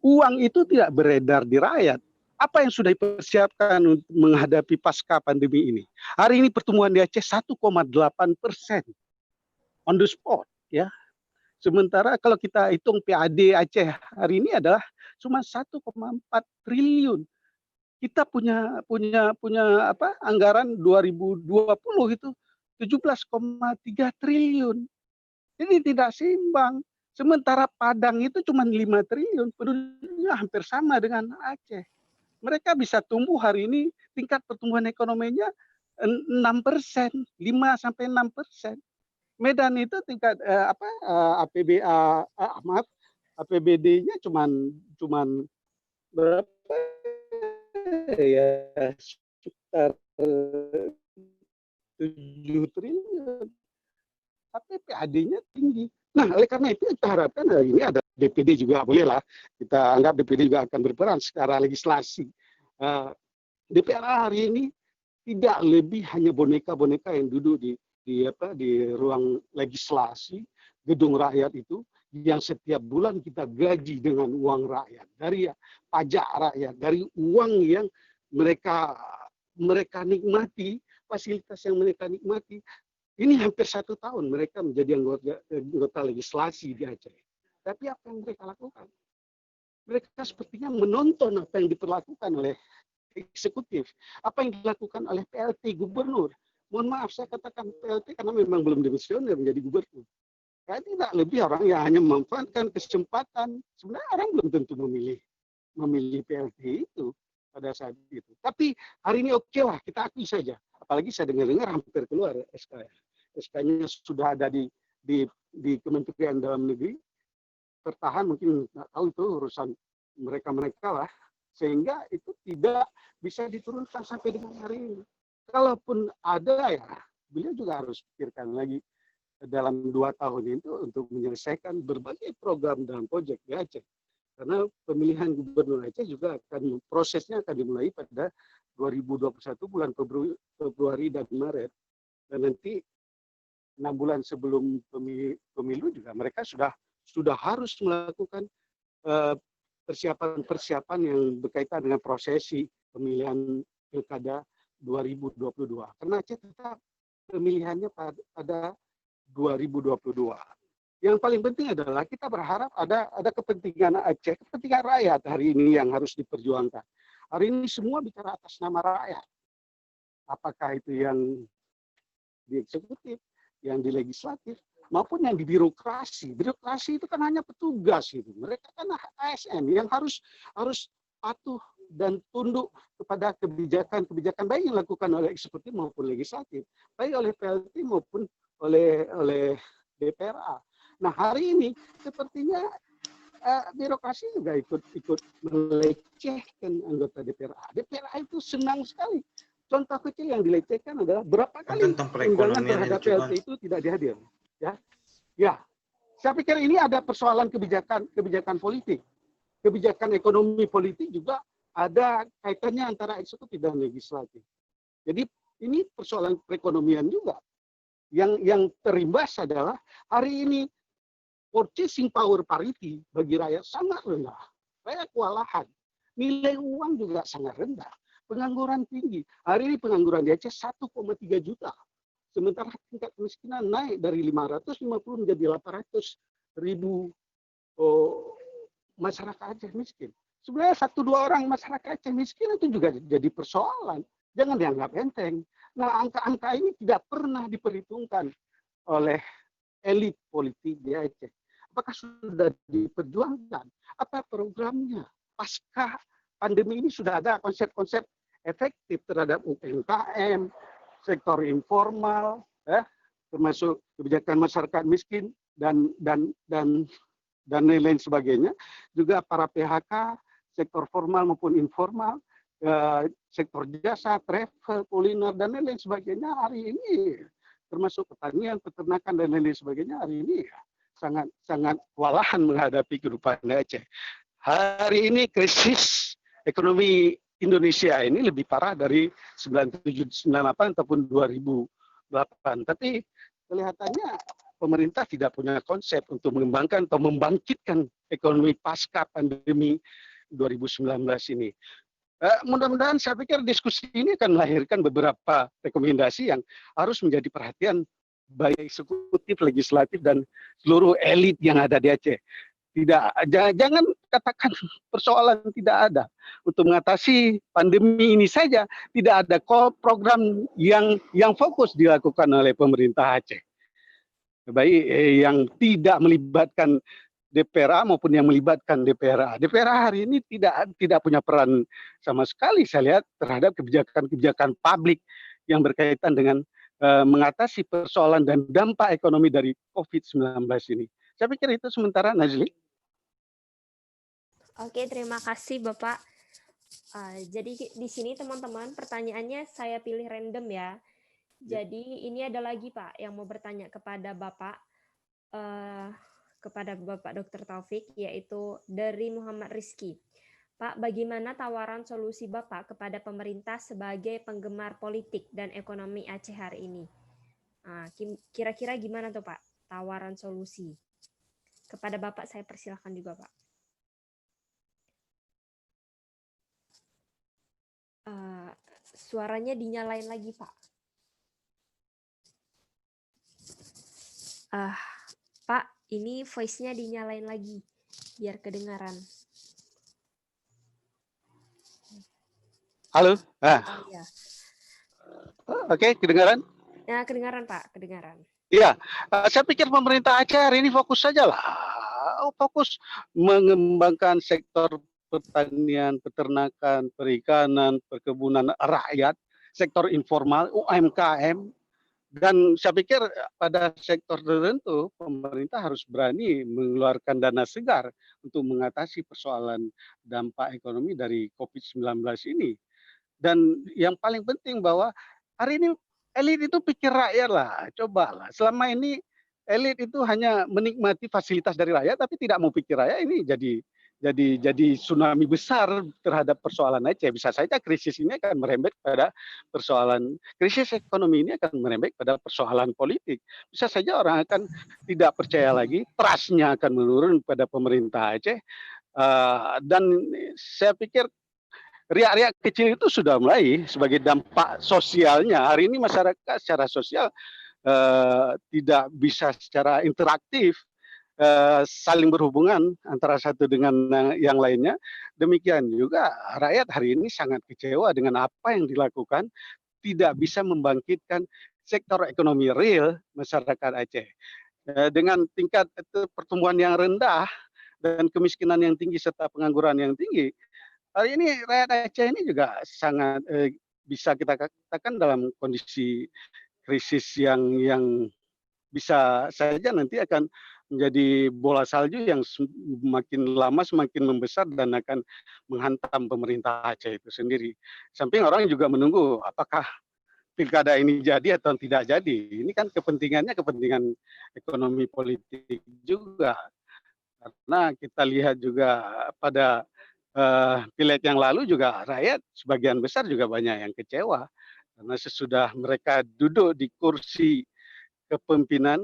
uang itu tidak beredar di rakyat. Apa yang sudah dipersiapkan untuk menghadapi pasca pandemi ini? Hari ini pertumbuhan di Aceh 1,8% on the spot, ya. Sementara kalau kita hitung PAD Aceh hari ini adalah cuma 1,4 triliun. Kita punya anggaran 2020 itu 17,3 triliun. Jadi tidak seimbang. Sementara Padang itu cuma 5 triliun, penduduknya hampir sama dengan Aceh. Mereka bisa tumbuh hari ini tingkat pertumbuhan ekonominya 6%, 5-6%. Medan itu tingkat APBD-nya cuman berapa ya, sekitar 7 triliun. Tapi PAD-nya tinggi. Nah, oleh karena itu kita harapkan hari ini ada DPD juga bolehlah. Kita anggap DPD juga akan berperan secara legislasi. DPRA hari ini tidak lebih hanya boneka-boneka yang duduk di ruang legislasi, gedung rakyat itu, yang setiap bulan kita gaji dengan uang rakyat, dari pajak rakyat, dari uang yang mereka nikmati, fasilitas yang mereka nikmati. Ini hampir 1 tahun mereka menjadi anggota legislasi di Aceh. Tapi apa yang mereka lakukan? Mereka sepertinya menonton apa yang diperlakukan oleh eksekutif, apa yang dilakukan oleh PLT gubernur. Mohon maaf saya katakan PLT karena memang belum dimisioner menjadi gubernur. Ya, tidak lebih orang yang hanya memanfaatkan kesempatan. Sebenarnya orang belum tentu memilih PLT itu pada saat itu. Tapi hari ini oke lah, kita akui saja. Apalagi saya dengar hampir keluar SK. SK-nya sudah ada di Kementerian Dalam Negeri. Tertahan mungkin nggak tahu itu urusan mereka lah. Sehingga itu tidak bisa diturunkan sampai dengan hari ini. Kalaupun ada ya, beliau juga harus pikirkan lagi dalam 2 tahun itu untuk menyelesaikan berbagai program dan proyek di Aceh. Karena pemilihan gubernur Aceh juga prosesnya akan dimulai pada 2021 bulan Februari dan Maret. Dan nanti 6 bulan sebelum pemilu juga mereka sudah harus melakukan persiapan-persiapan yang berkaitan dengan prosesi pemilihan pilkada 2022. Karena Aceh tetap pemilihannya pada 2022. Yang paling penting adalah kita berharap ada kepentingan Aceh, kepentingan rakyat hari ini yang harus diperjuangkan. Hari ini semua bicara atas nama rakyat. Apakah itu yang di eksekutif, yang di legislatif, maupun yang di birokrasi. Birokrasi itu kan hanya petugas itu. Mereka kan ASN yang harus patuh dan tunduk kepada kebijakan baik yang dilakukan oleh eksekutif maupun legislatif, baik oleh PLT maupun oleh DPRA. Nah, hari ini sepertinya birokrasi juga ikut melecehkan anggota DPRA. DPRA itu senang sekali. Contoh kecil yang dilecehkan adalah berapa kali undangan terhadap PLT itu tidak dihadir. Ya, saya pikir ini ada persoalan kebijakan politik, kebijakan ekonomi politik juga ada kaitannya antara eksekutif dan legislatif. Jadi ini persoalan perekonomian juga. Yang terimbas adalah hari ini purchasing power parity bagi rakyat sangat rendah. Rakyat kewalahan. Nilai uang juga sangat rendah. Pengangguran tinggi. Hari ini pengangguran di Aceh 1,3 juta. Sementara tingkat kemiskinan naik dari 550 menjadi 800 ribu masyarakat Aceh miskin. Sebenarnya 1-2 orang masyarakat Aceh miskin itu juga jadi persoalan. Jangan dianggap enteng. Nah, angka-angka ini tidak pernah diperhitungkan oleh elit politik di Aceh. Apakah sudah diperjuangkan? Apa programnya? Pasca pandemi ini sudah ada konsep-konsep efektif terhadap UMKM, sektor informal, termasuk kebijakan masyarakat miskin dan lain-lain sebagainya. Juga para PHK, sektor formal maupun informal, sektor jasa, travel, kuliner, dan lain-lain sebagainya hari ini, termasuk pertanian, peternakan, dan lain-lain sebagainya hari ini sangat kewalahan menghadapi kehidupan Aceh. Hari ini krisis ekonomi Indonesia ini lebih parah dari 97, 98 ataupun 2008. Tapi kelihatannya pemerintah tidak punya konsep untuk mengembangkan atau membangkitkan ekonomi pasca pandemi 2019 ini. Mudah-mudahan saya pikir diskusi ini akan melahirkan beberapa rekomendasi yang harus menjadi perhatian baik eksekutif, legislatif, dan seluruh elit yang ada di Aceh. Jangan katakan persoalan tidak ada. Untuk mengatasi pandemi ini saja tidak ada program yang fokus dilakukan oleh pemerintah Aceh. Baik yang tidak melibatkan DPRA maupun yang melibatkan DPRA. DPRA hari ini tidak punya peran sama sekali saya lihat terhadap kebijakan publik yang berkaitan dengan mengatasi persoalan dan dampak ekonomi dari COVID-19 ini. Saya pikir itu sementara, Nazli. Oke, terima kasih Bapak. Jadi di sini teman-teman pertanyaannya saya pilih random ya. Jadi ini ada lagi Pak yang mau bertanya kepada Bapak. Kepada Bapak Dr. Taufik, yaitu dari Muhammad Rizky. Pak, bagaimana tawaran solusi Bapak kepada pemerintah sebagai penggemar politik dan ekonomi Aceh hari ini? Kira-kira gimana tuh Pak, tawaran solusi? Kepada Bapak saya persilahkan juga Pak. Suaranya dinyalain lagi Pak. Pak, ini voice-nya dinyalain lagi, biar kedengaran. Halo? Ya. Oke, kedengaran? Ya, kedengaran Pak, kedengaran. Iya, saya pikir pemerintah Aceh hari ini fokus saja lah. Fokus mengembangkan sektor pertanian, peternakan, perikanan, perkebunan rakyat, sektor informal, UMKM, dan saya pikir pada sektor tertentu pemerintah harus berani mengeluarkan dana segar untuk mengatasi persoalan dampak ekonomi dari COVID-19 ini. Dan yang paling penting bahwa hari ini elit itu pikir rakyat lah, cobalah. Selama ini elit itu hanya menikmati fasilitas dari rakyat tapi tidak mau pikir rakyat, ini jadi tsunami besar terhadap persoalan Aceh. Bisa saja krisis ini akan merembet pada persoalan, krisis ekonomi ini akan merembet pada persoalan politik. Bisa saja orang akan tidak percaya lagi, trust-nya akan menurun pada pemerintah Aceh. Dan saya pikir riak-riak kecil itu sudah mulai sebagai dampak sosialnya. Hari ini masyarakat secara sosial tidak bisa secara interaktif saling berhubungan antara satu dengan yang lainnya. Demikian juga rakyat hari ini sangat kecewa dengan apa yang dilakukan, tidak bisa membangkitkan sektor ekonomi real masyarakat Aceh. Dengan tingkat pertumbuhan yang rendah dan kemiskinan yang tinggi serta pengangguran yang tinggi, hari ini rakyat Aceh ini juga sangat bisa kita katakan dalam kondisi krisis yang bisa saja nanti akan menjadi bola salju yang semakin lama semakin membesar dan akan menghantam pemerintah Aceh itu sendiri. Samping orang juga menunggu apakah pilkada ini jadi atau tidak jadi. Ini kan kepentingannya kepentingan ekonomi politik juga. Karena kita lihat juga pada pileg yang lalu juga rakyat sebagian besar juga banyak yang kecewa. Karena sesudah mereka duduk di kursi kepemimpinan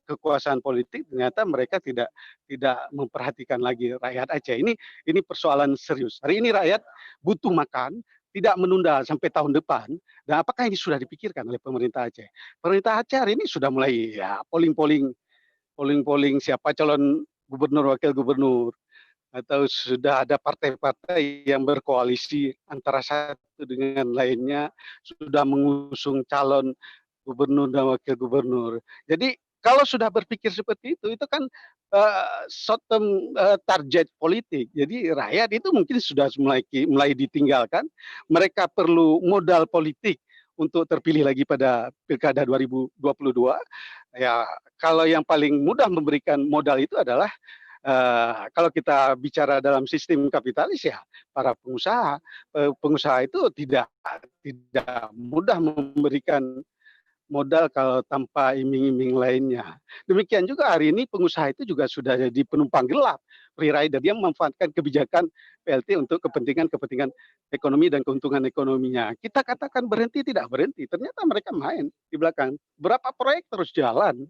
kekuasaan politik, ternyata mereka tidak memperhatikan lagi rakyat Aceh. Ini persoalan serius. Hari ini rakyat butuh makan, tidak menunda sampai tahun depan. Dan apakah ini sudah dipikirkan oleh pemerintah Aceh? Pemerintah Aceh hari ini sudah mulai ya polling siapa calon gubernur, wakil gubernur, atau sudah ada partai-partai yang berkoalisi antara satu dengan lainnya, sudah mengusung calon gubernur dan wakil gubernur. Jadi kalau sudah berpikir seperti itu kan short term target politik. Jadi rakyat itu mungkin sudah mulai ditinggalkan. Mereka perlu modal politik untuk terpilih lagi pada Pilkada 2022. Ya, kalau yang paling mudah memberikan modal itu adalah kalau kita bicara dalam sistem kapitalis ya para pengusaha itu tidak mudah memberikan modal kalau tanpa iming-iming lainnya. Demikian juga hari ini pengusaha itu juga sudah jadi penumpang gelap, free rider. Dia memanfaatkan kebijakan PLT untuk kepentingan ekonomi dan keuntungan ekonominya. Kita katakan berhenti, tidak berhenti. Ternyata mereka main di belakang. Berapa proyek terus jalan,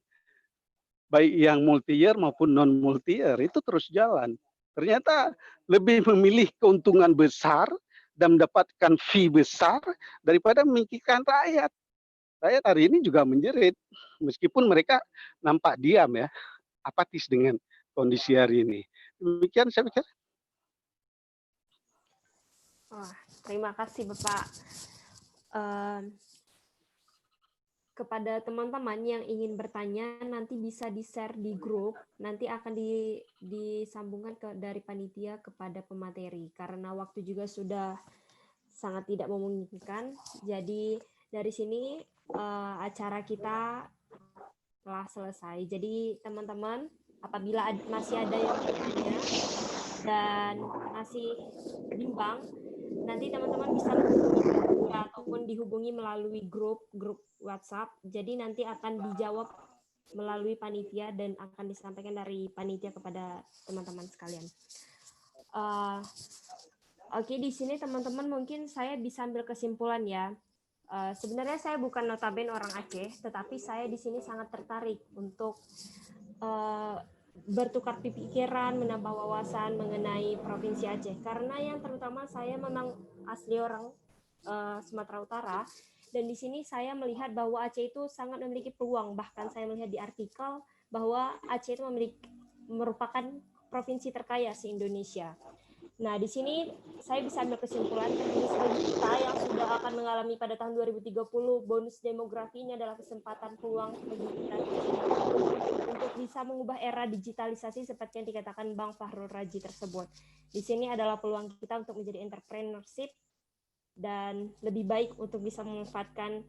baik yang multi-year maupun non-multi-year, itu terus jalan. Ternyata lebih memilih keuntungan besar dan mendapatkan fee besar daripada memikirkan rakyat. Rakyat hari ini juga menjerit, meskipun mereka nampak diam ya, apatis dengan kondisi hari ini. Demikian saya pikir. Wah, terima kasih Bapak. Kepada teman-teman yang ingin bertanya, nanti bisa di-share di grup, nanti akan disambungkan dari panitia kepada pemateri, karena waktu juga sudah sangat tidak memungkinkan. Jadi dari sini acara kita telah selesai. Jadi teman-teman, apabila masih ada yang bertanya dan masih bimbang, nanti teman-teman bisa menghubungi ataupun dihubungi melalui grup WhatsApp. Jadi nanti akan dijawab melalui panitia dan akan disampaikan dari panitia kepada teman-teman sekalian. Oke, di sini teman-teman mungkin saya bisa ambil kesimpulan ya. Sebenarnya saya bukan notabene orang Aceh, tetapi saya di sini sangat tertarik untuk bertukar pikiran, menambah wawasan mengenai Provinsi Aceh. Karena yang terutama saya memang asli orang Sumatera Utara, dan di sini saya melihat bahwa Aceh itu sangat memiliki peluang. Bahkan saya melihat di artikel bahwa Aceh itu merupakan provinsi terkaya se-Indonesia. Nah, di sini saya bisa ambil kesimpulan bagi kita yang sudah akan mengalami pada tahun 2030 bonus demografi ini adalah kesempatan peluang bagi kita untuk bisa mengubah era digitalisasi seperti yang dikatakan Bang Fahrul Razi tersebut. Di sini adalah peluang kita untuk menjadi entrepreneurship dan lebih baik untuk bisa memanfaatkan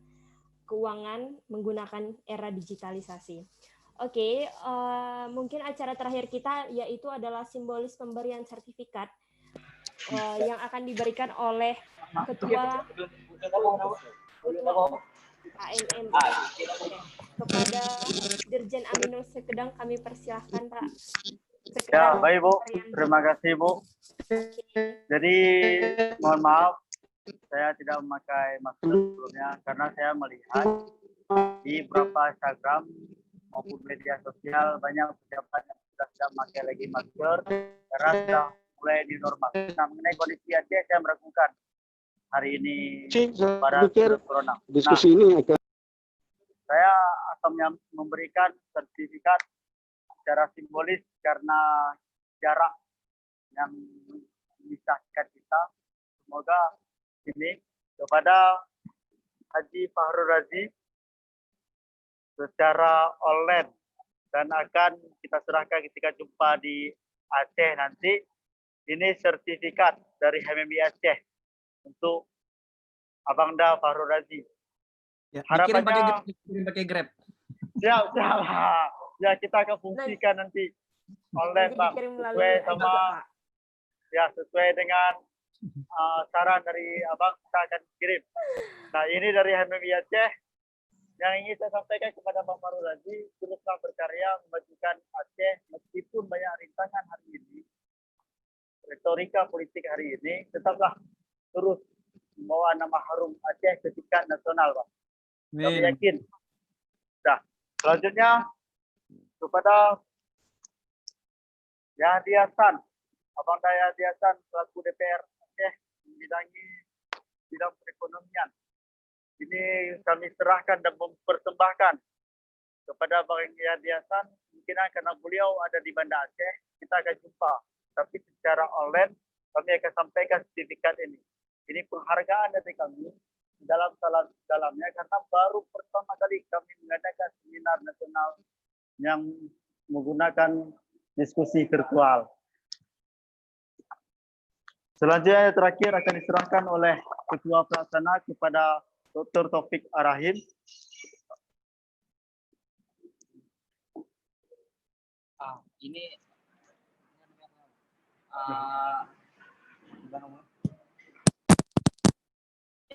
keuangan menggunakan era digitalisasi. Oke, mungkin acara terakhir kita yaitu adalah simbolis pemberian sertifikat yang akan diberikan oleh Ketua AMM kepada Dirjen Aminul Sekedang. Kami persilahkan Pak Ya, Sekedang. baik Bu, terima kasih Bu. Jadi mohon maaf saya tidak memakai masker sebelumnya karena saya melihat di beberapa Instagram maupun media sosial banyak pejabat yang sudah tidak memakai lagi masker karena sudah mulai di normal. Nah, mengenai kondisi Aceh saya meragukan hari ini Saya pada pikir virus corona. diskusi ini akan Saya akan memberikan sertifikat secara simbolis karena jarak yang memisahkan kita. Semoga ini kepada Haji Fahrul Razi secara online dan akan kita serahkan ketika jumpa di Aceh nanti. Ini sertifikat dari HMMI Aceh untuk Abangda Fahrul Razi. Ya, Harapannya dikirim pakai Grab. siap. Ya, kita akan fungsikan nanti online, Bang. Sesuai sama sesuai dengan saran dari Abang, kita akan kirim. Nah, ini dari HMMI Aceh. Yang ingin saya sampaikan kepada Bang Fahrul Razi, teruslah berkarya memajukan Aceh meskipun banyak rintangan hari ini. Retorika politik hari ini tetaplah terus membawa nama harum Aceh ke tingkat nasional, Bang. Kami yakin. Nah, selanjutnya kepada Yahdi Hasan, Abang Yahdi Hasan selaku DPR Aceh membidangi bidang perekonomian. Ini kami serahkan dan mempersembahkan kepada Bang Yahdi Hasan. Mungkin karena beliau ada di Banda Aceh, kita akan jumpa. Tapi secara online kami akan sampaikan sertifikat ini. Ini penghargaan dari kami dalamnya karena baru pertama kali kami mengadakan seminar nasional yang menggunakan diskusi virtual. Selanjutnya terakhir akan diserahkan oleh Ketua Pelaksana kepada Dr. Taufik Ar-Rahim. Ini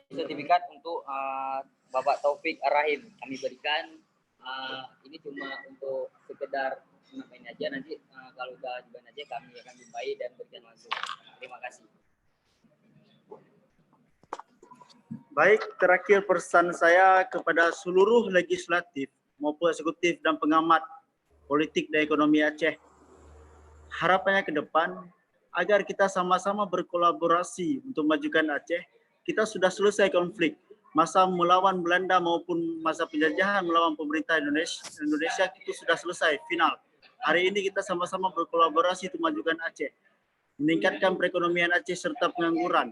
sertifikat untuk Bapak Taufik Ar-Rahim kami berikan. Ini cuma untuk sekedar ngapain aja, nanti kalau udah juga aja kami akan jumpai dan berikan langsung. Terima kasih. Baik, terakhir pesan saya kepada seluruh legislatif maupun eksekutif dan pengamat politik dan ekonomi Aceh. Harapannya ke depan agar kita sama-sama berkolaborasi untuk memajukan Aceh. Kita sudah selesai konflik masa melawan Belanda maupun masa penjajahan melawan pemerintah Indonesia itu sudah selesai final. Hari ini kita sama-sama berkolaborasi untuk memajukan Aceh, meningkatkan perekonomian Aceh serta pengangguran.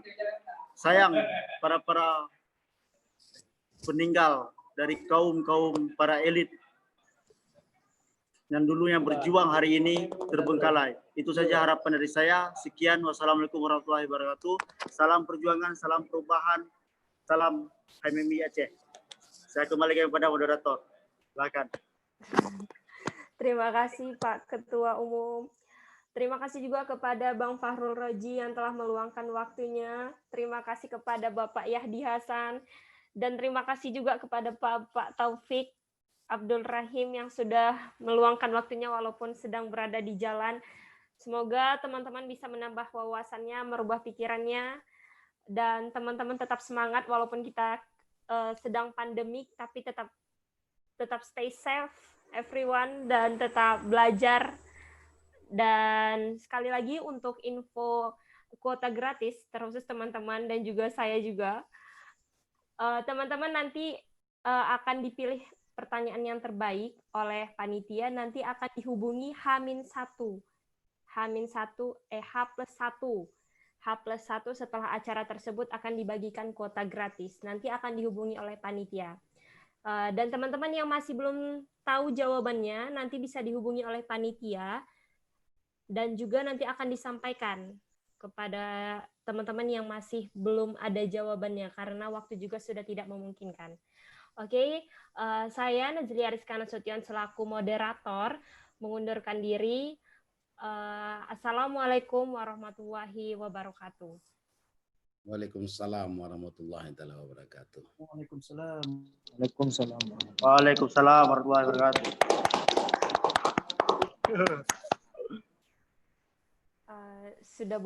Sayang para peninggal dari kaum para elit yang dulunya berjuang hari ini terbengkalai. Itu saja harapan dari saya. Sekian, wassalamualaikum warahmatullahi wabarakatuh. Salam perjuangan, salam perubahan, salam HMMI Aceh. Saya kembalikan kepada moderator. Silakan. Terima kasih Pak Ketua Umum. Terima kasih juga kepada Bang Fahrul Razi yang telah meluangkan waktunya. Terima kasih kepada Bapak Yahdi Hasan. Dan terima kasih juga kepada Pak Taufik Abdul Rahim yang sudah meluangkan waktunya walaupun sedang berada di jalan. Semoga teman-teman bisa menambah wawasannya, merubah pikirannya, dan teman-teman tetap semangat walaupun kita sedang pandemik, tapi tetap stay safe everyone dan tetap belajar. Dan sekali lagi untuk info kuota gratis terkhusus teman-teman dan juga saya juga, teman-teman nanti akan dipilih pertanyaan yang terbaik oleh panitia, nanti akan dihubungi H+1 setelah acara tersebut akan dibagikan kuota gratis. Nanti akan dihubungi oleh panitia. Dan teman-teman yang masih belum tahu jawabannya, nanti bisa dihubungi oleh panitia dan juga nanti akan disampaikan kepada teman-teman yang masih belum ada jawabannya karena waktu juga sudah tidak memungkinkan. Oke, saya Nazlia Rizka Nasution selaku moderator mengundurkan diri. Assalamualaikum warahmatullahi wabarakatuh. Waalaikumsalam warahmatullahi wabarakatuh. Waalaikumsalam. Waalaikumsalam warahmatullahi wabarakatuh. Sudah boleh